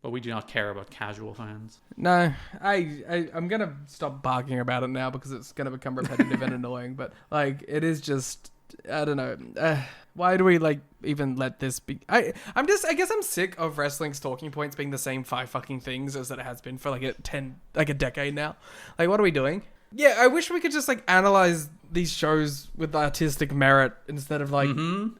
[SPEAKER 7] But we do not care about casual fans.
[SPEAKER 9] No, I'm gonna stop barking about it now because it's gonna become repetitive and annoying. But like, it is just, I don't know. Why do we like even let this be? I guess I'm sick of wrestling's talking points being the same 5 fucking things as it has been for like a decade now. Like, what are we doing? Yeah, I wish we could just like analyze these shows with artistic merit instead of like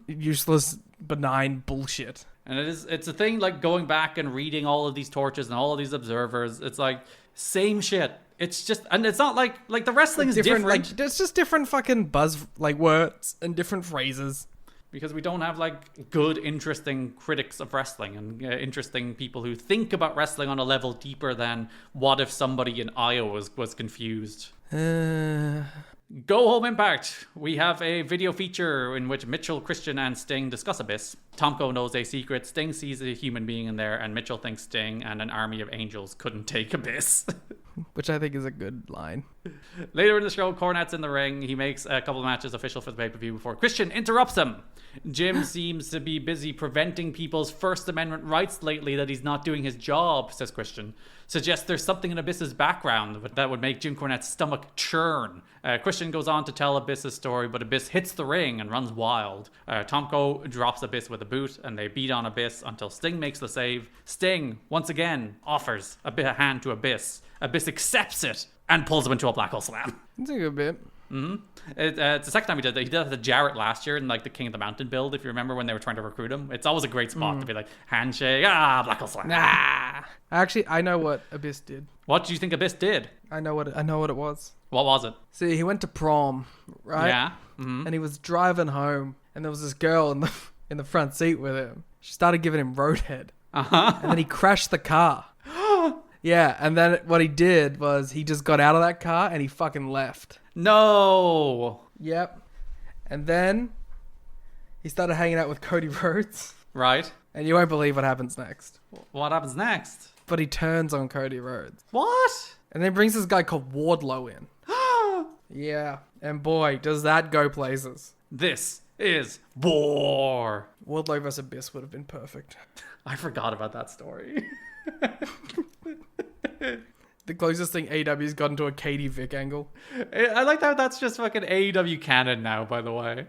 [SPEAKER 9] useless, benign bullshit.
[SPEAKER 7] And it's a thing like going back and reading all of these torches and all of these observers. It's like same shit. It's just, and it's not like the wrestling is different.
[SPEAKER 9] Like, it's just different fucking buzz like words and different phrases.
[SPEAKER 7] Because we don't have like good, interesting critics of wrestling and interesting people who think about wrestling on a level deeper than what if somebody in Iowa was confused. Go Home Impact. We have a video feature in which Mitchell, Christian, and Sting discuss Abyss. Tomko knows a secret. Sting sees a human being in there, and Mitchell thinks Sting and an army of angels couldn't take Abyss.
[SPEAKER 9] Which I think is a good line.
[SPEAKER 7] Later in the show, Cornette's in the ring. He makes a couple of matches official for the pay-per-view before Christian interrupts him. Jim seems to be busy preventing people's First Amendment rights lately, that he's not doing his job, says Christian. Suggests there's something in Abyss's background that would make Jim Cornette's stomach churn. Christian goes on to tell Abyss's story, but Abyss hits the ring and runs wild. Tomko drops Abyss with a boot, and they beat on Abyss until Sting makes the save. Sting, once again, offers a hand to Abyss. Abyss accepts it and pulls him into a black hole slam.
[SPEAKER 9] It's a good bit.
[SPEAKER 7] It's the second time he did that. He did that to Jarrett last year in like the King of the Mountain build, if you remember, when they were trying to recruit him. It's always a great spot to be like, handshake, black hole slam.
[SPEAKER 9] Nah. Actually, I know what Abyss did.
[SPEAKER 7] What do you think Abyss did?
[SPEAKER 9] I know what it was.
[SPEAKER 7] What was it?
[SPEAKER 9] See, he went to prom, right?
[SPEAKER 7] Yeah.
[SPEAKER 9] And he was driving home, and there was this girl in the front seat with him. She started giving him roadhead. And then he crashed the car. Yeah, and then what he did was he just got out of that car and he fucking left.
[SPEAKER 7] No.
[SPEAKER 9] Yep. And then he started hanging out with Cody Rhodes.
[SPEAKER 7] Right.
[SPEAKER 9] And you won't believe what happens next.
[SPEAKER 7] What happens next?
[SPEAKER 9] But he turns on Cody Rhodes.
[SPEAKER 7] What?
[SPEAKER 9] And then brings this guy called Wardlow in. Yeah. And boy, does that go places.
[SPEAKER 7] This is war.
[SPEAKER 9] Wardlow vs. Abyss would have been perfect.
[SPEAKER 7] I forgot about that story.
[SPEAKER 9] The closest thing AEW's gotten to a Katie Vick angle.
[SPEAKER 7] I like how that's just fucking AEW canon now, by the way.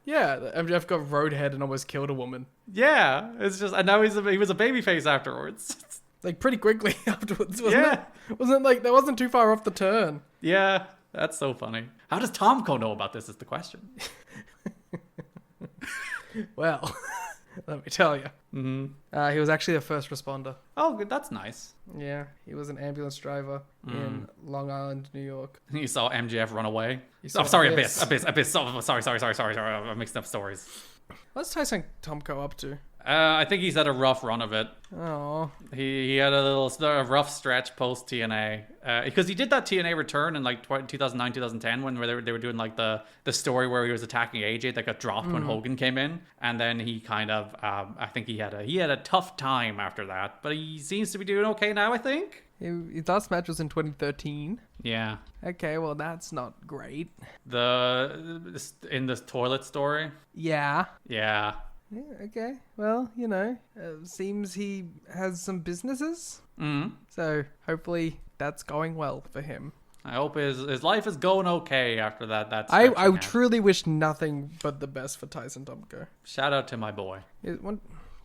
[SPEAKER 9] Yeah, MJF got roadhead and almost killed a woman.
[SPEAKER 7] Yeah, it's just, and now he was a babyface afterwards.
[SPEAKER 9] Like pretty quickly afterwards, wasn't it? Wasn't like that wasn't too far off the turn.
[SPEAKER 7] Yeah, that's so funny. How does Tomko know about this is the question.
[SPEAKER 9] Well, let me tell you. He was actually a first responder.
[SPEAKER 7] Oh, good. That's nice.
[SPEAKER 9] Yeah, he was an ambulance driver in Long Island, New York.
[SPEAKER 7] You saw MJF run away.
[SPEAKER 9] saw
[SPEAKER 7] Sorry,
[SPEAKER 9] Abyss.
[SPEAKER 7] Abyss. Oh, sorry. I'm mixing up stories.
[SPEAKER 9] What's Tyson Tomko up to?
[SPEAKER 7] I think he's had a rough run of it.
[SPEAKER 9] Oh,
[SPEAKER 7] He had a rough stretch post TNA because he did that TNA return in like 2009, 2010 when they were doing like the story where he was attacking AJ that got dropped when Hogan came in, and then he kind of I think he had a tough time after that, but he seems to be doing okay now, I think.
[SPEAKER 9] his last match was in 2013.
[SPEAKER 7] Yeah.
[SPEAKER 9] Okay, well that's not great.
[SPEAKER 7] In the toilet story.
[SPEAKER 9] Yeah.
[SPEAKER 7] Yeah.
[SPEAKER 9] Yeah, okay. Well, seems he has some businesses. So hopefully that's going well for him.
[SPEAKER 7] I hope his life is going okay after that.
[SPEAKER 9] I truly wish nothing but the best for Tyson Tomko.
[SPEAKER 7] Shout out to my boy.
[SPEAKER 9] Does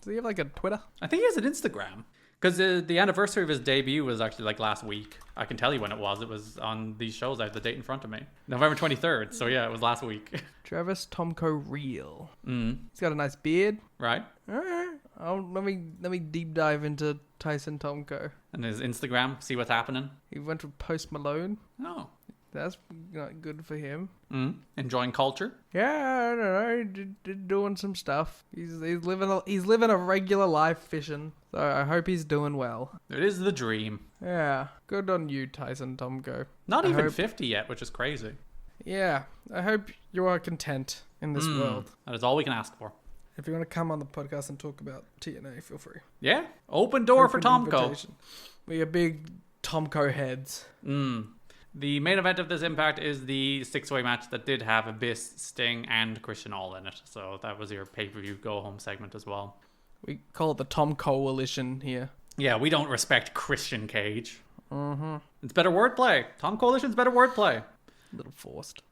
[SPEAKER 9] he have like a Twitter?
[SPEAKER 7] I think he has an Instagram. Because the anniversary of his debut was actually like last week. I can tell you when it was. It was on these shows. I have the date in front of me. November 23rd. So yeah, it was last week.
[SPEAKER 9] Travis Tomko Real. He's got a nice beard.
[SPEAKER 7] Right.
[SPEAKER 9] Alright. let me deep dive into Tyson Tomko.
[SPEAKER 7] And his Instagram, see what's happening.
[SPEAKER 9] He went with Post Malone.
[SPEAKER 7] Oh.
[SPEAKER 9] That's not good for him.
[SPEAKER 7] Enjoying culture.
[SPEAKER 9] Yeah, I don't know. Doing some stuff. He's living a regular life fishing. So I hope he's doing well.
[SPEAKER 7] It is the dream.
[SPEAKER 9] Yeah, good on you, Tyson Tomko.
[SPEAKER 7] Not even 50 yet, which is crazy.
[SPEAKER 9] Yeah, I hope you are content in this world.
[SPEAKER 7] That is all we can ask for.
[SPEAKER 9] If you want to come on the podcast and talk about TNA, feel free.
[SPEAKER 7] Yeah, open door for Tomko.
[SPEAKER 9] Invitation. We are big Tomko heads.
[SPEAKER 7] The main event of this Impact is the six-way match that did have Abyss, Sting, and Christian all in it. So that was your pay-per-view go-home segment as well.
[SPEAKER 9] We call it the Tom Coalition here.
[SPEAKER 7] Yeah, we don't respect Christian Cage. It's better wordplay. Tom Coalition's better wordplay.
[SPEAKER 9] A little forced.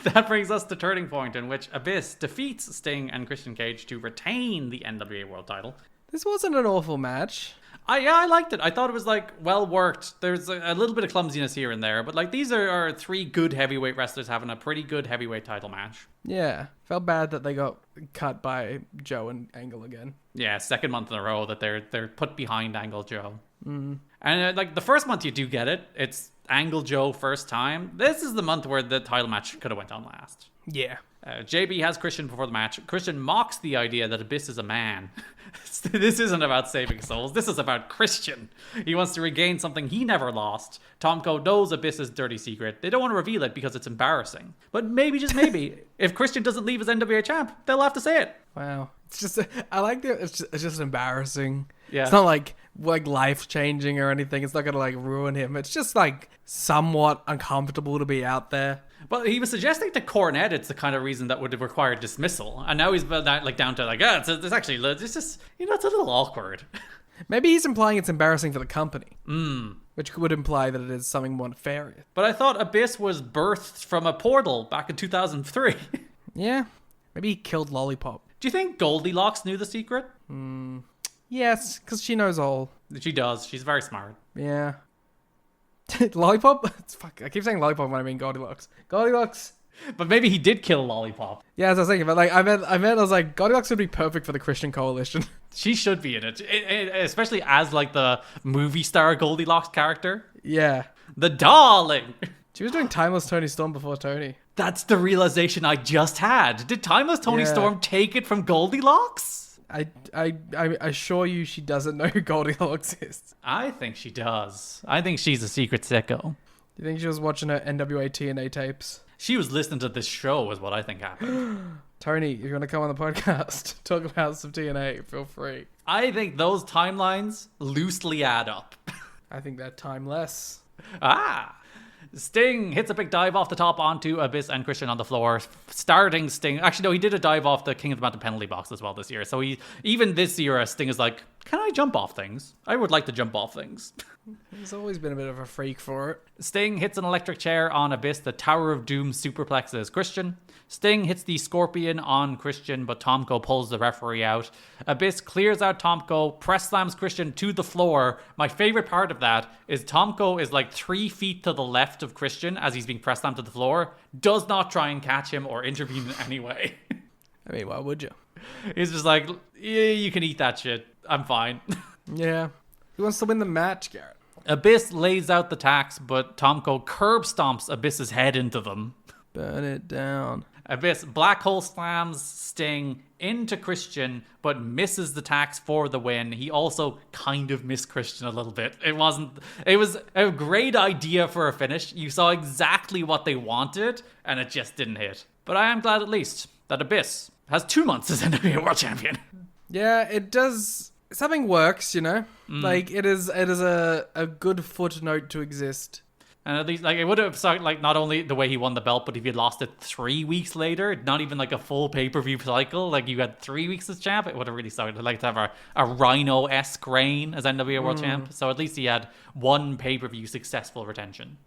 [SPEAKER 7] That brings us to Turning Point, in which Abyss defeats Sting and Christian Cage to retain the NWA World title.
[SPEAKER 9] This wasn't an awful match.
[SPEAKER 7] I liked it. I thought it was well worked. There's a little bit of clumsiness here and there, but these are three good heavyweight wrestlers having a pretty good heavyweight title match.
[SPEAKER 9] Yeah, felt bad that they got cut by Joe and Angle again.
[SPEAKER 7] Yeah, second month in a row that they're put behind Angle Joe. And the first month you do get it. It's Angle Joe first time. This is the month where the title match could have went on last.
[SPEAKER 9] Yeah.
[SPEAKER 7] JB has Christian before the match. Christian mocks the idea that Abyss is a man. This isn't about saving souls. This is about Christian. He wants to regain something he never lost. Tomko knows Abyss's dirty secret. They don't want to reveal it because it's embarrassing. But maybe, just maybe, if Christian doesn't leave as NWA champ, they'll have to say it.
[SPEAKER 9] Wow. It's just, I like it. It's just embarrassing.
[SPEAKER 7] Yeah.
[SPEAKER 9] It's not like life changing or anything. It's not going to ruin him. It's just somewhat uncomfortable to be out there.
[SPEAKER 7] Well, he was suggesting to Cornette it's the kind of reason that would have required dismissal, and now he's down to it's actually it's just it's a little awkward.
[SPEAKER 9] Maybe he's implying it's embarrassing for the company, which would imply that it is something more nefarious.
[SPEAKER 7] But I thought Abyss was birthed from a portal back in 2003.
[SPEAKER 9] Yeah, maybe he killed Lollipop.
[SPEAKER 7] Do you think Goldilocks knew the secret?
[SPEAKER 9] Yes, because she knows all.
[SPEAKER 7] She does. She's very smart.
[SPEAKER 9] Yeah. Lollipop? Fuck, I keep saying Lollipop when I mean Goldilocks. Goldilocks.
[SPEAKER 7] But maybe he did kill Lollipop.
[SPEAKER 9] Yeah, as I was thinking, but I was like, Goldilocks would be perfect for the Christian Coalition.
[SPEAKER 7] She should be in it, especially as the movie star Goldilocks character.
[SPEAKER 9] Yeah.
[SPEAKER 7] The darling.
[SPEAKER 9] She was doing Timeless Tony Storm before Tony.
[SPEAKER 7] That's the realization I just had. Did Timeless Tony Storm take it from Goldilocks?
[SPEAKER 9] I assure you she doesn't know who Goldilocks is.
[SPEAKER 7] I think she does. I think she's a secret sicko.
[SPEAKER 9] Do you think she was watching her NWA-TNA tapes?
[SPEAKER 7] She was listening to this show is what I think happened.
[SPEAKER 9] Tony, if you want to come on the podcast, talk about some TNA, feel free.
[SPEAKER 7] I think those timelines loosely add up.
[SPEAKER 9] I think they're timeless.
[SPEAKER 7] Sting hits a big dive off the top onto Abyss and Christian on the floor, starting Sting. Actually, no, he did a dive off the King of the Mountain penalty box as well this year. So even this year, Sting is like, can I jump off things? I would like to jump off things.
[SPEAKER 9] He's always been a bit of a freak for it.
[SPEAKER 7] Sting hits an electric chair on Abyss. The Tower of Doom superplexes Christian. Sting hits the Scorpion on Christian, but Tomko pulls the referee out. Abyss clears out Tomko, press slams Christian to the floor. My favorite part of that is Tomko is 3 feet to the left of Christian as he's being press slammed to the floor. Does not try and catch him or intervene in any way.
[SPEAKER 9] I mean, why would you?
[SPEAKER 7] He's just like, yeah, you can eat that shit. I'm fine.
[SPEAKER 9] Yeah. He wants to win the match, Garrett.
[SPEAKER 7] Abyss lays out the tacks, but Tomko curb stomps Abyss's head into them.
[SPEAKER 9] Burn it down.
[SPEAKER 7] Abyss black hole slams Sting into Christian, but misses the tacks for the win. He also kind of missed Christian a little bit. It was a great idea for a finish. You saw exactly what they wanted, and it just didn't hit. But I am glad at least that Abyss has 2 months as NWA World Champion. Yeah,
[SPEAKER 9] it does. Something works, you know? It is a good footnote to exist.
[SPEAKER 7] And at least, it would have sucked, not only the way he won the belt, but if you lost it 3 weeks later, not even a full pay-per-view cycle, you had 3 weeks as champ, it would have really sucked. I'd like to have a Rhino-esque reign as NWA World Champ. So at least he had one pay-per-view successful retention.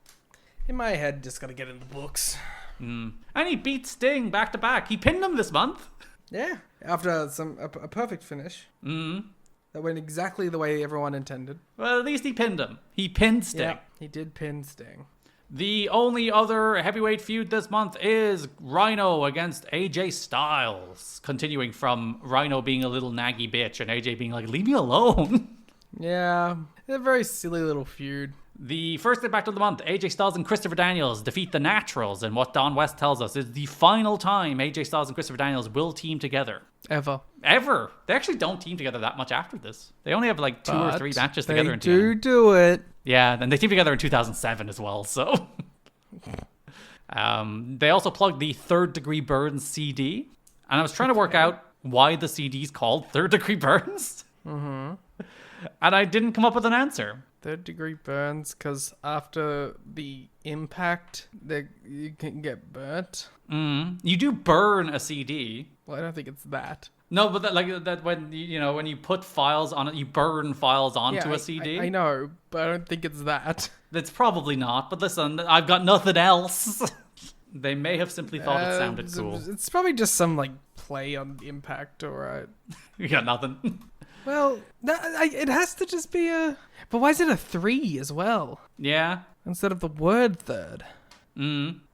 [SPEAKER 9] In my head, just gotta get in the books.
[SPEAKER 7] And he beat Sting back-to-back. He pinned him this month.
[SPEAKER 9] Yeah, after a perfect finish. That went exactly the way everyone intended.
[SPEAKER 7] Well, at least he pinned him. He pinned Sting.
[SPEAKER 9] Yeah, he did pin Sting.
[SPEAKER 7] The only other heavyweight feud this month is Rhino against AJ Styles. Continuing from Rhino being a little naggy bitch and AJ being like, leave me alone.
[SPEAKER 9] Yeah, it's a very silly little feud.
[SPEAKER 7] The first impact of the month, AJ Styles and Christopher Daniels defeat the Naturals, and what Don West tells us is the final time AJ Styles and Christopher Daniels will team together.
[SPEAKER 9] Ever.
[SPEAKER 7] They actually don't team together that much after this. They only have like 2 or 3 matches together.
[SPEAKER 9] They do it.
[SPEAKER 7] Yeah, and they teamed together in 2007 as well, so... they also plugged the Third Degree Burns CD, and I was trying to work out why the CD's called Third Degree Burns. Mm-hmm. And I didn't come up with an answer.
[SPEAKER 9] Third Degree Burns, because after the impact, you can get burnt.
[SPEAKER 7] You do burn a CD.
[SPEAKER 9] Well, I don't think it's that.
[SPEAKER 7] No, but that when when you put files on it, you burn files onto a CD.
[SPEAKER 9] I know, but I don't think it's that.
[SPEAKER 7] It's probably not. But listen, I've got nothing else. They may have simply thought it sounded cool.
[SPEAKER 9] It's probably just some like play on impact, alright.
[SPEAKER 7] You got nothing.
[SPEAKER 9] Well, it has to just be a... But why is it a 3 as well?
[SPEAKER 7] Yeah.
[SPEAKER 9] Instead of the word third.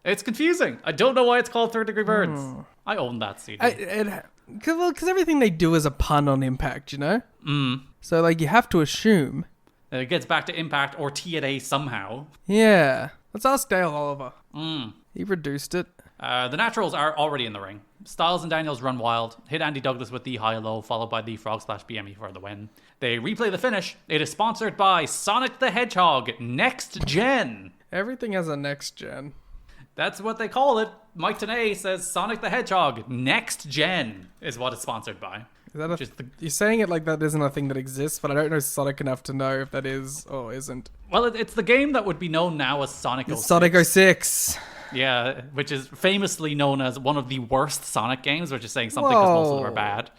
[SPEAKER 7] It's confusing. I don't know why it's called Third Degree Burns. I own that CD.
[SPEAKER 9] Because everything they do is a pun on impact, you know? So, like, you have to assume.
[SPEAKER 7] It gets back to Impact or TNA somehow.
[SPEAKER 9] Yeah. Let's ask Dale Oliver. He produced it.
[SPEAKER 7] The Naturals are already in the ring. Styles and Daniels run wild, hit Andy Douglas with the high-low, followed by the Frog Splash BME for the win. They replay the finish. It is sponsored by Sonic the Hedgehog Next Gen.
[SPEAKER 9] Everything has a next gen.
[SPEAKER 7] That's what they call it. Mike Tenay says Sonic the Hedgehog Next Gen is what it's sponsored by.
[SPEAKER 9] Is that you're saying it like that isn't a thing that exists, but I don't know Sonic enough to know if that is or isn't.
[SPEAKER 7] Well, it's the game that would be known now as Sonic 06.
[SPEAKER 9] Sonic 06.
[SPEAKER 7] Yeah, which is famously known as one of the worst Sonic games, which is saying something because most of them are bad.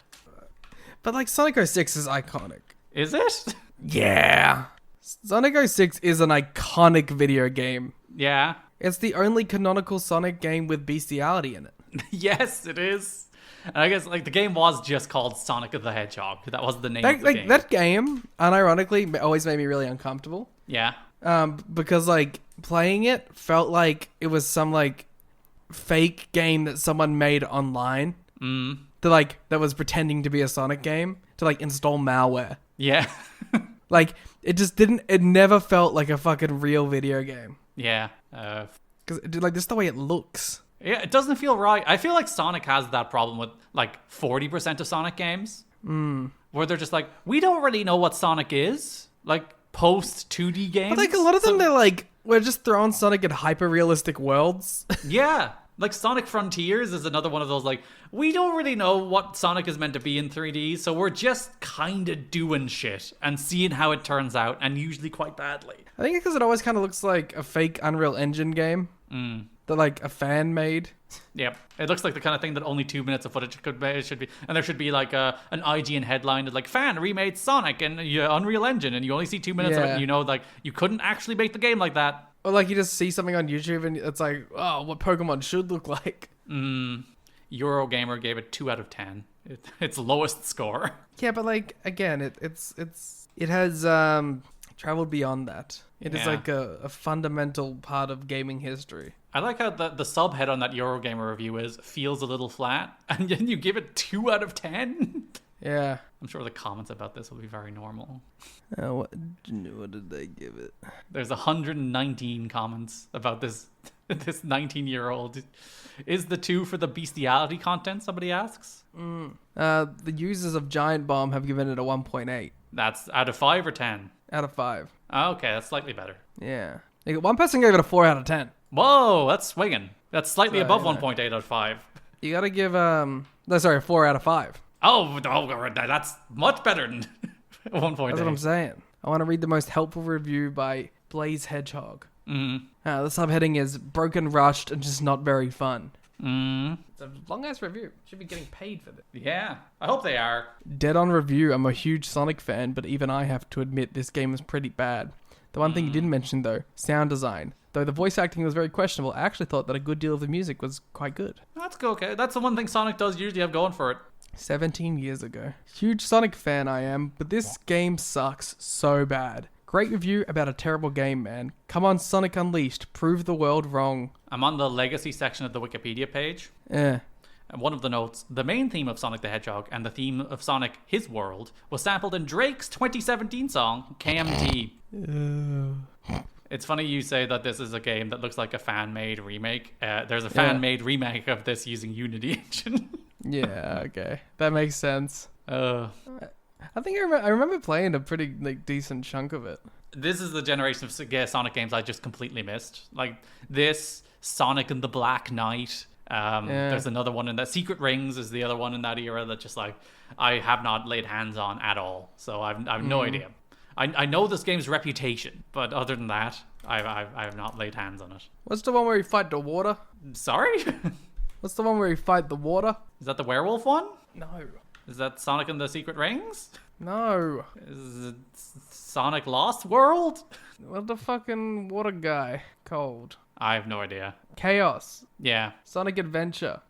[SPEAKER 9] But like Sonic 06 is iconic.
[SPEAKER 7] Is it?
[SPEAKER 9] Yeah. Sonic 06 is an iconic video game.
[SPEAKER 7] Yeah.
[SPEAKER 9] It's the only canonical Sonic game with bestiality in it.
[SPEAKER 7] Yes, it is. And I guess like the game was just called Sonic the Hedgehog. That was the name of the game.
[SPEAKER 9] That game, unironically, always made me really uncomfortable.
[SPEAKER 7] Yeah.
[SPEAKER 9] Because like playing it felt like it was some like fake game that someone made online. That was pretending to be a Sonic game to like install malware.
[SPEAKER 7] Yeah.
[SPEAKER 9] Like it never felt like a fucking real video game.
[SPEAKER 7] Yeah.
[SPEAKER 9] Because like just the way it looks.
[SPEAKER 7] Yeah, it doesn't feel right. I feel like Sonic has that problem with like 40% of Sonic games. Where they're just like, we don't really know what Sonic is. Like post 2D games.
[SPEAKER 9] But like a lot of them, they're like, we're just throwing Sonic in hyper-realistic worlds.
[SPEAKER 7] Yeah. Like Sonic Frontiers is another one of those like, we don't really know what Sonic is meant to be in 3D, so we're just kind of doing shit and seeing how it turns out, and usually quite badly.
[SPEAKER 9] I think because it always kind of looks like a fake Unreal Engine game that like a fan made.
[SPEAKER 7] Yep. It looks like the kind of thing that only 2 minutes of footage should be. And there should be like an IGN headline that's like, fan remade Sonic and Unreal Engine, and you only see 2 minutes of it, and you know, like, you couldn't actually make the game like that.
[SPEAKER 9] Or like you just see something on YouTube and it's like, oh, what Pokemon should look like.
[SPEAKER 7] Eurogamer gave it 2 out of 10. Its lowest score.
[SPEAKER 9] Yeah, but like again, it has traveled beyond that. It is like a fundamental part of gaming history.
[SPEAKER 7] I like how the subhead on that Eurogamer review is feels a little flat, and then you give it 2 out of 10.
[SPEAKER 9] Yeah.
[SPEAKER 7] I'm sure the comments about this will be very normal.
[SPEAKER 9] What did they give it?
[SPEAKER 7] There's 119 comments about this 19-year-old. Is the 2 for the bestiality content, somebody asks?
[SPEAKER 9] The users of Giant Bomb have given it a 1.8.
[SPEAKER 7] That's out of 5 or 10?
[SPEAKER 9] Out of 5.
[SPEAKER 7] Okay, that's slightly better.
[SPEAKER 9] Yeah. One person gave it a 4 out of 10.
[SPEAKER 7] Whoa, that's swinging. That's slightly above 1.8 out of 5.
[SPEAKER 9] You gotta give, 4 out of 5.
[SPEAKER 7] Oh, that's much better than 1.8.
[SPEAKER 9] That's what I'm saying. I want to read the most helpful review by Blaze Hedgehog. The subheading is broken, rushed, and just not very fun. It's a long-ass review. Should be getting paid for this.
[SPEAKER 7] Yeah, I hope they are.
[SPEAKER 9] Dead on review, I'm a huge Sonic fan, but even I have to admit this game is pretty bad. The one thing you didn't mention, though, sound design. Though the voice acting was very questionable, I actually thought that a good deal of the music was quite good.
[SPEAKER 7] That's okay. That's the one thing Sonic does usually have going for it.
[SPEAKER 9] 17 years ago. Huge Sonic fan I am, but this game sucks so bad. Great review about a terrible game, man. Come on, Sonic Unleashed. Prove the world wrong.
[SPEAKER 7] I'm on the legacy section of the Wikipedia page.
[SPEAKER 9] Yeah.
[SPEAKER 7] And one of the notes, the main theme of Sonic the Hedgehog and the theme of Sonic His World was sampled in Drake's 2017 song, KMT. It's funny you say that this is a game that looks like a fan-made remake. There's a fan-made remake of this using Unity Engine.
[SPEAKER 9] Yeah, okay. That makes sense. I think I remember playing a pretty decent chunk of it.
[SPEAKER 7] This is the generation of Sonic games I just completely missed. Like this, Sonic and the Black Knight. There's another one in that. Secret Rings is the other one in that era that just like I have not laid hands on at all. So I've no idea. I know this game's reputation, but other than that, I have not laid hands on it.
[SPEAKER 9] What's the one where you fight the water?
[SPEAKER 7] Sorry?
[SPEAKER 9] What's the one where you fight the water?
[SPEAKER 7] Is that the werewolf one?
[SPEAKER 9] No.
[SPEAKER 7] Is that Sonic and the Secret Rings?
[SPEAKER 9] No.
[SPEAKER 7] Is it Sonic Lost World?
[SPEAKER 9] What the fucking water guy called?
[SPEAKER 7] I have no idea.
[SPEAKER 9] Chaos.
[SPEAKER 7] Yeah.
[SPEAKER 9] Sonic Adventure.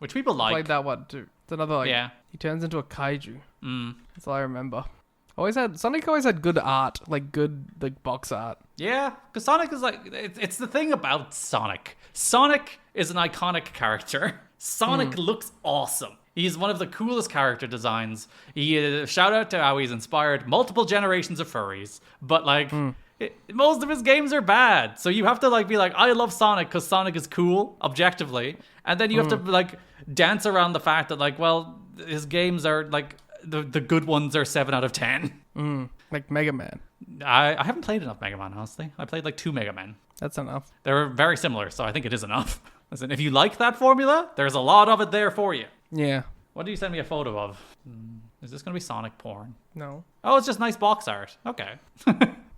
[SPEAKER 7] Which people like.
[SPEAKER 9] Played that one too. It's another he turns into a kaiju. That's all I remember. Sonic always had good art, like good box art.
[SPEAKER 7] Yeah, because Sonic is like, it's the thing about Sonic. Sonic is an iconic character. Sonic looks awesome. He's one of the coolest character designs. Shout out to how he's inspired multiple generations of furries. But like, most of his games are bad. So you have to like be like, I love Sonic because Sonic is cool, objectively. And then you have to like dance around the fact that like, well, his games are like, the good ones are 7 out of 10.
[SPEAKER 9] Like Mega Man.
[SPEAKER 7] I haven't played enough Mega Man, honestly. I played like 2 Mega Men.
[SPEAKER 9] That's enough.
[SPEAKER 7] They're very similar, so I think it is enough. Listen, if you like that formula, there's a lot of it there for you.
[SPEAKER 9] Yeah.
[SPEAKER 7] What do you send me a photo of? Is this going to be Sonic porn?
[SPEAKER 9] No.
[SPEAKER 7] Oh, it's just nice box art. Okay.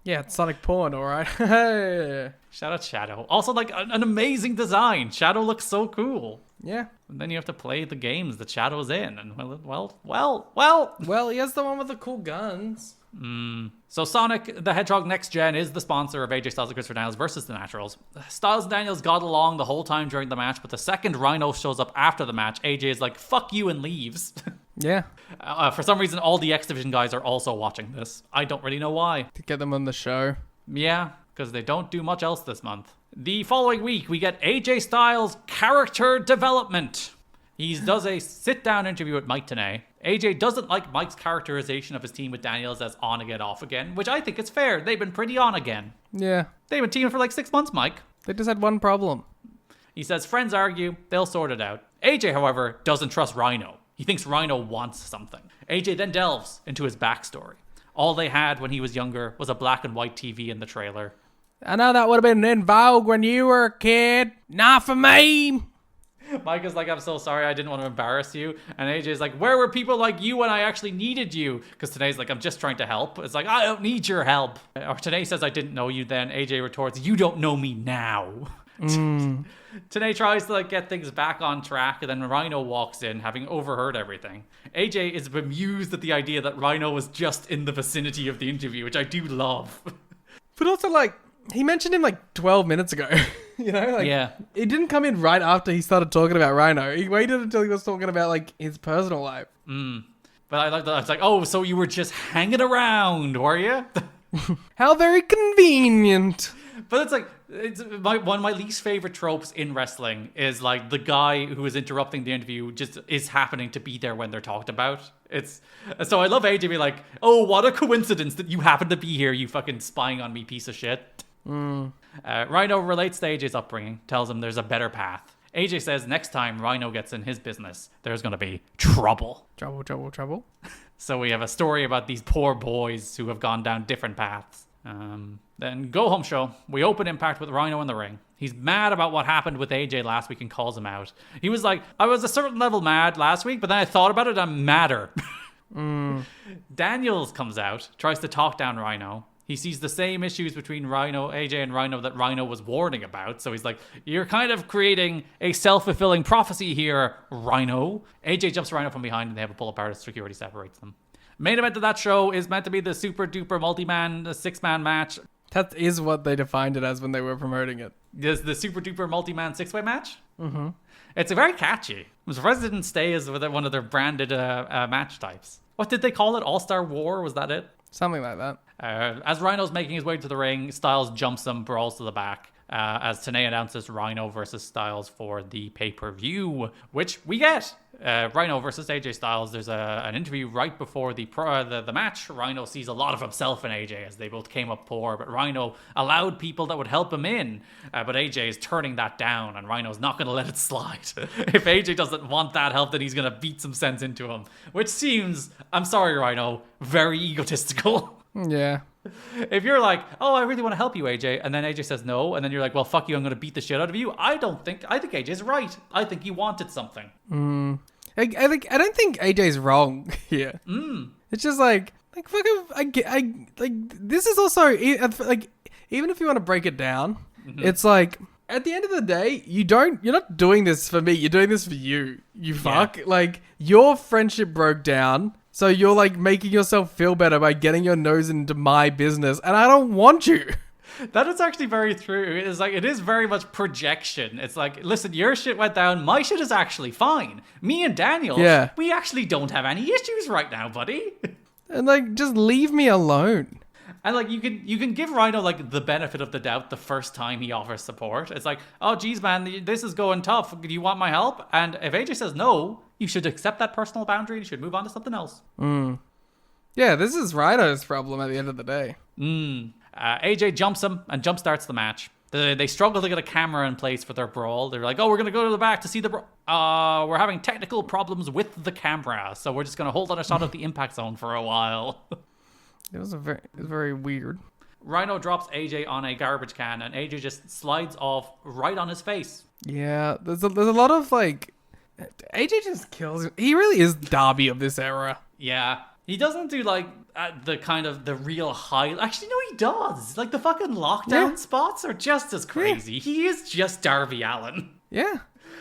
[SPEAKER 9] Yeah, it's Sonic porn, alright. Hey.
[SPEAKER 7] Shout out Shadow. Also, like, an amazing design. Shadow looks so cool.
[SPEAKER 9] Yeah.
[SPEAKER 7] And then you have to play the games that Shadow's in. And, well.
[SPEAKER 9] Well, he has the one with the cool guns.
[SPEAKER 7] So Sonic the Hedgehog Next Gen is the sponsor of AJ Styles and Christopher Daniels versus the Naturals. Styles and Daniels got along the whole time during the match, but the second Rhino shows up after the match, AJ is like, fuck you, and leaves.
[SPEAKER 9] Yeah.
[SPEAKER 7] For some reason, all the X Division guys are also watching this. I don't really know why.
[SPEAKER 9] To get them on the show.
[SPEAKER 7] Yeah, because they don't do much else this month. The following week, we get AJ Styles' character development. He does a sit-down interview with Mike Tenay. AJ doesn't like Mike's characterization of his team with Daniels as on again, off again, which I think is fair. They've been pretty on again.
[SPEAKER 9] Yeah.
[SPEAKER 7] They've been teaming for like 6 months, Mike.
[SPEAKER 9] They just had one problem.
[SPEAKER 7] He says friends argue, they'll sort it out. AJ, however, doesn't trust Rhino. He thinks Rhino wants something. AJ then delves into his backstory. All they had when he was younger was a black and white TV in the trailer.
[SPEAKER 9] I know that would have been in vogue when you were a kid. Not for me.
[SPEAKER 7] Mike is like, I'm so sorry, I didn't want to embarrass you. And AJ's like, where were people like you when I actually needed you? Because Tenay's like, I'm just trying to help. It's like, I don't need your help. Or Tenay says, I didn't know you then. AJ retorts, you don't know me now. Tenay tries to like get things back on track, and then Rhino walks in, having overheard everything. AJ is bemused at the idea that Rhino was just in the vicinity of the interview, which I do love.
[SPEAKER 9] But also, like, he mentioned him like 12 minutes ago. You know? Like,
[SPEAKER 7] yeah.
[SPEAKER 9] It didn't come in right after he started talking about Rhino. He waited until he was talking about like his personal life.
[SPEAKER 7] But I like that. It's like, oh, so you were just hanging around, were you?
[SPEAKER 9] How very convenient.
[SPEAKER 7] But it's like, one of my least favorite tropes in wrestling is like the guy who is interrupting the interview just is happening to be there when they're talked about. So I love AJ being like, oh, what a coincidence that you happen to be here, you fucking spying on me piece of shit. Rhino relates to AJ's upbringing, tells him there's a better path. AJ says next time Rhino gets in his business, there's going to be trouble.
[SPEAKER 9] Trouble.
[SPEAKER 7] So we have a story about these poor boys who have gone down different paths. Then Go Home Show. We open Impact with Rhino in the ring. He's mad about what happened with AJ last week and calls him out. He was like, I was a certain level mad last week, but then I thought about it, I'm madder. Daniels comes out, tries to talk down Rhino. He sees the same issues between AJ and Rhino that Rhino was warning about. So he's like, you're kind of creating a self-fulfilling prophecy here, Rhino. AJ jumps Rhino from behind and they have a pull apart as security separates them. Main event of that show is meant to be the super duper multi-man 6-man match.
[SPEAKER 9] That is what they defined it as when they were promoting it.
[SPEAKER 7] Is the super duper multi-man 6-way match? Mm-hmm. It's very catchy. I'm surprised it didn't stay as one of their branded match types. What did they call it? All-Star War? Was that it?
[SPEAKER 9] Something like that.
[SPEAKER 7] As Rhino's making his way to the ring, Styles jumps him, brawls to the back. As TNA announces Rhino versus Styles for the pay-per-view, which we get. Rhino versus AJ Styles. There's an interview right before the match. Rhino sees a lot of himself in AJ as they both came up poor, but Rhino allowed people that would help him in. But AJ is turning that down, and Rhino's not going to let it slide. If AJ doesn't want that help, then he's going to beat some sense into him, which seems, I'm sorry, Rhino, very egotistical.
[SPEAKER 9] Yeah.
[SPEAKER 7] If you're like, oh, I really want to help you, AJ, and then AJ says no, and then you're like, well, fuck you, I'm going to beat the shit out of you. I think AJ's right. I think he wanted something.
[SPEAKER 9] I don't think AJ's wrong here. It's just like fucking, this is also, like, even if you want to break it down, it's like, at the end of the day, you're not doing this for me, you're doing this for you fuck. Like, your friendship broke down, so you're like making yourself feel better by getting your nose into my business, and I don't want you.
[SPEAKER 7] That is actually very true. It's like, it is very much projection. It's like, listen, your shit went down, my shit is actually fine. Me and Daniel, we actually don't have any issues right now, buddy.
[SPEAKER 9] And like, just leave me alone.
[SPEAKER 7] And like, you can give Rhino like the benefit of the doubt the first time he offers support. It's like, oh geez, man, this is going tough. Do you want my help? And if AJ says no, you should accept that personal boundary and you should move on to something else.
[SPEAKER 9] Yeah, this is Rhino's problem at the end of the day.
[SPEAKER 7] AJ jumps him and jump starts the match. They struggle to get a camera in place for their brawl. They're like, oh, we're going to go to the back to see the brawl. We're having technical problems with the camera, so we're just going to hold on a shot of the impact zone for a while.
[SPEAKER 9] It was very weird.
[SPEAKER 7] Rhino drops AJ on a garbage can, and AJ just slides off right on his face.
[SPEAKER 9] Yeah, there's a lot of like, AJ just kills him. He really is Darby of this era.
[SPEAKER 7] Yeah. He doesn't do like the kind of the real high. Actually, no, he does. Like the fucking lockdown spots are just as crazy. Yeah. He is just Darby Allin.
[SPEAKER 9] Yeah.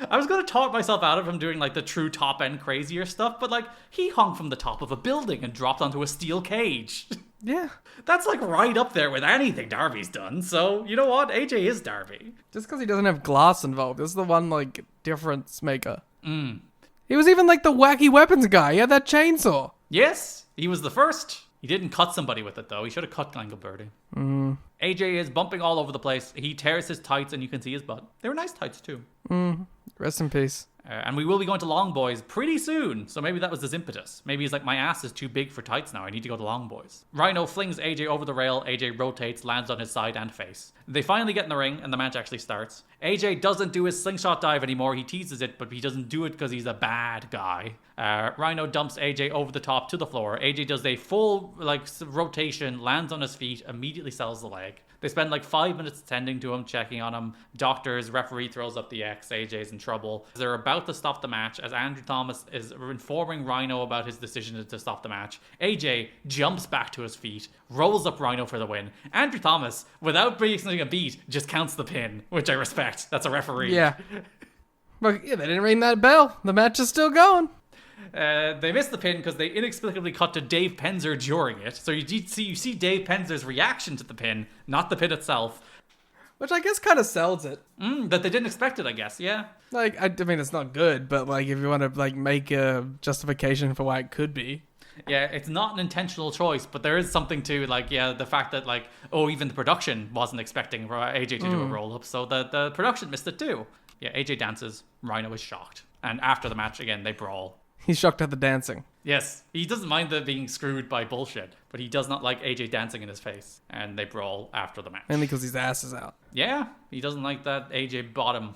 [SPEAKER 7] I was going to talk myself out of him doing like the true top end crazier stuff, but like he hung from the top of a building and dropped onto a steel cage.
[SPEAKER 9] Yeah.
[SPEAKER 7] That's like right up there with anything Darby's done. So, you know what? AJ is Darby.
[SPEAKER 9] Just because he doesn't have glass involved. This is the one like difference maker. He was even like the wacky weapons guy. He had that chainsaw.
[SPEAKER 7] Yes, he was the first. He didn't cut somebody with it, though. He should have cut Birdie. AJ is bumping all over the place. He tears his tights, and you can see his butt. They were nice tights, too.
[SPEAKER 9] Rest in peace.
[SPEAKER 7] And we will be going to Long Boys pretty soon, so maybe that was his impetus. Maybe he's like, my ass is too big for tights now. I need to go to Long Boys. Rhino flings AJ over the rail. AJ rotates, lands on his side and face. They finally get in the ring, and the match actually starts. AJ doesn't do his slingshot dive anymore. He teases it, but he doesn't do it because he's a bad guy. Rhino dumps AJ over the top to the floor. AJ does a full rotation, lands on his feet, immediately sells the leg. They spend like 5 minutes tending to him, checking on him. Doctors, referee throws up the X. AJ's in trouble. They're about to stop the match as Andrew Thomas is informing Rhino about his decision to stop the match. AJ jumps back to his feet, rolls up Rhino for the win. Andrew Thomas, without breaking a beat, just counts the pin, which I respect. That's a referee.
[SPEAKER 9] Yeah. But yeah, they didn't ring that bell. The match is still going.
[SPEAKER 7] They missed the pin because they inexplicably cut to Dave Penzer during it. So you see Dave Penzer's reaction to the pin, not the pin itself.
[SPEAKER 9] Which I guess kind of sells it.
[SPEAKER 7] That they didn't expect it, I guess, yeah.
[SPEAKER 9] Like, I mean, it's not good, but like, if you want to like make a justification for why it could be.
[SPEAKER 7] Yeah, it's not an intentional choice, but there is something to like, yeah, the fact that like, oh, even the production wasn't expecting AJ to do a roll-up, so the production missed it too. Yeah, AJ dances, Rhino is shocked. And after the match, again, they brawl.
[SPEAKER 9] He's shocked at the dancing.
[SPEAKER 7] Yes, he doesn't mind the being screwed by bullshit, but he does not like AJ dancing in his face. And they brawl after the match.
[SPEAKER 9] Mainly because his ass is out.
[SPEAKER 7] Yeah, he doesn't like that AJ bottom.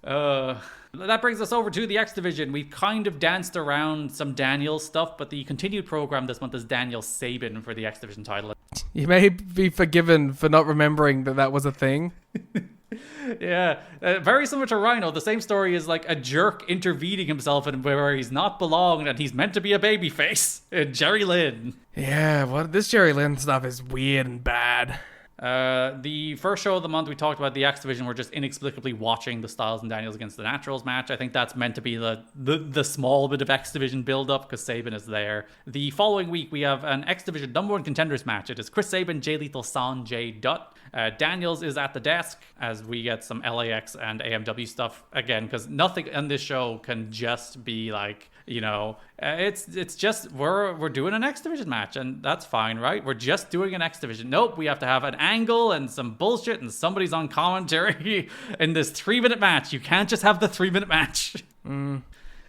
[SPEAKER 7] That brings us over to the X Division. We've kind of danced around some Daniel stuff, but the continued program this month is Daniel Sabin for the X Division title.
[SPEAKER 9] You may be forgiven for not remembering that was a thing.
[SPEAKER 7] Yeah, very similar to Rhino. The same story is like a jerk intervening himself in where he's not belonged and he's meant to be a babyface. Jerry Lynn.
[SPEAKER 9] Yeah, this Jerry Lynn stuff is weird and bad.
[SPEAKER 7] The first show of the month, we talked about the X Division. We're just inexplicably watching the Styles and Daniels against the Naturals match. I think that's meant to be the small bit of X Division build-up because Sabin is there. The following week, we have an X Division number 1 contenders match. It is Chris Sabin, Jay Lethal, Sanjay Dutt. Daniels is at the desk as we get some LAX and AMW stuff again, because nothing in this show can just be like, you know, it's just we're doing an X Division match, and that's fine, right? We're just doing an X Division. Nope, we have to have an angle and some bullshit, and somebody's on commentary in this 3-minute match. You can't just have the 3-minute match.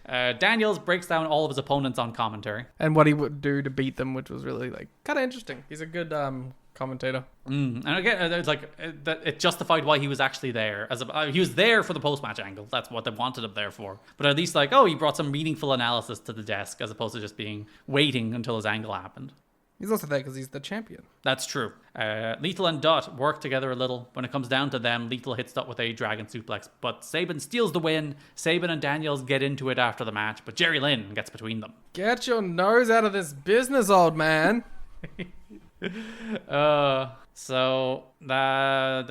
[SPEAKER 7] Daniels breaks down all of his opponents on commentary
[SPEAKER 9] and what he would do to beat them, which was really like kind of interesting. He's a good commentator.
[SPEAKER 7] And again, it's like it justified why he was actually there. He was there for the post-match angle. That's what they wanted him there for. But at least like, he brought some meaningful analysis to the desk as opposed to just waiting until his angle happened.
[SPEAKER 9] He's also there because he's the champion.
[SPEAKER 7] That's true. Lethal and Dutt work together a little. When it comes down to them, Lethal hits Dutt with a dragon suplex, but Sabin steals the win. Sabin and Daniels get into it after the match, but Jerry Lynn gets between them.
[SPEAKER 9] Get your nose out of this business, old man.
[SPEAKER 7] So what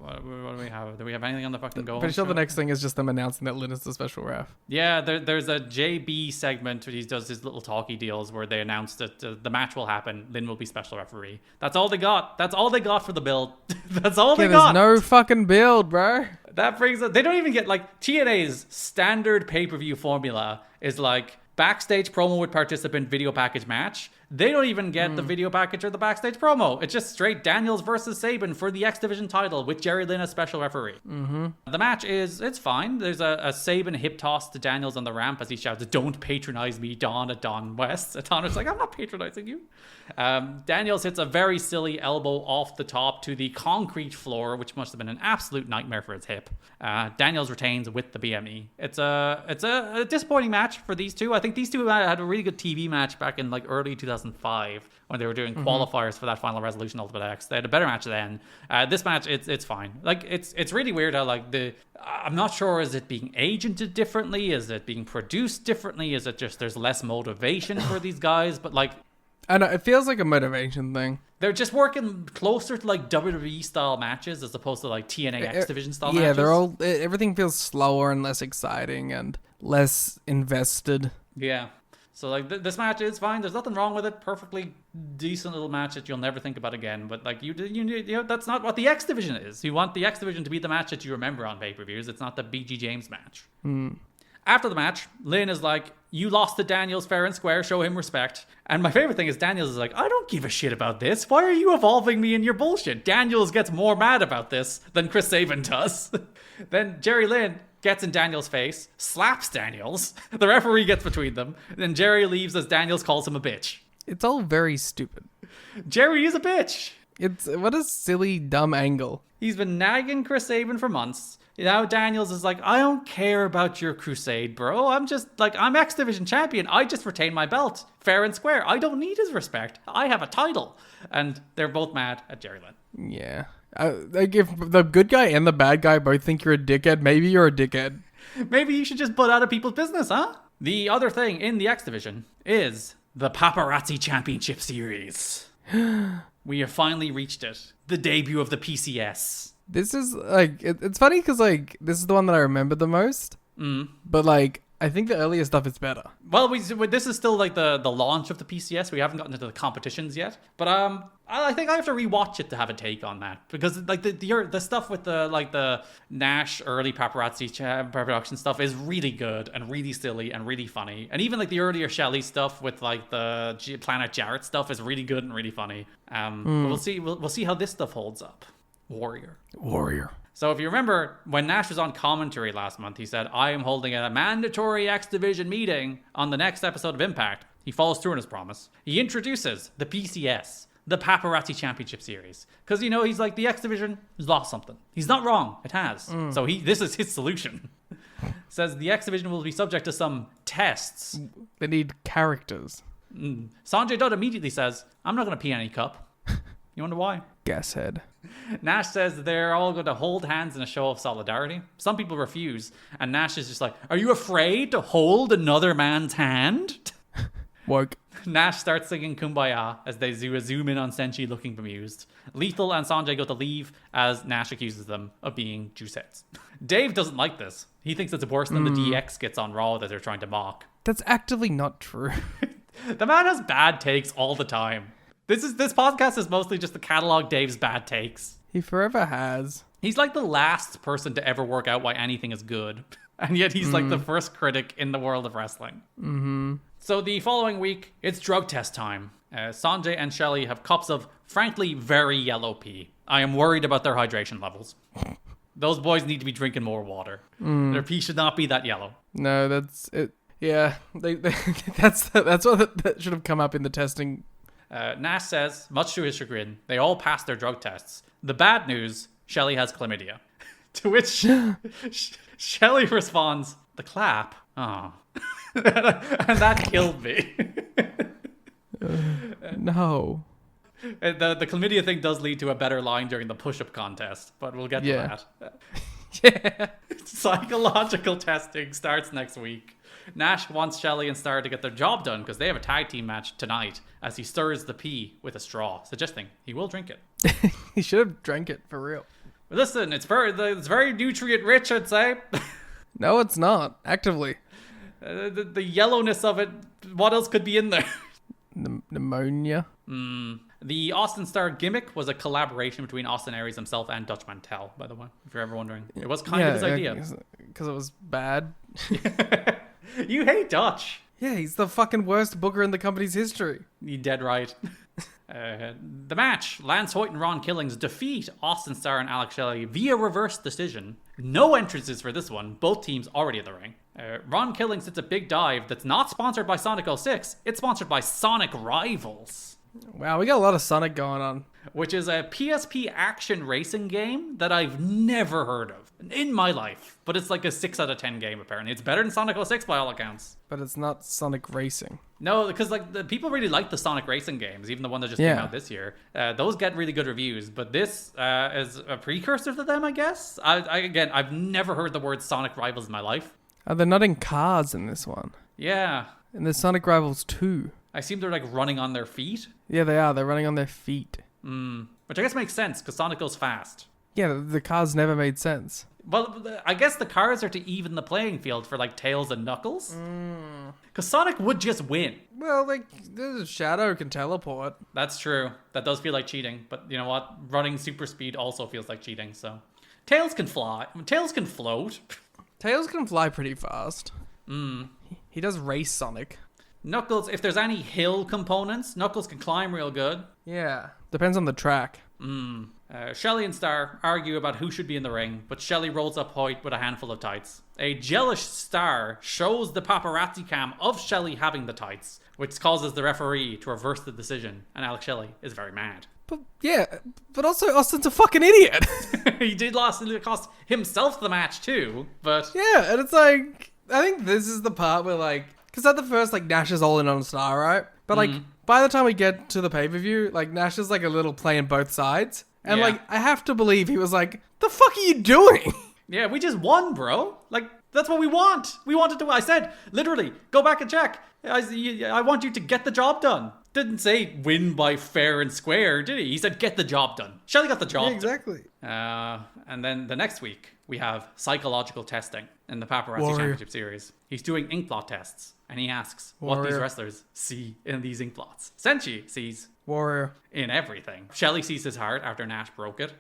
[SPEAKER 7] do we have? Do we have anything on the fucking goal?
[SPEAKER 9] Pretty sure the next thing is just them announcing that Lynn is the special ref.
[SPEAKER 7] Yeah, there's a JB segment where he does his little talkie deals where they announce that the match will happen. Lynn will be special referee. That's all they got. That's all they got for the build. That's all they got.
[SPEAKER 9] There's no fucking build, bro.
[SPEAKER 7] That brings up. They don't even get like TNA's standard pay-per-view formula is like backstage promo with participant, video package match. They don't even get the video package or the backstage promo. It's just straight Daniels versus Sabin for the X Division title with Jerry Lynn as special referee. The match it's fine. There's a Sabin hip toss to Daniels on the ramp as he shouts, "Don't patronize me, Don," at Don West. Don's like, "I'm not patronizing you." Daniels hits a very silly elbow off the top to the concrete floor, which must have been an absolute nightmare for his hip. Daniels retains with the BME. It's a disappointing match for these two. I think these two had a really good TV match back in like early 2005 when they were doing qualifiers for that Final Resolution Ultimate X. They had a better match then. This match, it's fine. Like it's really weird how like I'm not sure, is it being agented differently? Is it being produced differently? Is it just there's less motivation for these guys? But like,
[SPEAKER 9] I know, it feels like a motivation thing.
[SPEAKER 7] they're just working closer to like WWE style matches as opposed to like TNA X Division style matches.
[SPEAKER 9] Yeah, everything feels slower and less exciting and less invested.
[SPEAKER 7] Yeah. So like this match is fine. There's nothing wrong with it. Perfectly decent little match that you'll never think about again. But like you know, that's not what the X Division is. You want the X Division to be the match that you remember on pay-per-views. It's not the BG James match. After the match, Lynn is like, "You lost to Daniels fair and square. Show him respect." And my favorite thing is Daniels is like, "I don't give a shit about this. Why are you involving me in your bullshit?" Daniels gets more mad about this than Chris Sabin does. Then Jerry Lynn gets in Daniels' face, slaps Daniels. The referee gets between them. Then Jerry leaves as Daniels calls him a bitch.
[SPEAKER 9] It's all very stupid.
[SPEAKER 7] Jerry is a bitch.
[SPEAKER 9] What a silly, dumb angle.
[SPEAKER 7] He's been nagging Chris Sabin for months. Now Daniels is like, "I don't care about your crusade, bro. I'm X Division champion. I just retain my belt. Fair and square. I don't need his respect. I have a title." And they're both mad at Jerry Lynn.
[SPEAKER 9] Yeah. Like if the good guy and the bad guy both think you're a dickhead, maybe you're a dickhead.
[SPEAKER 7] Maybe you should just butt out of people's business, huh? The other thing in the X Division is the Paparazzi Championship Series. We have finally reached it. The debut of the PCS.
[SPEAKER 9] This is like, it's funny because like this is the one that I remember the most. But like, I think the earlier stuff is better. Well,
[SPEAKER 7] this is still like the launch of the PCS. We haven't gotten into the competitions yet. But I think I have to rewatch it to have a take on that, because like the stuff with the Nash early Paparazzi production stuff is really good and really silly and really funny. And even like the earlier Shelley stuff with like the Planet Jarrett stuff is really good and really funny. But we'll see how this stuff holds up. Warrior. So if you remember, when Nash was on commentary last month, he said, "I am holding a mandatory X Division meeting on the next episode of Impact." He follows through on his promise. He introduces the PCS, the Paparazzi Championship Series. Because, you know, he's like, the X Division has lost something. He's not wrong. It has. So this is his solution. Says the X Division will be subject to some tests.
[SPEAKER 9] They need characters.
[SPEAKER 7] Sanjay Dutt immediately says, "I'm not going to pee any cup." You wonder why?
[SPEAKER 9] Gas head.
[SPEAKER 7] Nash says they're all going to hold hands in a show of solidarity. Some people refuse, and Nash is just like, "Are you afraid to hold another man's hand?"
[SPEAKER 9] Woke.
[SPEAKER 7] Nash starts singing Kumbaya as they zoom in on Senshi looking bemused. Lethal and Sanjay go to leave as Nash accuses them of being juiceheads. Dave doesn't like this. He thinks it's worse than the DX skits on Raw that they're trying to mock.
[SPEAKER 9] That's actively not true.
[SPEAKER 7] The man has bad takes all the time. This podcast is mostly just to catalog Dave's bad takes.
[SPEAKER 9] He forever has.
[SPEAKER 7] He's like the last person to ever work out why anything is good. And yet he's like the first critic in the world of wrestling. Mm-hmm. So the following week, it's drug test time. Sanjay and Shelly have cups of, frankly, very yellow pee. I am worried about their hydration levels. Those boys need to be drinking more water. Their pee should not be that yellow.
[SPEAKER 9] No, that's it. Yeah, that's what that should have come up in the testing.
[SPEAKER 7] Nash says, much to his chagrin, they all passed their drug tests. The bad news, Shelly has chlamydia. To which Shelly responds, the clap? Oh. And that killed me.
[SPEAKER 9] No.
[SPEAKER 7] The chlamydia thing does lead to a better line during the push-up contest, but we'll get to that.
[SPEAKER 9] Yeah.
[SPEAKER 7] Psychological testing starts next week. Nash wants Shelly and Star to get their job done because they have a tag team match tonight as he stirs the pee with a straw, suggesting he will drink it.
[SPEAKER 9] He should have drank it for real.
[SPEAKER 7] But listen, it's very nutrient rich, I'd say.
[SPEAKER 9] No, it's not. Actively.
[SPEAKER 7] The yellowness of it, what else could be in there?
[SPEAKER 9] Pneumonia.
[SPEAKER 7] The Austin Star gimmick was a collaboration between Austin Aries himself and Dutch Mantel, by the way, if you're ever wondering. It was kind of his idea.
[SPEAKER 9] Because it was bad.
[SPEAKER 7] You hate Dutch.
[SPEAKER 9] Yeah, he's the fucking worst booker in the company's history.
[SPEAKER 7] You're dead right. The match, Lance Hoyt and Ron Killings defeat Austin Starr and Alex Shelley via reverse decision. No entrances for this one, both teams already in the ring. Ron Killings hits a big dive that's not sponsored by Sonic 06, it's sponsored by Sonic Rivals.
[SPEAKER 9] Wow, we got a lot of Sonic going on.
[SPEAKER 7] Which is a PSP action racing game that I've never heard of in my life. But it's like a 6 out of 10 game, apparently. It's better than Sonic 06 by all accounts.
[SPEAKER 9] But it's not Sonic Racing.
[SPEAKER 7] No, because like the people really like the Sonic Racing games, even the one that just came out this year. Those get really good reviews, but this is a precursor to them, I guess. I've never heard the word Sonic Rivals in my life.
[SPEAKER 9] They're not in cars in this one.
[SPEAKER 7] Yeah.
[SPEAKER 9] And there's Sonic Rivals 2.
[SPEAKER 7] I assume they're like running on their feet.
[SPEAKER 9] Yeah, they are. They're running on their feet.
[SPEAKER 7] Which I guess makes sense because Sonic goes fast.
[SPEAKER 9] Yeah, the cars never made sense.
[SPEAKER 7] Well, I guess the cars are to even the playing field for like Tails and Knuckles. Because Sonic would just win.
[SPEAKER 9] Well, like, Shadow can teleport.
[SPEAKER 7] That's true. That does feel like cheating. But you know what? Running super speed also feels like cheating. So Tails can fly. Tails can float.
[SPEAKER 9] Tails can fly pretty fast. He does race Sonic.
[SPEAKER 7] Knuckles, if there's any hill components, Knuckles can climb real good.
[SPEAKER 9] Yeah. Depends on the track.
[SPEAKER 7] Shelly and Star argue about who should be in the ring, but Shelly rolls up Hoyt with a handful of tights. A jealous Star shows the paparazzi cam of Shelly having the tights, which causes the referee to reverse the decision, and Alex Shelley is very mad.
[SPEAKER 9] But also Austin's a fucking idiot.
[SPEAKER 7] He did cost himself the match too, but...
[SPEAKER 9] Yeah, and it's like, I think this is the part where like, because at the first, like, Nash is all in on Star, right? But, like, by the time we get to the pay-per-view, like, Nash is, like, a little playing both sides. And, like, I have to believe he was like, the fuck are you doing?
[SPEAKER 7] Yeah, we just won, bro. Like, that's what we want. We wanted to... I said, literally, go back and check. I want you to get the job done. Didn't say win by fair and square, did he? He said get the job done. Shelly got the job done.
[SPEAKER 9] Exactly.
[SPEAKER 7] And then the next week, we have psychological testing in the Paparazzi Championship Series. He's doing ink blot tests, and he asks what these wrestlers see in these ink blots. Senshi sees
[SPEAKER 9] Warrior
[SPEAKER 7] in everything. Shelly sees his heart after Nash broke it.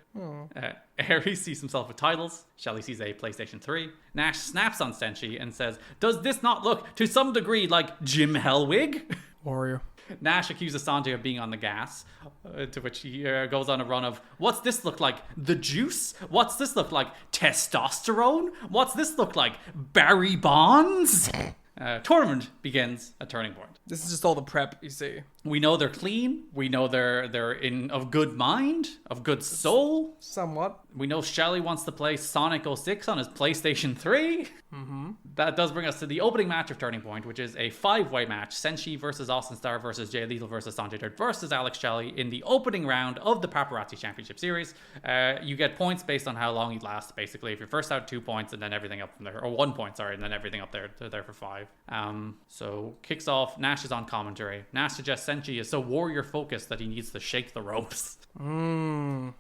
[SPEAKER 7] Aries sees himself with titles. Shelly sees a PlayStation 3. Nash snaps on Senshi and says, does this not look to some degree like Jim Hellwig?
[SPEAKER 9] Warrior.
[SPEAKER 7] Nash accuses Sanjay of being on the gas, to which he goes on a run of, what's this look like? The juice? What's this look like? Testosterone? What's this look like? Barry Bonds? Tournament begins at Turning Point.
[SPEAKER 9] This is just all the prep, you see.
[SPEAKER 7] We know they're clean. We know they're of good mind, of good soul.
[SPEAKER 9] Somewhat.
[SPEAKER 7] We know Shelley wants to play Sonic 06 on his PlayStation 3. That does bring us to the opening match of Turning Point, which is a 5-way match. Senshi versus Austin Starr versus Jay Lethal versus Sanjay Dutt versus Alex Shelley in the opening round of the Paparazzi Championship Series. You get points based on how long you last, basically. If you're first out, 2 points, and then everything up from there. Or 1 point, sorry, and then everything up there. They're there for 5. So kicks off. Nash is on commentary. Nash suggests Senshi is so warrior focused that he needs to shake the ropes. Do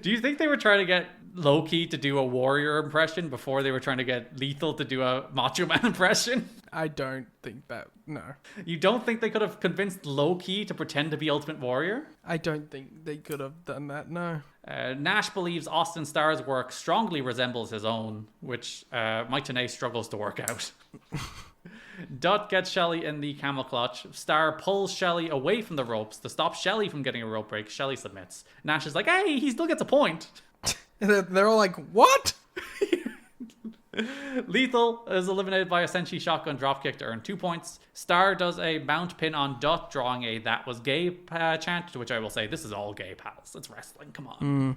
[SPEAKER 7] you think they were trying to get Low-Ki to do a warrior impression before they were trying to get Lethal to do a Macho Man impression?
[SPEAKER 9] I don't think that. No.
[SPEAKER 7] You don't think they could have convinced Low-Ki to pretend to be Ultimate Warrior?
[SPEAKER 9] I don't think they could have done that, no.
[SPEAKER 7] Nash believes Austin Starr's work strongly resembles his own, which Mike Tenay struggles to work out. Dutt gets Shelley in the camel clutch. Starr pulls Shelley away from the ropes to stop Shelley from getting a rope break. Shelley submits. Nash is like, hey, he still gets a point.
[SPEAKER 9] They're all like, what?
[SPEAKER 7] Lethal is eliminated by a Senshi shotgun dropkick to earn 2 points. Starr does a mount pin on Dutt, drawing a "that was gay" chant, to which I will say, this is all gay, pals. It's wrestling, come on.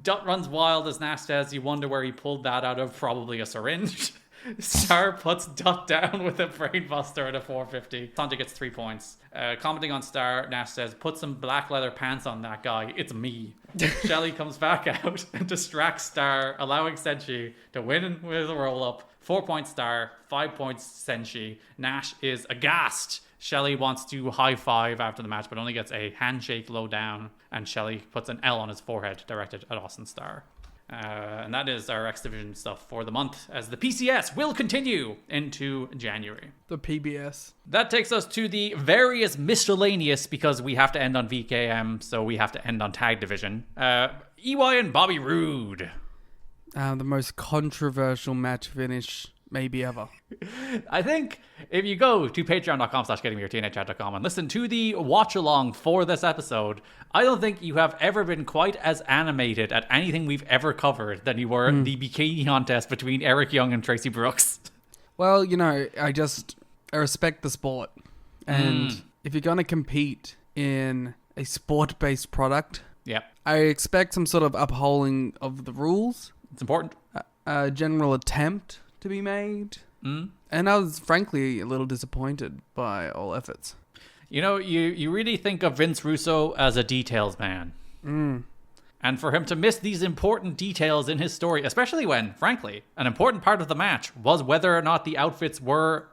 [SPEAKER 7] Dutt runs wild as Nash says, you wonder where he pulled that out of, probably a syringe. Starr puts Dutt down with a brainbuster at a 450. Sanjay gets 3 points. Commenting on Starr, Nash says, put some black leather pants on that guy. It's me. Shelley comes back out and distracts Starr, allowing Senshi to win with a roll-up. 4 points Starr, 5 points Senshi. Nash is aghast. Shelley wants to high-five after the match, but only gets a handshake low down. And Shelley puts an L on his forehead, directed at Austin Starr. And that is our X Division stuff for the month, as the PCS will continue into January.
[SPEAKER 9] The PBS.
[SPEAKER 7] That takes us to the various miscellaneous, because we have to end on VKM, so we have to end on Tag Division. EY and Bobby Roode.
[SPEAKER 8] The most controversial match finish maybe ever.
[SPEAKER 7] I think if you go to patreon.com/gettingmeyourtnachat.com and listen to the watch along for this episode, I don't think you have ever been quite as animated at anything we've ever covered than you were in the Bikini Contest between Eric Young and Tracy Brooks.
[SPEAKER 8] Well, you know, I respect the sport. And if you're going to compete in a sport-based product, I expect some sort of upholding of the rules.
[SPEAKER 7] It's important.
[SPEAKER 8] A general attempt to be made. And I was frankly a little disappointed by all efforts.
[SPEAKER 7] You know, you really think of Vince Russo as a details man. And for him to miss these important details in his story, especially when, frankly, an important part of the match was whether or not the outfits were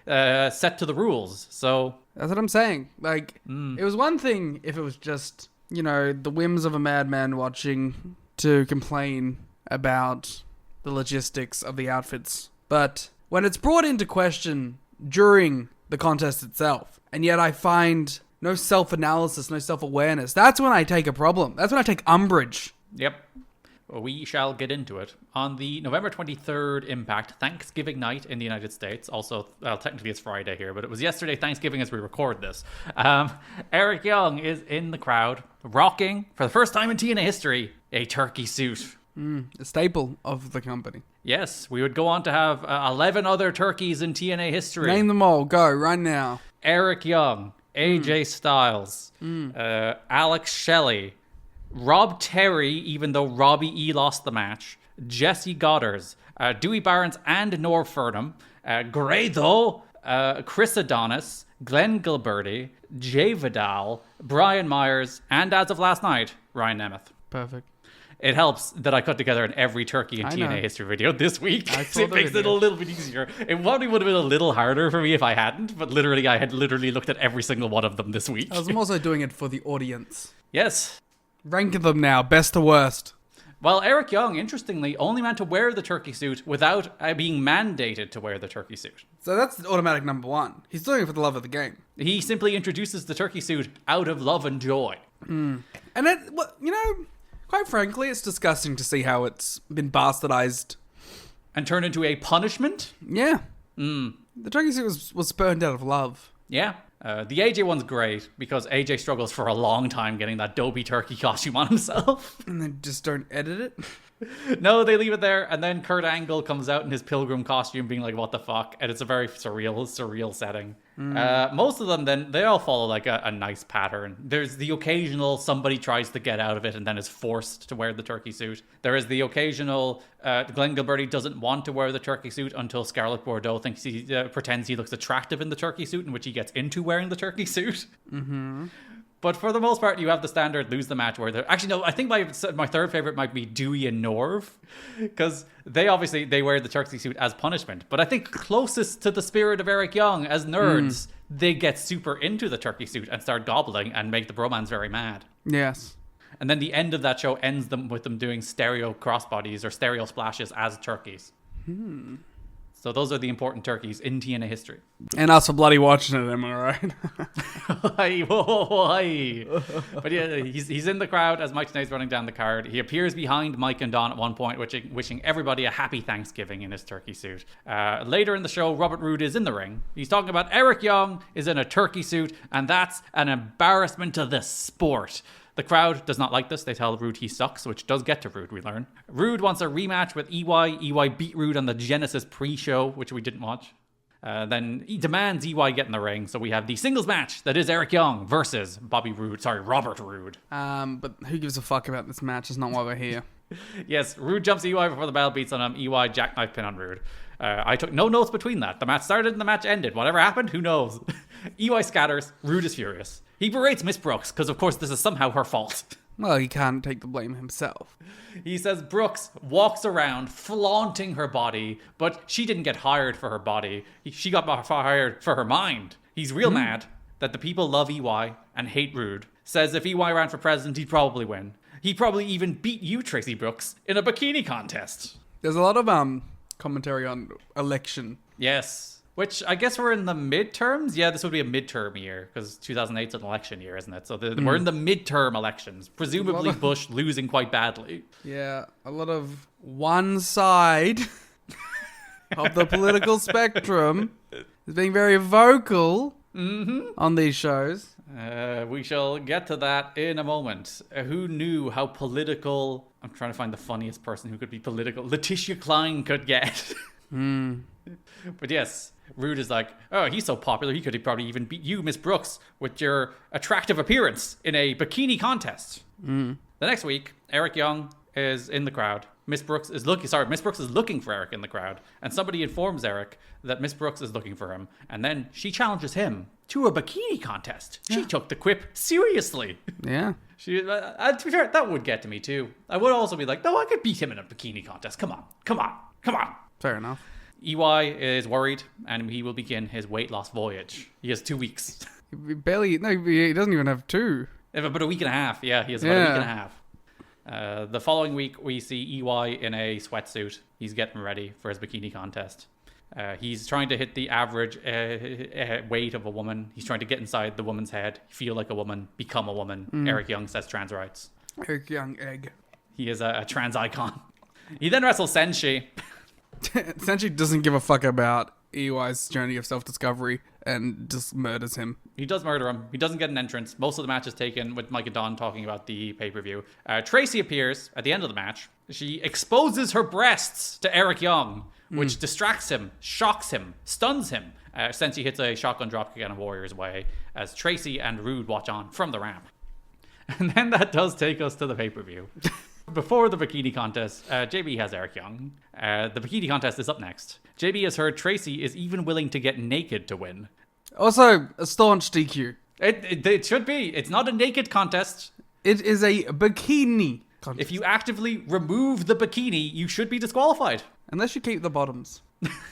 [SPEAKER 7] set to the rules. So
[SPEAKER 8] that's what I'm saying. Like, it was one thing if it was just, you know, the whims of a madman watching to complain about the logistics of the outfits. But when it's brought into question during the contest itself, and yet I find no self-analysis, no self-awareness, that's when I take a problem. That's when I take umbrage.
[SPEAKER 7] Yep. We shall get into it. On the November 23rd Impact, Thanksgiving night in the United States, also, well, technically it's Friday here, but it was yesterday Thanksgiving as we record this. Eric Young is in the crowd, rocking, for the first time in TNA history, a turkey suit.
[SPEAKER 8] A staple of the company.
[SPEAKER 7] Yes, we would go on to have 11 other turkeys in TNA history.
[SPEAKER 8] Name them all. Go, right now.
[SPEAKER 7] Eric Young, AJ Styles, Alex Shelley, Rob Terry, even though Robbie E lost the match, Jesse Goddard, Dewey Barnes and Norv Furnham, Grado, Chris Adonis, Glenn Gilberti, Jay Vidal, Brian Myers, and as of last night, Ryan Nemeth.
[SPEAKER 8] Perfect.
[SPEAKER 7] It helps that I cut together an every turkey in TNA history video this week. It makes it a little bit easier. It probably would have been a little harder for me if I hadn't, but literally I had looked at every single one of them this week.
[SPEAKER 8] I was also doing it for the audience.
[SPEAKER 7] Yes.
[SPEAKER 8] Rank them now, best to worst.
[SPEAKER 7] Well, Eric Young, interestingly, only meant to wear the turkey suit without being mandated to wear the turkey suit.
[SPEAKER 8] So that's automatic number one. He's doing it for the love of the game.
[SPEAKER 7] He simply introduces the turkey suit out of love and joy.
[SPEAKER 8] And it, you know, quite frankly, it's disgusting to see how it's been bastardized.
[SPEAKER 7] And turned into a punishment?
[SPEAKER 8] Yeah. The turkey suit was spurned out of love.
[SPEAKER 7] Yeah. The AJ one's great because AJ struggles for a long time getting that dopey turkey costume on himself.
[SPEAKER 8] And they just don't edit it?
[SPEAKER 7] No, they leave it there, and then Kurt Angle comes out in his pilgrim costume being like, what the fuck? And it's a very surreal setting. Most of them, then, they all follow like a nice pattern. There's the occasional somebody tries to get out of it and then is forced to wear the turkey suit. There is the occasional Glenn Gilberti doesn't want to wear the turkey suit until Scarlett Bordeaux thinks he pretends he looks attractive in the turkey suit, in which he gets into wearing the turkey suit. But for the most part, you have the standard lose the match where they're... Actually, no, I think my third favorite might be Dewey and Norv, because they wear the turkey suit as punishment. But I think closest to the spirit of Eric Young, as nerds, they get super into the turkey suit and start gobbling and make the bromans very mad.
[SPEAKER 8] Yes.
[SPEAKER 7] And then the end of that show ends with them doing stereo crossbodies or stereo splashes as turkeys. So those are the important turkeys in TNA history.
[SPEAKER 8] And us for bloody watching it, am I right?
[SPEAKER 7] But yeah, he's in the crowd as Mike Tenay's running down the card. He appears behind Mike and Don at one point, wishing everybody a happy Thanksgiving in his turkey suit. Later in the show, Robert Roode is in the ring. He's talking about Eric Young is in a turkey suit, and that's an embarrassment to the sport. The crowd does not like this. They tell Roode he sucks, which does get to Roode, we learn. Roode wants a rematch with EY. EY beat Roode on the Genesis pre-show, which we didn't watch. Then he demands EY get in the ring, so we have the singles match that is Eric Young versus Robert Roode.
[SPEAKER 8] But who gives a fuck about this match? It's not why we're here.
[SPEAKER 7] Yes, Roode jumps EY before the bell beats on him. EY jackknife pin on Roode. I took no notes between that. The match started and the match ended. Whatever happened, who knows? EY scatters. Roode is furious. He berates Miss Brooks, because of course this is somehow her fault.
[SPEAKER 8] Well, he can't take the blame himself.
[SPEAKER 7] He says Brooks walks around flaunting her body, but she didn't get hired for her body. She got hired for her mind. He's real mad that the people love EY and hate Roode. Says if EY ran for president, he'd probably win. He'd probably even beat you, Tracy Brooks, in a bikini contest.
[SPEAKER 8] There's a lot of commentary on election.
[SPEAKER 7] Yes. Which I guess we're in the midterms. Yeah, this would be a midterm year because 2008's an election year, isn't it? So we're in the midterm elections. Presumably Bush losing quite badly.
[SPEAKER 8] Yeah, a lot of one side of the political spectrum is being very vocal on these shows.
[SPEAKER 7] We shall get to that in a moment. Who knew how political... I'm trying to find the funniest person who could be political. Letitia Klein could get. But yes... Roode is like, oh, he's so popular, he could probably even beat you, Miss Brooks, with your attractive appearance in a bikini contest. The next week, Eric Young is in the crowd. Miss Brooks is looking for Eric in the crowd. And somebody informs Eric that Miss Brooks is looking for him. And then she challenges him to a bikini contest. She took the quip seriously.
[SPEAKER 8] Yeah.
[SPEAKER 7] To be fair, that would get to me too. I would also be like, no, I could beat him in a bikini contest. Come on.
[SPEAKER 8] Fair enough.
[SPEAKER 7] EY is worried, and he will begin his weight loss voyage. He has 2 weeks.
[SPEAKER 8] He doesn't even have 2.
[SPEAKER 7] But a week and a half. Yeah, he has about a week and a half. The following week, we see EY in a sweatsuit. He's getting ready for his bikini contest. He's trying to hit the average weight of a woman. He's trying to get inside the woman's head, feel like a woman, become a woman. Eric Young says trans rights.
[SPEAKER 8] Eric Young egg.
[SPEAKER 7] He is a trans icon. He then wrestles Senshi.
[SPEAKER 8] Senshi doesn't give a fuck about EY's journey of self-discovery and just murders him.
[SPEAKER 7] He does murder him. He doesn't get an entrance. Most of the match is taken with Mike and Don talking about the pay-per-view. Tracy appears at the end of the match. She exposes her breasts to Eric Young, which distracts him, shocks him, stuns him. Senshi hits a shotgun dropkick on a Warrior's way as Tracy and Roode watch on from the ramp. And then that does take us to the pay-per-view. Before the bikini contest, JB has Eric Young. The bikini contest is up next. JB has heard Tracy is even willing to get naked to win.
[SPEAKER 8] Also, a staunch DQ.
[SPEAKER 7] It should be. It's not a naked contest.
[SPEAKER 8] It is a bikini contest.
[SPEAKER 7] If you actively remove the bikini, you should be disqualified.
[SPEAKER 8] Unless you keep the bottoms.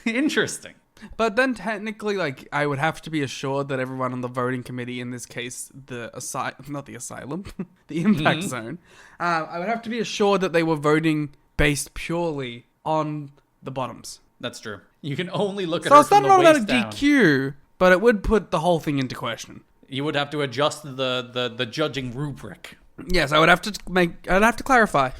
[SPEAKER 7] Interesting.
[SPEAKER 8] But then technically, I would have to be assured that everyone on the voting committee, in this case, the Impact Zone, I would have to be assured that they were voting based purely on the bottoms.
[SPEAKER 7] That's true. You can only look at
[SPEAKER 8] her
[SPEAKER 7] from
[SPEAKER 8] from
[SPEAKER 7] the
[SPEAKER 8] waist down. So
[SPEAKER 7] it's not
[SPEAKER 8] a DQ, but it would put the whole thing into question.
[SPEAKER 7] You would have to adjust the judging rubric.
[SPEAKER 8] Yes, I'd have to clarify.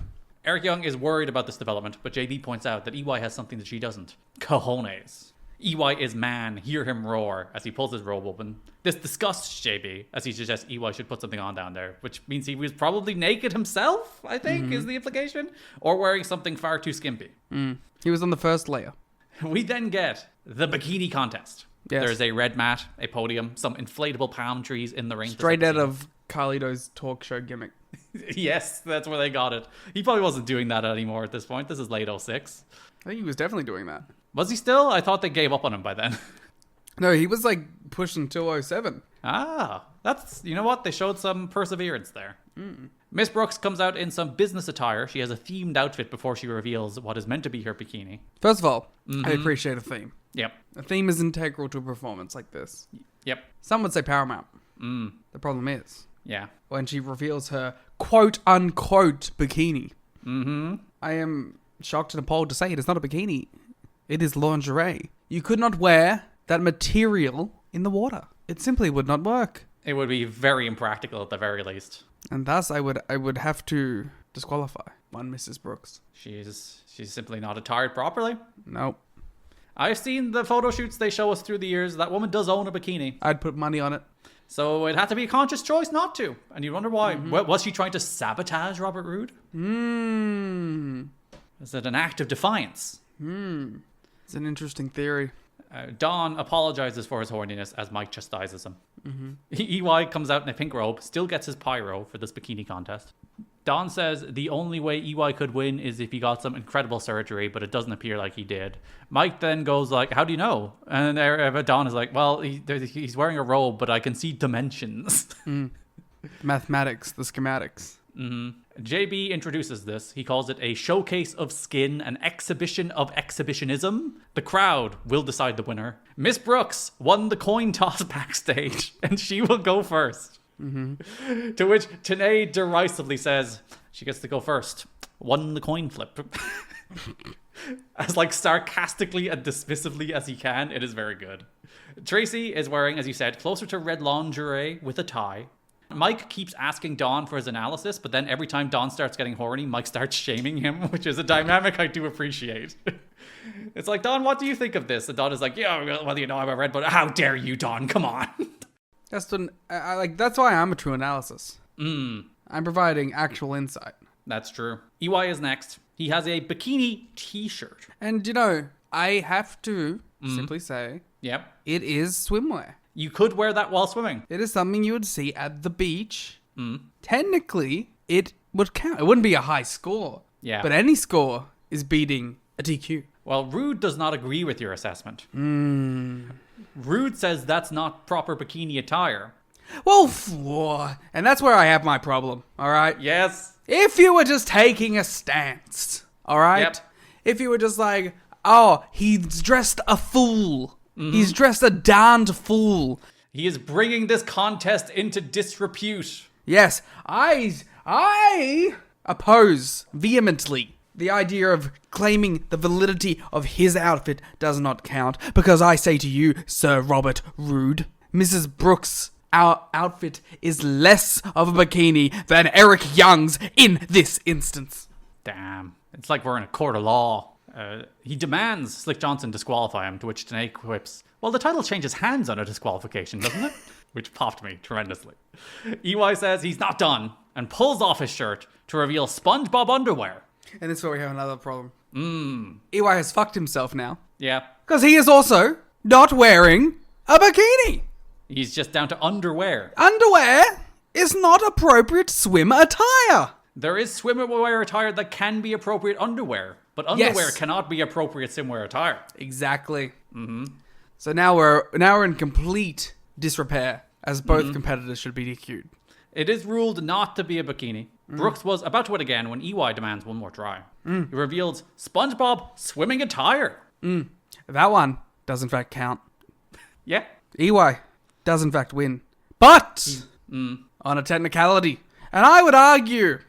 [SPEAKER 7] Eric Young is worried about this development, but JB points out that EY has something that she doesn't. Cojones. EY is man, hear him roar, as he pulls his robe open. This disgusts JB, as he suggests EY should put something on down there, which means he was probably naked himself, I think, is the implication, or wearing something far too skimpy.
[SPEAKER 8] He was on the first layer.
[SPEAKER 7] We then get the bikini contest.
[SPEAKER 8] Yes.
[SPEAKER 7] There's a red mat, a podium, some inflatable palm trees in the ring.
[SPEAKER 8] Straight out of Carlito's talk show gimmick.
[SPEAKER 7] Yes, that's where they got it. He probably wasn't doing that anymore at this point. This is late 06.
[SPEAKER 8] I think he was definitely doing that.
[SPEAKER 7] Was he still? I thought they gave up on him by then.
[SPEAKER 8] No, he was like pushing 207.
[SPEAKER 7] Ah, that's, you know what? They showed some perseverance there. Miss Brooks comes out in some business attire. She has a themed outfit before she reveals what is meant to be her bikini.
[SPEAKER 8] First of all, I appreciate a theme.
[SPEAKER 7] Yep.
[SPEAKER 8] A theme is integral to a performance like this.
[SPEAKER 7] Yep.
[SPEAKER 8] Some would say paramount. The problem is,
[SPEAKER 7] Yeah.
[SPEAKER 8] when she reveals her quote-unquote bikini. I am shocked and appalled to say it is not a bikini. It is lingerie. You could not wear that material in the water. It simply would not work.
[SPEAKER 7] It would be very impractical at the very least.
[SPEAKER 8] And thus, I would have to disqualify one Mrs. Brooks.
[SPEAKER 7] She's simply not attired properly.
[SPEAKER 8] Nope.
[SPEAKER 7] I've seen the photo shoots they show us through the years. That woman does own a bikini.
[SPEAKER 8] I'd put money on it.
[SPEAKER 7] So it had to be a conscious choice not to. And you wonder why. Was she trying to sabotage Robert Roode? Is it an act of defiance?
[SPEAKER 8] It's an interesting theory.
[SPEAKER 7] Don apologizes for his horniness as Mike chastises him. EY comes out in a pink robe, still gets his pyro for this bikini contest. Don says the only way EY could win is if he got some incredible surgery, but it doesn't appear like he did. Mike then goes like, how do you know? And Don is like, well, he's wearing a robe, but I can see dimensions.
[SPEAKER 8] Mathematics, the schematics.
[SPEAKER 7] JB introduces this. He calls it a showcase of skin, an exhibition of exhibitionism. The crowd will decide the winner. Miss Brooks won the coin toss backstage, and she will go first. To which TNA derisively says, she gets to go first. Won the coin flip. As like sarcastically and dismissively as he can. It is very good. Tracy is wearing, as you said, closer to red lingerie with a tie. Mike keeps asking Don for his analysis, but then every time Don starts getting horny, Mike starts shaming him, which is a dynamic I do appreciate. It's like, Don, what do you think of this? And Don is like, yeah, well, you know, I'm a red, but how dare you, Don? Come on.
[SPEAKER 8] That's why I'm a true analysis. I'm providing actual insight.
[SPEAKER 7] That's true. EY is next. He has a bikini t-shirt.
[SPEAKER 8] And, you know, I have to simply say,
[SPEAKER 7] Yep.
[SPEAKER 8] it is swimwear.
[SPEAKER 7] You could wear that while swimming.
[SPEAKER 8] It is something you would see at the beach. Technically, it would count. It wouldn't be a high score.
[SPEAKER 7] Yeah.
[SPEAKER 8] But any score is beating a DQ.
[SPEAKER 7] Well, Rude does not agree with your assessment. Rude says that's not proper bikini attire.
[SPEAKER 8] Well, and that's where I have my problem, all right?
[SPEAKER 7] Yes.
[SPEAKER 8] If you were just taking a stance, all right?
[SPEAKER 7] Yep.
[SPEAKER 8] If you were just like, oh, he's dressed a fool. He's dressed a darned fool.
[SPEAKER 7] He is bringing this contest into disrepute.
[SPEAKER 8] Yes, I oppose vehemently the idea of claiming the validity of his outfit does not count, because I say to you, Sir Robert Roode, Mrs. Brooks' outfit is less of a bikini than Eric Young's in this instance.
[SPEAKER 7] Damn. It's like we're in a court of law. He demands Slick Johnson disqualify him, to which TNA quips, well, the title changes hands on a disqualification, doesn't it? Which popped me tremendously. EY says he's not done and pulls off his shirt to reveal SpongeBob underwear.
[SPEAKER 8] And this is where we have another problem. EY has fucked himself now.
[SPEAKER 7] Yeah.
[SPEAKER 8] Because he is also not wearing a bikini.
[SPEAKER 7] He's just down to underwear.
[SPEAKER 8] Underwear is not appropriate swim attire.
[SPEAKER 7] There is swimwear attire that can be appropriate underwear, but underwear
[SPEAKER 8] Yes.
[SPEAKER 7] cannot be appropriate swimwear attire.
[SPEAKER 8] Exactly. So now we're in complete disrepair, as both competitors should be DQ'd.
[SPEAKER 7] It is ruled not to be a bikini. Brooks was about to win again when EY demands one more try. He reveals SpongeBob swimming attire.
[SPEAKER 8] That one does in fact count.
[SPEAKER 7] Yeah.
[SPEAKER 8] EY does in fact win. But on a technicality. And I would argue,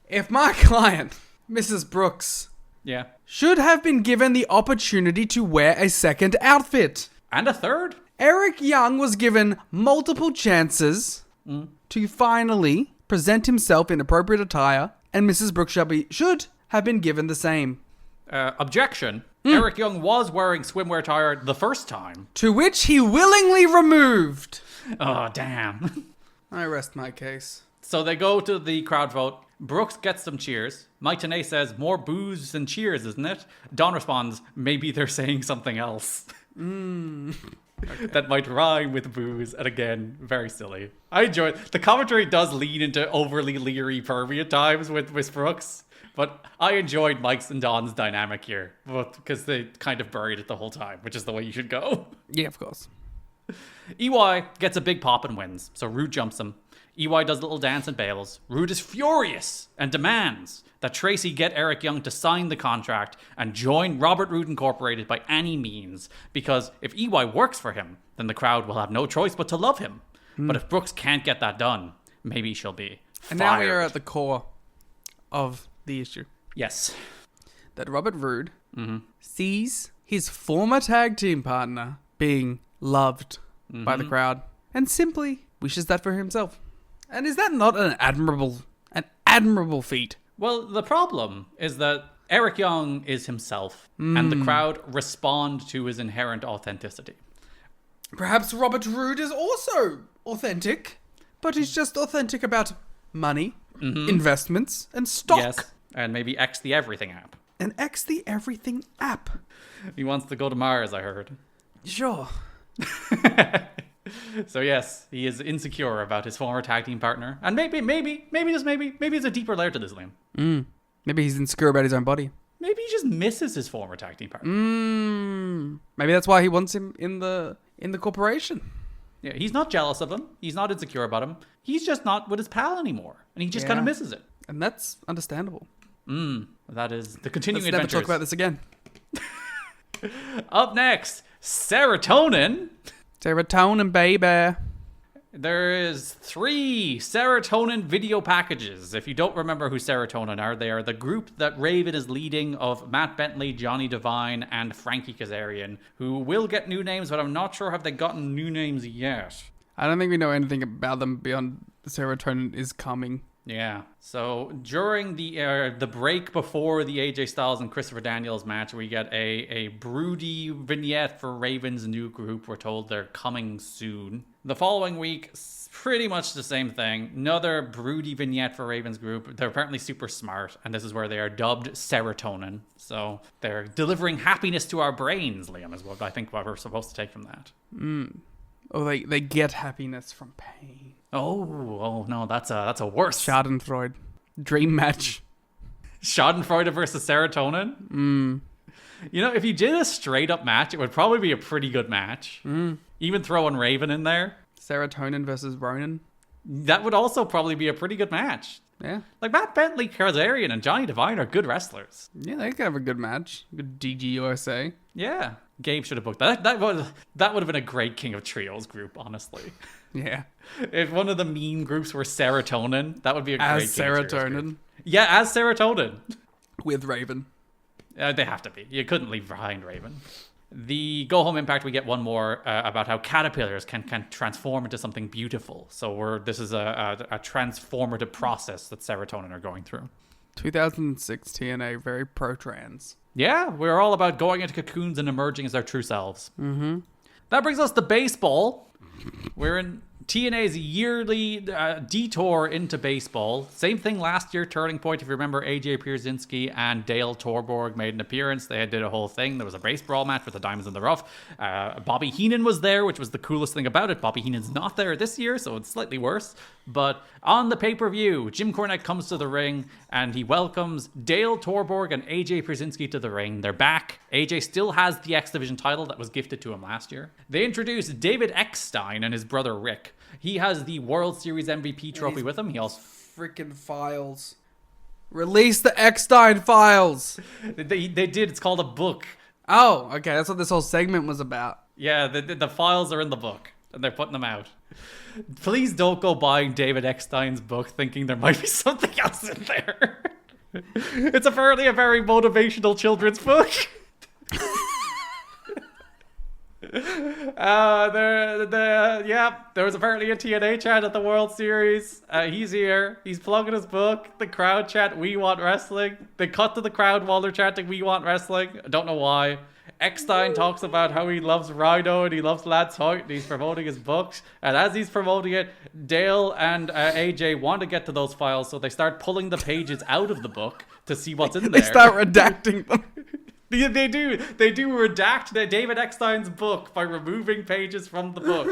[SPEAKER 8] if my client, Mrs. Brooks,
[SPEAKER 7] Yeah.
[SPEAKER 8] should have been given the opportunity to wear a second outfit.
[SPEAKER 7] And a third.
[SPEAKER 8] Eric Young was given multiple chances to finally present himself in appropriate attire, and Mrs. Brooks should have been given the same.
[SPEAKER 7] Objection. Eric Young was wearing swimwear attire the first time.
[SPEAKER 8] To which he willingly removed.
[SPEAKER 7] Oh, damn.
[SPEAKER 8] I rest my case.
[SPEAKER 7] So they go to the crowd vote. Brooks gets some cheers. Mike Tenay says, more boos than cheers, isn't it? Don responds, maybe they're saying something else. that might rhyme with booze, and again, very silly. I enjoy it. The commentary does lean into overly leery pervy at times with Brooks, but I enjoyed Mike's and Don's dynamic here, because they kind of buried it the whole time, which is the way you should go.
[SPEAKER 9] Yeah, of course.
[SPEAKER 7] EY gets a big pop and wins, so Rude jumps him. EY does a little dance and bails. Rude is furious and demands that Tracy get Eric Young to sign the contract and join Robert Roode Incorporated by any means, because if EY works for him, then the crowd will have no choice but to love him. But if Brooks can't get that done, maybe she'll be fired.
[SPEAKER 9] And now we are at the core of the issue.
[SPEAKER 7] Yes.
[SPEAKER 9] That Robert Roode sees his former tag team partner being loved by the crowd and simply wishes that for himself. And is that not an admirable feat?
[SPEAKER 7] Well, the problem is that Eric Young is himself, and the crowd respond to his inherent authenticity.
[SPEAKER 9] Perhaps Robert Roode is also authentic, but he's just authentic about money, investments, and stock.
[SPEAKER 7] Yes, and maybe X the Everything app.
[SPEAKER 9] An X the Everything app.
[SPEAKER 7] He wants to go to Mars, I heard.
[SPEAKER 9] Sure.
[SPEAKER 7] So yes, he is insecure about his former tag team partner. And maybe there's a deeper layer to this, Liam.
[SPEAKER 9] Maybe he's insecure about his own body.
[SPEAKER 7] Maybe he just misses his former tag team partner.
[SPEAKER 9] Maybe that's why he wants him in the corporation.
[SPEAKER 7] Yeah, he's not jealous of him. He's not insecure about him. He's just not with his pal anymore. And he just kind of misses it.
[SPEAKER 9] And that's understandable.
[SPEAKER 7] That is the continuing
[SPEAKER 9] Let's never
[SPEAKER 7] adventures.
[SPEAKER 9] talk about this again.
[SPEAKER 7] Up next, Serotonin.
[SPEAKER 9] Serotonin, baby.
[SPEAKER 7] There is 3 Serotonin video packages. If you don't remember who Serotonin are, they are the group that Raven is leading of Matt Bentley, Johnny Devine, and Frankie Kazarian, who will get new names, but I'm not sure have they gotten new names yet.
[SPEAKER 9] I don't think we know anything about them beyond Serotonin is coming.
[SPEAKER 7] Yeah. So during the break before the AJ Styles and Christopher Daniels match, we get a broody vignette for Raven's new group. We're told they're coming soon. The following week, pretty much the same thing. Another broody vignette for Raven's group. They're apparently super smart, and this is where they are dubbed Serotonin. So they're delivering happiness to our brains, Liam, is what I think what we're supposed to take from that.
[SPEAKER 9] Oh, they get happiness from pain.
[SPEAKER 7] Oh no, that's a worse.
[SPEAKER 9] Schadenfreude. Dream match.
[SPEAKER 7] Schadenfreude versus Serotonin? You know, if you did a straight up match, it would probably be a pretty good match. Even throwing Raven in there.
[SPEAKER 9] Serotonin versus Ronin.
[SPEAKER 7] That would also probably be a pretty good match.
[SPEAKER 9] Yeah.
[SPEAKER 7] Like Matt Bentley, Kazarian, and Johnny Devine are good wrestlers.
[SPEAKER 9] Yeah, they could have a good match. Good DGUSA.
[SPEAKER 7] Yeah. Gabe should have booked that. That would have been a great King of Trios group, honestly.
[SPEAKER 9] Yeah.
[SPEAKER 7] If one of the mean groups were Serotonin, that would be a great
[SPEAKER 9] As
[SPEAKER 7] King of Trios
[SPEAKER 9] Serotonin.
[SPEAKER 7] group. Yeah, as Serotonin.
[SPEAKER 9] With Raven.
[SPEAKER 7] They have to be. You couldn't leave behind Raven. The Go Home Impact, we get one more about how caterpillars can transform into something beautiful. So this is a transformative process that Serotonin are going through.
[SPEAKER 8] 2006 TNA, very pro-trans.
[SPEAKER 7] Yeah, we're all about going into cocoons and emerging as our true selves. Mm-hmm. That brings us to baseball. We're in TNA's yearly detour into baseball. Same thing last year, Turning Point. If you remember, AJ Pierzynski and Dale Torborg made an appearance. They did a whole thing. There was a baseball match with the Diamonds in the Rough. Bobby Heenan was there, which was the coolest thing about it. Bobby Heenan's not there this year, so it's slightly worse. But on the pay-per-view, Jim Cornette comes to the ring, and he welcomes Dale Torborg and AJ Pierzynski to the ring. They're back. AJ still has the X Division title that was gifted to him last year. They introduce David Eckstein and his brother Rick. He has the World Series MVP trophy with him. He also
[SPEAKER 8] Freaking files. Release the Eckstein files.
[SPEAKER 7] they did. It's called a book.
[SPEAKER 8] Oh, okay. That's what this whole segment was about.
[SPEAKER 7] Yeah, the files are in the book, and they're putting them out. Please don't go buying David Eckstein's book thinking there might be something else in there. It's apparently a very motivational children's book. There was apparently a TNA chant at the World Series. He's here. He's plugging his book. The crowd chant, "We want wrestling." They cut to the crowd while they're chanting, "We want wrestling." I don't know why. Eckstein talks about how he loves Rhino and he loves Lance Hoyt and he's promoting his books. And as he's promoting it, Dale and AJ want to get to those files, so they start pulling the pages out of the book to see what's in there.
[SPEAKER 8] They start redacting them.
[SPEAKER 7] They do redact David Eckstein's book by removing pages from the book.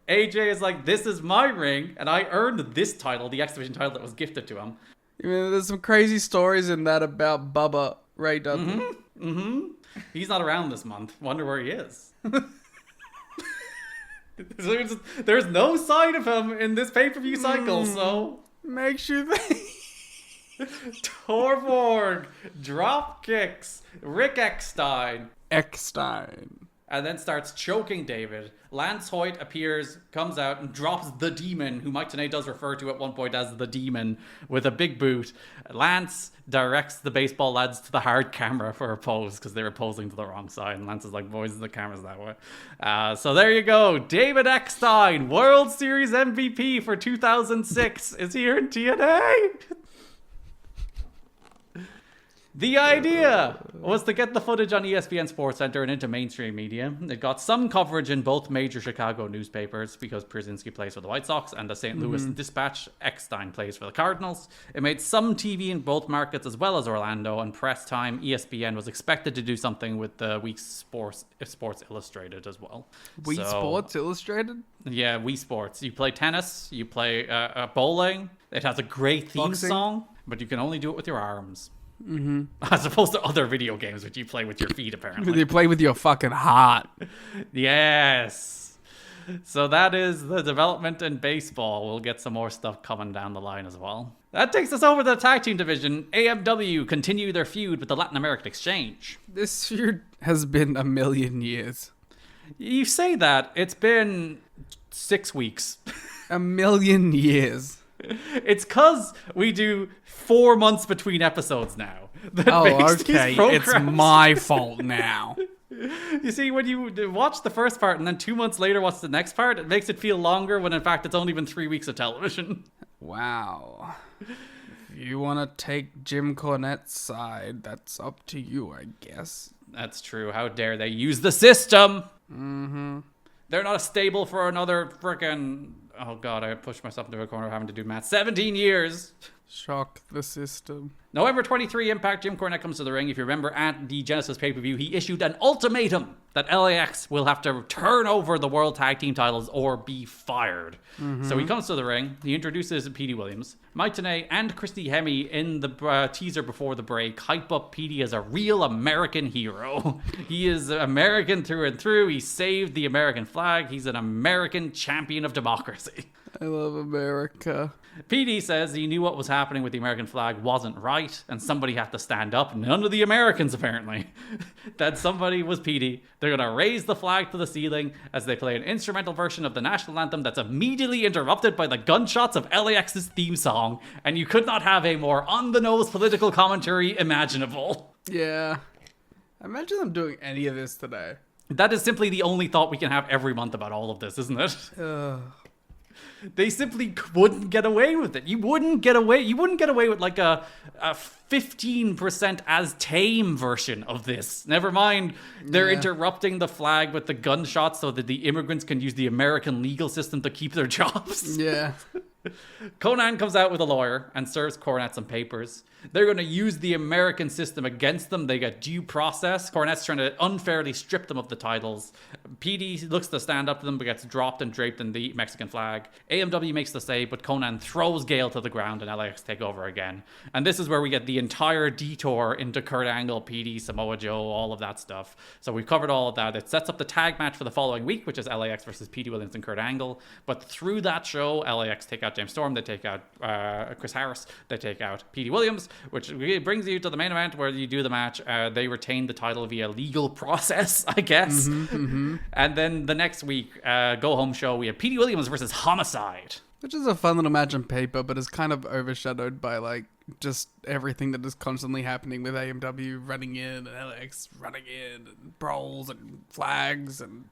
[SPEAKER 7] AJ is like, this is my ring, and I earned this title, the X Division title that was gifted to him.
[SPEAKER 8] I mean, there's some crazy stories in that about Bubba Ray Dudley.
[SPEAKER 7] He's not around this month. Wonder where he is. There's no sign of him in this pay-per-view cycle, so...
[SPEAKER 8] Makes you think.
[SPEAKER 7] Torborg, drop kicks, Rick Eckstein. And then starts choking David. Lance Hoyt appears, comes out, and drops the Demon, who Mike Tenay does refer to at one point as the Demon, with a big boot. Lance directs the baseball lads to the hard camera for a pose, because they were posing to the wrong side. And Lance is like, boys, the camera's that way. So there you go. David Eckstein, World Series MVP for 2006, is here in TNA. The idea was to get the footage on ESPN SportsCenter and into mainstream media. It got some coverage in both major Chicago newspapers because Brzezinski plays for the White Sox and the St. Louis Dispatch. Eckstein plays for the Cardinals. It made some TV in both markets as well as Orlando. And press time, ESPN was expected to do something with the Wii Sports Illustrated as well.
[SPEAKER 8] Sports Illustrated?
[SPEAKER 7] Yeah, Wii Sports. You play tennis, you play bowling. It has a great theme song, but you can only do it with your arms. As opposed to other video games which you play with your feet, apparently.
[SPEAKER 8] You play with your fucking heart.
[SPEAKER 7] Yes. So that is the development in baseball. We'll get some more stuff coming down the line as well. That takes us over to the tag team division. AMW continue their feud with the Latin American Exchange.
[SPEAKER 8] This feud has been a million years.
[SPEAKER 7] You say that. It's been 6 weeks.
[SPEAKER 8] A million years.
[SPEAKER 7] It's because we do 4 months between episodes now.
[SPEAKER 8] Okay. It's my fault now.
[SPEAKER 7] You see, when you watch the first part and then 2 months later watch the next part, it makes it feel longer when in fact it's only been 3 weeks of television.
[SPEAKER 8] Wow. If you want to take Jim Cornette's side, that's up to you, I guess.
[SPEAKER 7] That's true. How dare they use the system? They're not a stable for another frickin'... Oh god, I pushed myself into a corner of having to do math. 17 years!
[SPEAKER 8] Shock the system.
[SPEAKER 7] November 23, Impact, Jim Cornette comes to the ring. If you remember, at the Genesis pay-per-view, he issued an ultimatum that LAX will have to turn over the World Tag Team titles or be fired. So he comes to the ring. He introduces Petey Williams. Mike Tenay and Christy Hemme in the teaser before the break hype up Petey as a real American hero. He is American through and through. He saved the American flag. He's an American champion of democracy.
[SPEAKER 8] I love America.
[SPEAKER 7] PD says he knew what was happening with the American flag wasn't right, and somebody had to stand up. None of the Americans, apparently. That somebody was PD. They're going to raise the flag to the ceiling as they play an instrumental version of the national anthem that's immediately interrupted by the gunshots of LAX's theme song, and you could not have a more on-the-nose political commentary imaginable.
[SPEAKER 8] Yeah. Imagine them doing any of this today.
[SPEAKER 7] That is simply the only thought we can have every month about all of this, isn't it? They simply wouldn't get away with it. You wouldn't get away with like a 15% as tame version of this. Never mind, they're interrupting the flag with the gunshots so that the immigrants can use the American legal system to keep their jobs.
[SPEAKER 8] Yeah.
[SPEAKER 7] Conan comes out with a lawyer and serves Cornette some papers. They're going to use the American system against them. They get due process. Cornette's trying to unfairly strip them of the titles. PD looks to stand up to them but gets dropped and draped in the Mexican flag. AMW makes the save, but Conan throws Gale to the ground and LAX take over again. And this is where we get the entire detour into Kurt Angle, PD, Samoa Joe, all of that stuff. So we've covered all of that. It sets up the tag match for the following week, which is LAX versus PD Williams and Kurt Angle. But through that show, LAX take out James Storm, they take out Chris Harris, they take out PD Williams, which brings you to the main event where you do the match. They retain the title via legal process, I guess. And then the next week, go home show, we have PD Williams versus Homicide.
[SPEAKER 8] Which is a fun little match on paper, but is kind of overshadowed by like just everything that is constantly happening with AMW running in and LX running in and brawls and flags and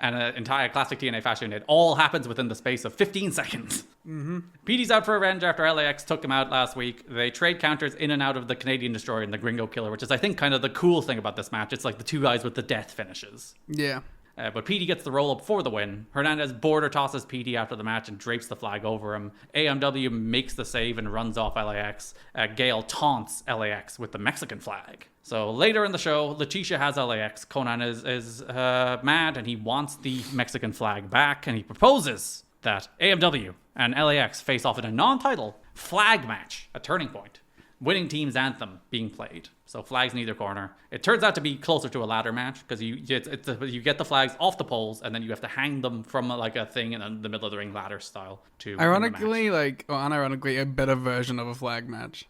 [SPEAKER 7] And an entire classic TNA fashion. It all happens within the space of 15 seconds. PD's out for revenge after LAX took him out last week. They trade counters in and out of the Canadian Destroyer and the Gringo Killer, which is, I think, kind of the cool thing about this match. It's like the two guys with the death finishes.
[SPEAKER 8] Yeah.
[SPEAKER 7] But Petey gets the roll-up for the win. Hernandez border tosses Petey after the match and drapes the flag over him. AMW makes the save and runs off LAX. Gale taunts LAX with the Mexican flag. So later in the show, Letitia has LAX. Conan is mad and he wants the Mexican flag back, and he proposes that AMW and LAX face off in a non-title flag match at Turning Point. Winning team's anthem being played. So flags in either corner. It turns out to be closer to a ladder match because you get the flags off the poles and then you have to hang them from like a thing in the middle of the ring, ladder style. To
[SPEAKER 8] ironically, unironically, a better version of a flag match.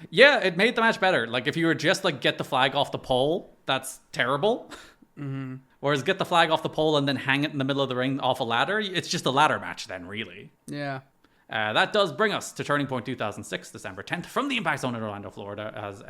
[SPEAKER 7] Yeah, it made the match better. Like if you were just like get the flag off the pole, that's terrible. Mm-hmm. Whereas get the flag off the pole and then hang it in the middle of the ring off a ladder, it's just a ladder match then, really.
[SPEAKER 8] Yeah.
[SPEAKER 7] That does bring us to Turning Point 2006, December 10th, from the Impact Zone in Orlando, Florida, as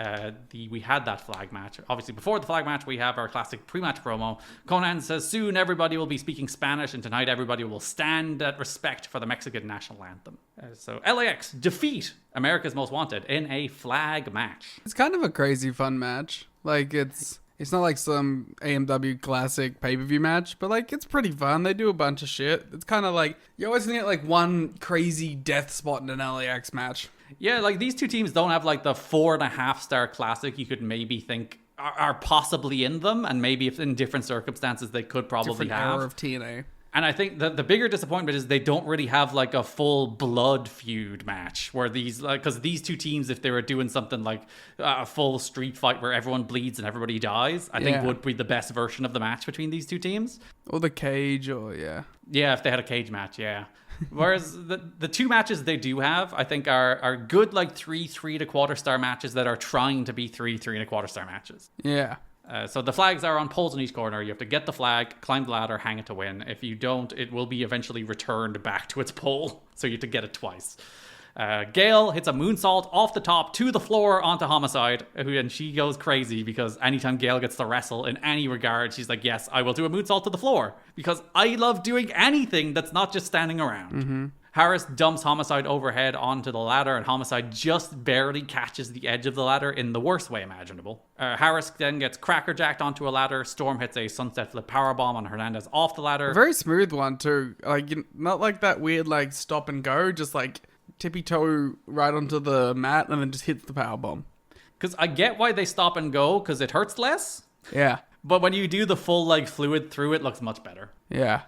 [SPEAKER 7] we had that flag match. Obviously, before the flag match, we have our classic pre-match promo. Conan says, soon everybody will be speaking Spanish, and tonight everybody will stand at respect for the Mexican national anthem. So LAX defeat America's Most Wanted in a flag match.
[SPEAKER 8] It's kind of a crazy fun match. Like, it's not like some AMW classic pay-per-view match, but like it's pretty fun. They do a bunch of shit. It's kind of like you always get like one crazy death spot in an LAX match.
[SPEAKER 7] Yeah, like these two teams don't have like the 4.5-star classic you could maybe think are possibly in them, and maybe if in different circumstances they could probably
[SPEAKER 8] different
[SPEAKER 7] have.
[SPEAKER 8] era of TNA.
[SPEAKER 7] And I think the bigger disappointment is they don't really have like a full blood feud match where these, because these two teams, if they were doing something like a full street fight where everyone bleeds and everybody dies, I think would be the best version of the match between these two teams.
[SPEAKER 8] Or the cage, or
[SPEAKER 7] yeah, if they had a cage match, yeah. Whereas the two matches they do have, I think, are good like 3.25-star matches that are trying to be 3.25-star matches.
[SPEAKER 8] Yeah.
[SPEAKER 7] So the flags are on poles in each corner. You have to get the flag, climb the ladder, hang it to win. If you don't, it will be eventually returned back to its pole. So you have to get it twice. Gail hits a moonsault off the top to the floor onto Homicide. And she goes crazy because anytime Gail gets to wrestle in any regard, she's like, yes, I will do a moonsault to the floor. Because I love doing anything that's not just standing around. Mm-hmm. Harris dumps Homicide overhead onto the ladder, and Homicide just barely catches the edge of the ladder in the worst way imaginable. Harris then gets crackerjacked onto a ladder. Storm hits a sunset flip powerbomb on Hernandez off the ladder.
[SPEAKER 8] A very smooth one, too. Like, not like that weird, like, stop and go, just like tippy toe right onto the mat and then just hits the powerbomb.
[SPEAKER 7] Because I get why they stop and go, because it hurts less.
[SPEAKER 8] Yeah.
[SPEAKER 7] But when you do the full, like, fluid through, it looks much better.
[SPEAKER 8] Yeah.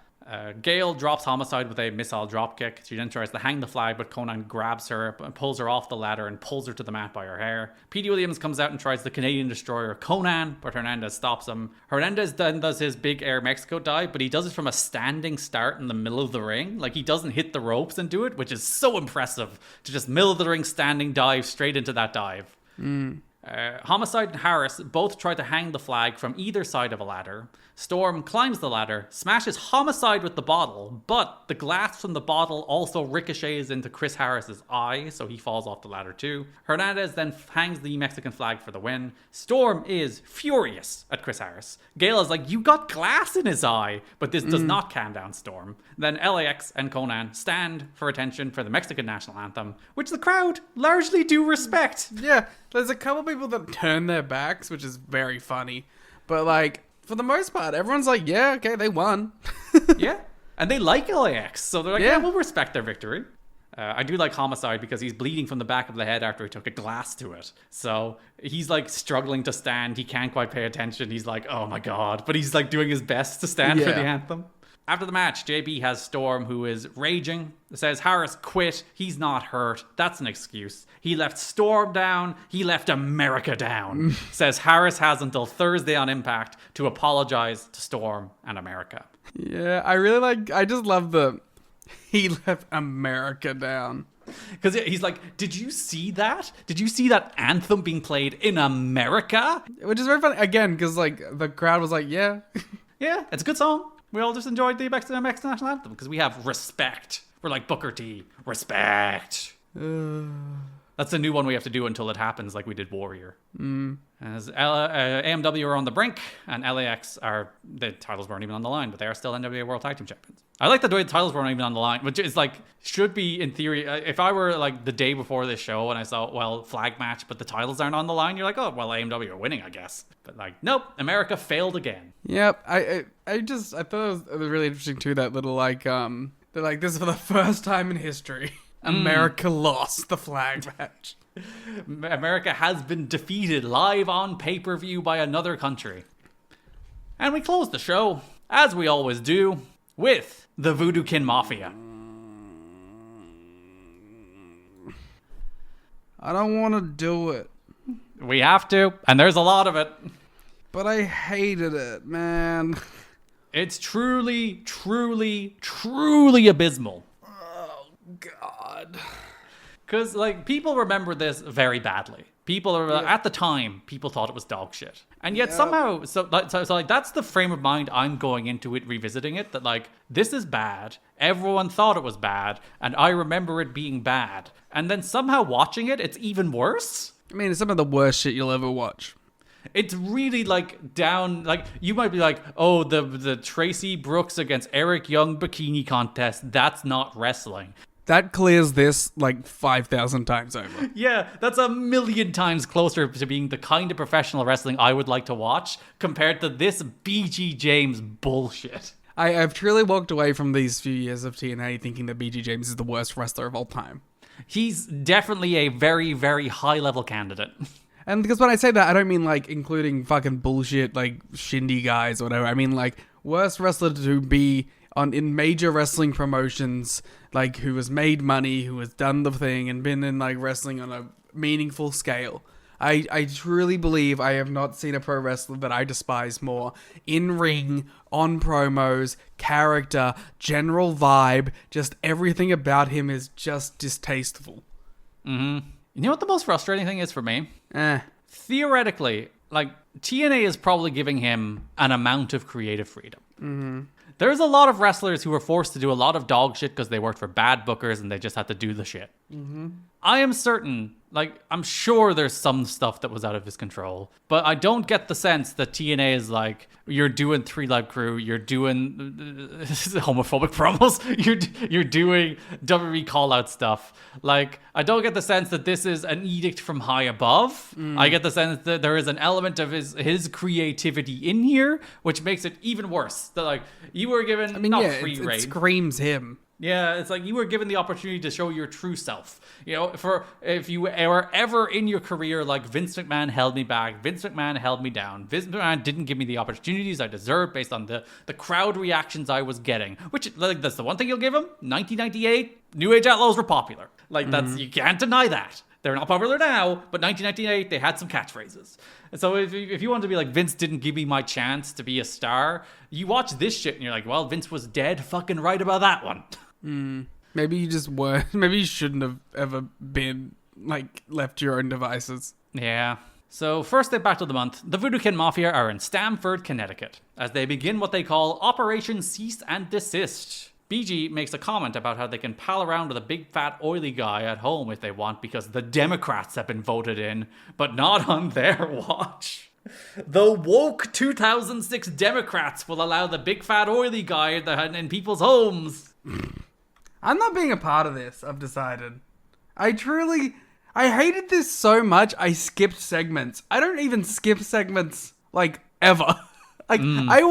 [SPEAKER 7] Gail drops Homicide with a missile dropkick. She then tries to hang the flag, but Conan grabs her and pulls her off the ladder and pulls her to the mat by her hair. Petey Williams comes out and tries the Canadian Destroyer Conan, but Hernandez stops him. Hernandez then does his big Air Mexico dive, but he does it from a standing start in the middle of the ring. Like, he doesn't hit the ropes and do it, which is so impressive to just middle of the ring standing dive straight into that dive. Homicide and Harris both try to hang the flag from either side of a ladder. Storm climbs the ladder, smashes Homicide with the bottle, but the glass from the bottle also ricochets into Chris Harris's eye, so he falls off the ladder too. Hernandez then hangs the Mexican flag for the win. Storm is furious at Chris Harris. Gail is like, you got glass in his eye, but this does not calm down Storm. Then LAX and Conan stand for attention for the Mexican national anthem, which the crowd largely do respect.
[SPEAKER 8] Yeah, there's a couple people that turn their backs, which is very funny, but like, for the most part, everyone's like, yeah, okay, they won.
[SPEAKER 7] Yeah, and they like LAX, so they're like, yeah, we'll respect their victory. I do like Homicide because he's bleeding from the back of the head after he took a glass to it. So he's like struggling to stand. He can't quite pay attention. He's like, oh my God. But he's like doing his best to stand for the anthem. After the match, JB has Storm, who is raging. Says Harris quit. He's not hurt. That's an excuse. He left Storm down. He left America down. Says Harris has until Thursday on Impact to apologize to Storm and America.
[SPEAKER 8] Yeah, I just love he left America down.
[SPEAKER 7] Because he's like, did you see that? Did you see that anthem being played in America?
[SPEAKER 8] Which is very funny, again, because like the crowd was like, yeah.
[SPEAKER 7] Yeah, it's a good song. We all just enjoyed the Mexican national anthem because we have respect. We're like Booker T. Respect. That's a new one we have to do until it happens, like we did Warrior. As AMW are on the brink, and LAX the titles weren't even on the line, but they are still NWA World Tag Team Champions. I like the way the titles weren't even on the line, which is like, should be in theory. If I were like the day before this show and I saw, well, flag match, but the titles aren't on the line, you're like, oh, well, AMW are winning, I guess. But like, nope, America failed again.
[SPEAKER 8] Yep. I thought it was really interesting too, that little like, they're like, this is for the first time in history. America lost the flag match.
[SPEAKER 7] America has been defeated live on pay-per-view by another country. And we close the show, as we always do, with the Voodoo Kin Mafia.
[SPEAKER 8] I don't want to do it.
[SPEAKER 7] We have to, and there's a lot of it.
[SPEAKER 8] But I hated it, man.
[SPEAKER 7] It's truly, truly, truly abysmal.
[SPEAKER 8] Oh, God.
[SPEAKER 7] Because, like, people remember this very badly. People are, at the time, people thought it was dog shit. And yet somehow, so like, that's the frame of mind I'm going into it, revisiting it, that, like, this is bad. Everyone thought it was bad, and I remember it being bad. And then somehow watching it, it's even worse.
[SPEAKER 8] I mean, it's some of the worst shit you'll ever watch.
[SPEAKER 7] It's really, like, down, like, you might be like, oh, the Tracy Brooks against Eric Young bikini contest, that's not wrestling.
[SPEAKER 8] That clears this like 5,000 times over.
[SPEAKER 7] Yeah, that's 1,000,000 times closer to being the kind of professional wrestling I would like to watch compared to this BG James bullshit.
[SPEAKER 8] I've truly walked away from these few years of TNA thinking that BG James is the worst wrestler of all time.
[SPEAKER 7] He's definitely a very, very high-level candidate.
[SPEAKER 8] And because when I say that, I don't mean like including fucking bullshit like shindy guys or whatever. I mean like worst wrestler to be in major wrestling promotions, like who has made money, who has done the thing and been in like wrestling on a meaningful scale. I truly believe I have not seen a pro wrestler that I despise more in ring, on promos, character, general vibe, just everything about him is just distasteful.
[SPEAKER 7] Mm-hmm. You know what the most frustrating thing is for me? Theoretically, like, TNA is probably giving him an amount of creative freedom.
[SPEAKER 8] Mm-hmm.
[SPEAKER 7] There's a lot of wrestlers who are forced to do a lot of dog shit because they worked for bad bookers and they just had to do the shit.
[SPEAKER 8] Mm-hmm.
[SPEAKER 7] I am certain, like, I'm sure there's some stuff that was out of his control, but I don't get the sense that TNA is like, you're doing 3 Live Crew, you're doing homophobic promos, you're doing WWE call-out stuff. Like, I don't get the sense that this is an edict from high above. I get the sense that there is an element of his creativity in here, which makes it even worse. That, like, you were given free reign.
[SPEAKER 8] It screams him.
[SPEAKER 7] Yeah, it's like you were given the opportunity to show your true self. You know, if you were ever in your career like Vince McMahon held me back, Vince McMahon held me down, Vince McMahon didn't give me the opportunities I deserved based on the crowd reactions I was getting. Which, like, that's the one thing you'll give him. 1998, New Age Outlaws were popular. Like, that's, you can't deny that. They're not popular now, but 1998, they had some catchphrases. And so if you want to be like, Vince didn't give me my chance to be a star, you watch this shit and you're like, well, Vince was dead fucking right about that one.
[SPEAKER 8] Maybe you just weren't. Maybe you shouldn't have ever been, like, left to your own devices.
[SPEAKER 7] Yeah. So, first day back to the month, the Voodoo Kin Mafia are in Stamford, Connecticut, as they begin what they call Operation Cease and Desist. BG makes a comment about how they can pal around with a big fat oily guy at home if they want because the Democrats have been voted in, but not on their watch. The woke 2006 Democrats will allow the big fat oily guy in people's homes.
[SPEAKER 8] I'm not being a part of this, I've decided. I hated this so much, I skipped segments. I don't even skip segments, like, ever. Like, I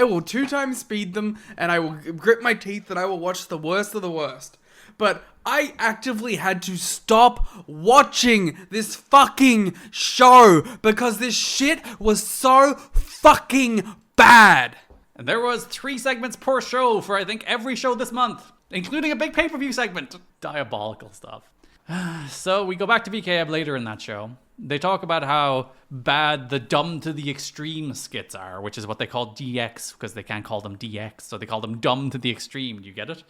[SPEAKER 8] will 2 times speed them, and I will grit my teeth, and I will watch the worst of the worst. But I actively had to stop watching this fucking show, because this shit was so fucking bad.
[SPEAKER 7] And there was 3 segments per show for, I think, every show this month, including a big pay-per-view segment. Diabolical stuff. So we go back to VKM later in that show. They talk about how bad the dumb to the extreme skits are, which is what they call DX, because they can't call them DX, so they call them dumb to the extreme. You get it?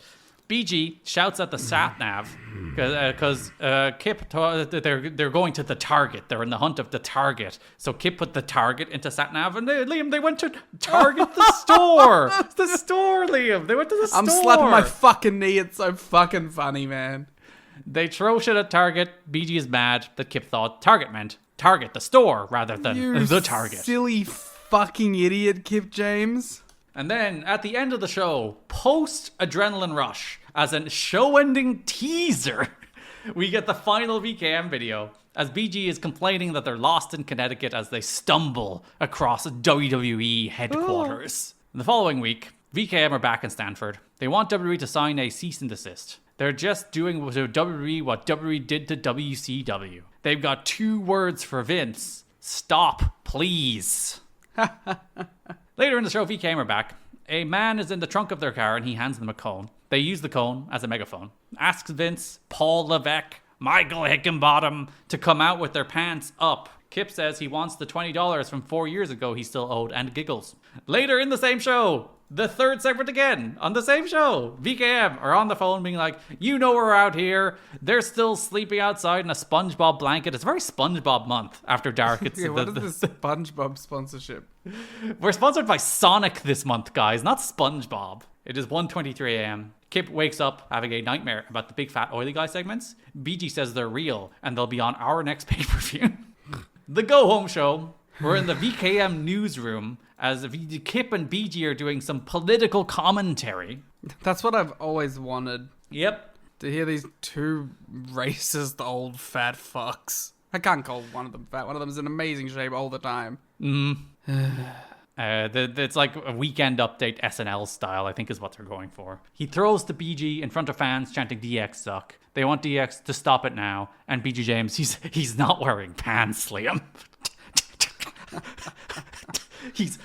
[SPEAKER 7] BG shouts at the sat-nav because Kip, they're going to the target. They're in the hunt of the target. So Kip put the target into sat-nav, and Liam, they went to Target, the store. It's the store, Liam. They went to the store.
[SPEAKER 8] I'm slapping my fucking knee. It's so fucking funny, man.
[SPEAKER 7] They throw shit at Target. BG is mad that Kip thought Target meant Target, the store, rather than the Target.
[SPEAKER 8] Silly fucking idiot, Kip James.
[SPEAKER 7] And then at the end of the show, post adrenaline rush, as a show-ending teaser, we get the final VKM video as BG is complaining that they're lost in Connecticut as they stumble across WWE headquarters. The following week, VKM are back in Stanford. They want WWE to sign a cease and desist. They're just doing to WWE what WWE did to WCW. They've got 2 words for Vince. Stop, please. Later in the show, VKM are back. A man is in the trunk of their car and he hands them a cone. They use the cone as a megaphone. Asks Vince, Paul Levesque, Michael Hickenbottom to come out with their pants up. Kip says he wants the $20 from 4 years ago he still owed and giggles. Later in the same show, the third segment again, on the same show, VKM are on the phone being like, you know we're out here. They're still sleeping outside in a SpongeBob blanket. It's a very SpongeBob month after dark. It's
[SPEAKER 8] what is this SpongeBob sponsorship?
[SPEAKER 7] We're sponsored by Sonic this month, guys, not SpongeBob. It is 1:23 a.m. Kip wakes up having a nightmare about the big fat oily guy segments. BG says they're real and they'll be on our next pay-per-view. The go-home show, we're in the VKM newsroom as Kip and BG are doing some political commentary.
[SPEAKER 8] That's what I've always wanted.
[SPEAKER 7] Yep.
[SPEAKER 8] To hear these 2 racist old fat fucks. I can't call one of them fat. One of them is in amazing shape all the time.
[SPEAKER 7] It's like a Weekend Update SNL style, I think is what they're going for. He throws to BG in front of fans chanting DX suck. They want DX to stop it now. And BG James, he's not wearing pants, Liam. It's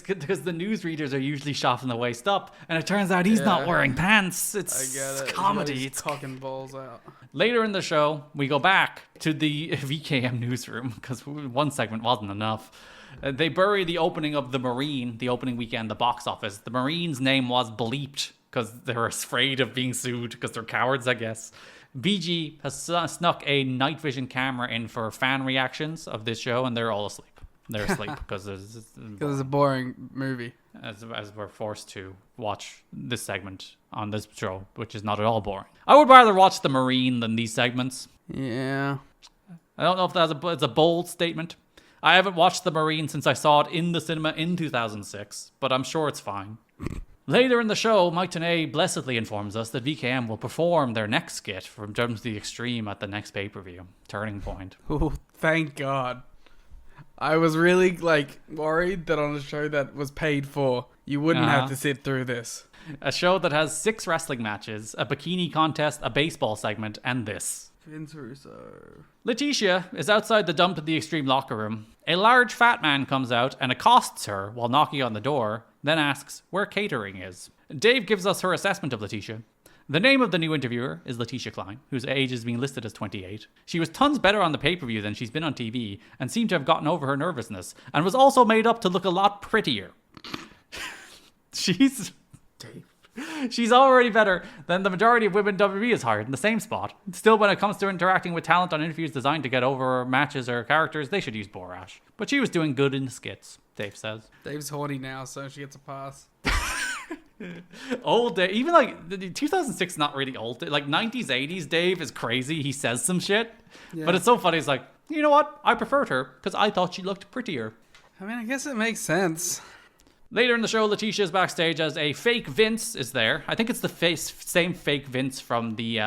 [SPEAKER 7] because the newsreaders are usually shot from the waist up, and it turns out he's not wearing pants. It's comedy. It's
[SPEAKER 8] cocking balls out.
[SPEAKER 7] Later in the show, we go back to the VKM newsroom because one segment wasn't enough. They bury the opening of the Marine, the opening weekend, the box office. The Marine's name was bleeped because they're afraid of being sued because they're cowards, I guess. BG has snuck a night vision camera in for fan reactions of this show, and they're all asleep. They're asleep because it's
[SPEAKER 8] a boring movie.
[SPEAKER 7] As we're forced to watch this segment on this show, which is not at all boring. I would rather watch the Marine than these segments.
[SPEAKER 8] Yeah.
[SPEAKER 7] I don't know if it's a bold statement. I haven't watched the Marine since I saw it in the cinema in 2006, but I'm sure it's fine. Later in the show, Mike Tenay blessedly informs us that VKM will perform their next skit from Jump to the Extreme at the next pay-per-view, Turning Point.
[SPEAKER 8] Oh, thank God. I was really, worried that on a show that was paid for, you wouldn't have to sit through this.
[SPEAKER 7] A show that has 6 wrestling matches, a bikini contest, a baseball segment, and this.
[SPEAKER 8] Vince Russo.
[SPEAKER 7] Letitia is outside the Dump to the Extreme locker room. A large fat man comes out and accosts her while knocking on the door, then asks where catering is. Dave gives us her assessment of Letitia. The name of the new interviewer is Letitia Klein, whose age is being listed as 28. She was tons better on the pay-per-view than she's been on TV, and seemed to have gotten over her nervousness, and was also made up to look a lot prettier. She's already better than the majority of women WWE has hired in the same spot. Still, when it comes to interacting with talent on interviews designed to get over matches or characters, they should use Borash. But she was doing good in the skits, Dave says.
[SPEAKER 8] Dave's horny now, so she gets a pass.
[SPEAKER 7] Old Dave, even the 2006, not really old. 90s, 80s Dave is crazy. He says some shit, but it's so funny. It's like, you know what? I preferred her because I thought she looked prettier.
[SPEAKER 8] I mean, I guess it makes sense.
[SPEAKER 7] Later in the show, Letitia is backstage as a fake Vince is there. I think it's the same fake Vince from the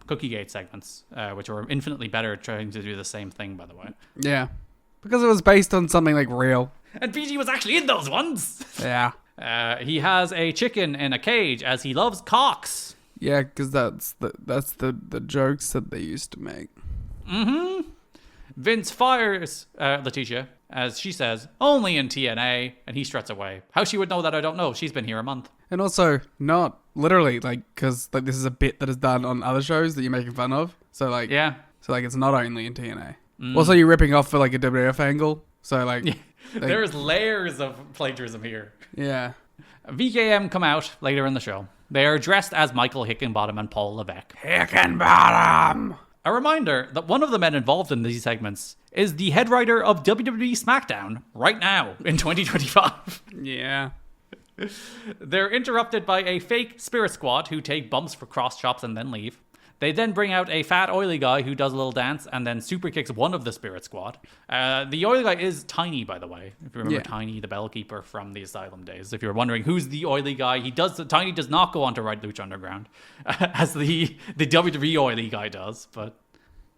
[SPEAKER 7] Cookiegate segments, which were infinitely better at trying to do the same thing, by the way.
[SPEAKER 8] Yeah, because it was based on something real.
[SPEAKER 7] And BG was actually in those ones.
[SPEAKER 8] Yeah.
[SPEAKER 7] He has a chicken in a cage as he loves cocks.
[SPEAKER 8] Yeah, because that's the jokes that they used to make.
[SPEAKER 7] Mm-hmm. Vince fires Letitia, as she says, only in TNA, and he struts away. How she would know that, I don't know. She's been here a month.
[SPEAKER 8] And also, not literally, because this is a bit that is done on other shows that you're making fun of. So, yeah. So, it's not only in TNA. Also, you're ripping off for, a WWF angle. So,
[SPEAKER 7] yeah. There's layers of plagiarism here.
[SPEAKER 8] Yeah.
[SPEAKER 7] VKM come out later in the show. They are dressed as Michael Hickenbottom and Paul Levesque.
[SPEAKER 8] Hickenbottom!
[SPEAKER 7] A reminder that one of the men involved in these segments is the head writer of WWE SmackDown right now in 2025.
[SPEAKER 8] Yeah.
[SPEAKER 7] They're interrupted by a fake Spirit Squad who take bumps for cross chops and then leave. They then bring out a fat, oily guy who does a little dance and then super kicks one of the Spirit Squad. The oily guy is Tiny, by the way. If you remember Tiny, the bellkeeper from the Asylum days. If you're wondering who's the oily guy, Tiny does not go on to write Lucha Underground, as the WWE oily guy does. But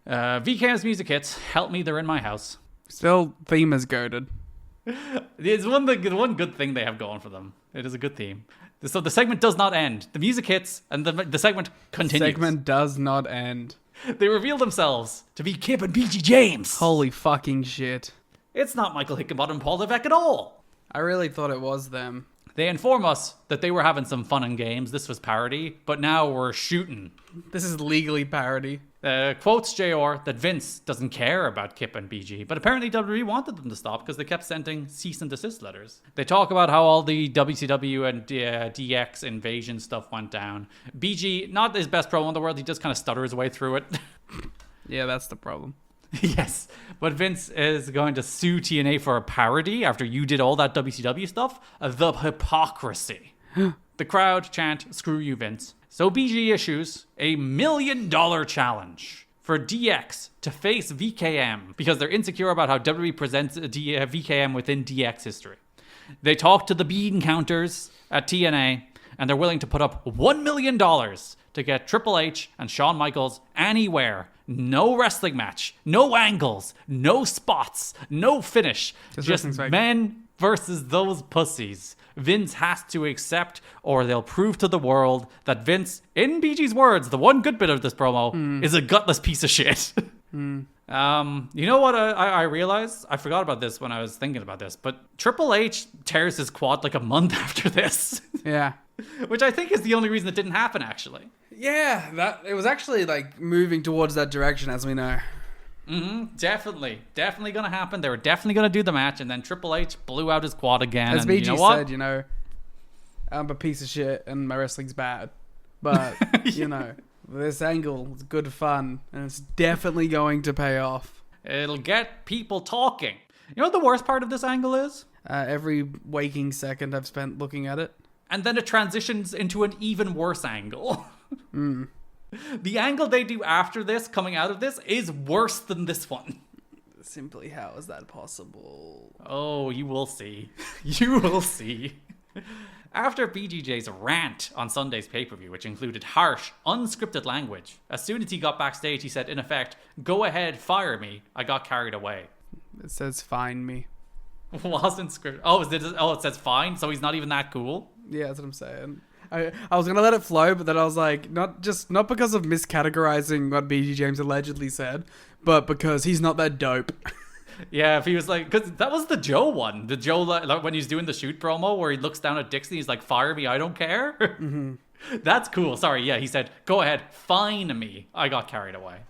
[SPEAKER 7] VKM's music hits. Help me, they're in my house.
[SPEAKER 8] Still, theme is goated.
[SPEAKER 7] It's one good thing they have going for them. It is a good theme. So the segment does not end. The music hits, and the segment continues.
[SPEAKER 8] Segment does not end.
[SPEAKER 7] They reveal themselves to be Kip and PG James.
[SPEAKER 8] Holy fucking shit.
[SPEAKER 7] It's not Michael Hickenbottom and Paul Levesque at all.
[SPEAKER 8] I really thought it was them.
[SPEAKER 7] They inform us that they were having some fun and games. This was parody, but now we're shooting.
[SPEAKER 8] This is legally parody.
[SPEAKER 7] Quotes JR that Vince doesn't care about Kip and BG, but apparently WWE wanted them to stop because they kept sending cease and desist letters. They talk about how all the WCW and DX invasion stuff went down. BG, not his best promo in the world, he just kind of stutters his way through it.
[SPEAKER 8] Yeah, that's the problem.
[SPEAKER 7] Yes, but Vince is going to sue TNA for a parody after you did all that WCW stuff. The hypocrisy. The crowd chant, "Screw you, Vince." So BG issues a $1 million challenge for DX to face VKM because they're insecure about how WWE presents VKM within DX history. They talk to the bean counters at TNA, and they're willing to put up $1 million to get Triple H and Shawn Michaels anywhere. No wrestling match, no angles, no spots, no finish. Just men versus those pussies. Vince has to accept, or they'll prove to the world that Vince, in BG's words, the one good bit of this promo, is a gutless piece of shit. You know what I realized? I forgot about this when I was thinking about this, but Triple H tears his quad like a month after this.
[SPEAKER 8] Yeah.
[SPEAKER 7] Which I think is the only reason it didn't happen, actually.
[SPEAKER 8] Yeah, that it was actually like moving towards that direction, as we know.
[SPEAKER 7] Definitely gonna happen. They were definitely gonna do the match, and then Triple H blew out his quad again.
[SPEAKER 8] As
[SPEAKER 7] and
[SPEAKER 8] BG
[SPEAKER 7] you know what?
[SPEAKER 8] said, you know, I'm a piece of shit and my wrestling's bad, but you know, this angle is good fun, and it's definitely going to pay off.
[SPEAKER 7] It'll get people talking. You know what the worst part of this angle is?
[SPEAKER 8] Every waking second I've spent looking at it.
[SPEAKER 7] And then it transitions into an even worse angle. The angle they do after this, coming out of this, is worse than this one.
[SPEAKER 8] Simply, how is that possible?
[SPEAKER 7] Oh, you will see. You will see. After BGJ's rant on Sunday's pay-per-view, which included harsh, unscripted language, as soon as he got backstage, he said, in effect, "Go ahead, fire me. I got carried away."
[SPEAKER 8] It says "find me."
[SPEAKER 7] Wasn't scripted. Oh, it says fine, so he's not even that cool?
[SPEAKER 8] Yeah, that's what I'm saying. I was gonna let it flow, but then I was like, not because of miscategorizing what BG James allegedly said, but because he's not that dope.
[SPEAKER 7] Yeah, if he was like, because that was the Joe one. The Joe, like, when he's doing the shoot promo where he looks down at Dixie, he's like, "Fire me, I don't care." That's cool. Sorry, yeah, he said, "Go ahead, fine me. I got carried away."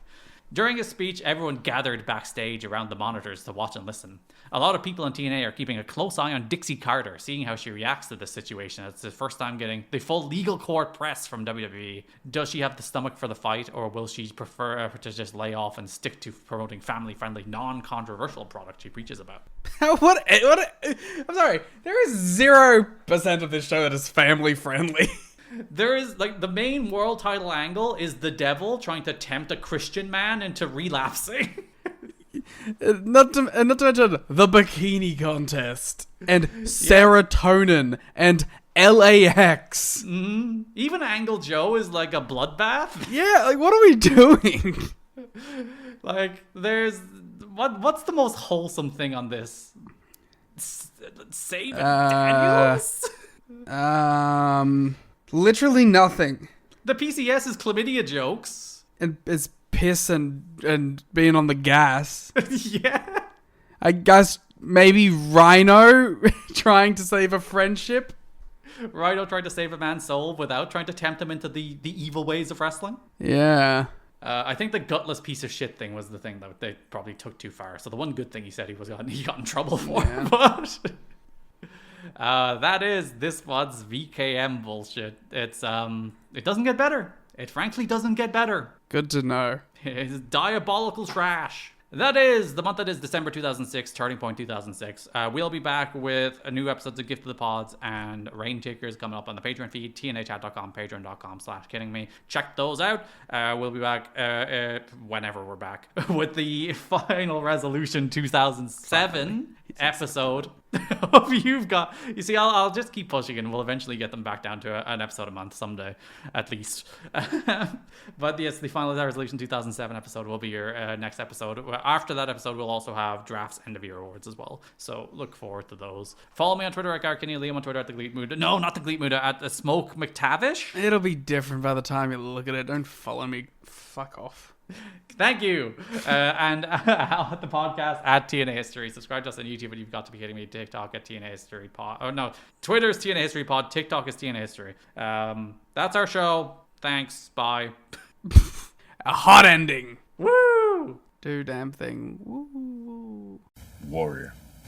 [SPEAKER 7] During his speech, everyone gathered backstage around the monitors to watch and listen. A lot of people in TNA are keeping a close eye on Dixie Carter, seeing how she reacts to this situation. It's the first time getting the full legal court press from WWE. Does she have the stomach for the fight, or will she prefer to just lay off and stick to promoting family-friendly, non-controversial product she preaches about?
[SPEAKER 8] What? I'm sorry. There is 0% of this show that is family-friendly.
[SPEAKER 7] There is, like, the main world title angle is the devil trying to tempt a Christian man into relapsing.
[SPEAKER 8] Not to mention the Bikini Contest and serotonin and LAX.
[SPEAKER 7] Even Angle Joe is like a bloodbath.
[SPEAKER 8] Yeah, like, what are we doing?
[SPEAKER 7] Like, there's what's the most wholesome thing on this? Save Daniels.
[SPEAKER 8] Literally nothing.
[SPEAKER 7] The PCS is chlamydia jokes.
[SPEAKER 8] And it's piss and being on the gas.
[SPEAKER 7] Yeah.
[SPEAKER 8] I guess maybe Rhino trying to save a friendship.
[SPEAKER 7] Rhino tried to save a man's soul without trying to tempt him into the evil ways of wrestling.
[SPEAKER 8] Yeah.
[SPEAKER 7] I think the gutless piece of shit thing was the thing that they probably took too far. So the one good thing he said he got in trouble for. Yeah. But that is this month's VKM bullshit. It doesn't get better. It frankly doesn't get better.
[SPEAKER 8] Good to know.
[SPEAKER 7] It's diabolical trash. That is the month that is December 2006, Turning Point 2006. We'll be back with a new episodes of Gift of the Pods and Rain Tickers coming up on the Patreon feed, tnachat.com, patreon.com/kiddingme. Check those out. We'll be back whenever we're back with the Final Resolution 2007 episode. You see, I'll just keep pushing and we'll eventually get them back down to an episode a month someday, at least. But yes, the Final Resolution 2007 episode will be your next episode. After that episode, we'll also have drafts end of year awards as well. So look forward to those. Follow me on Twitter at Garrett and Liam, on Twitter at the Gleet Muda. No, not the Gleet Muda, at the Smoke McTavish.
[SPEAKER 8] It'll be different by the time you look at it. Don't follow me. Fuck off.
[SPEAKER 7] Thank you. And the podcast at TNA History. Subscribe to us on YouTube, and you've got to be kidding me. TikTok at TNA History Pod. Oh no, Twitter is TNA History Pod. TikTok is TNA History. That's our show. Thanks. Bye.
[SPEAKER 8] A hot ending.
[SPEAKER 7] Woo!
[SPEAKER 8] Do damn thing. Woo.
[SPEAKER 2] Warrior.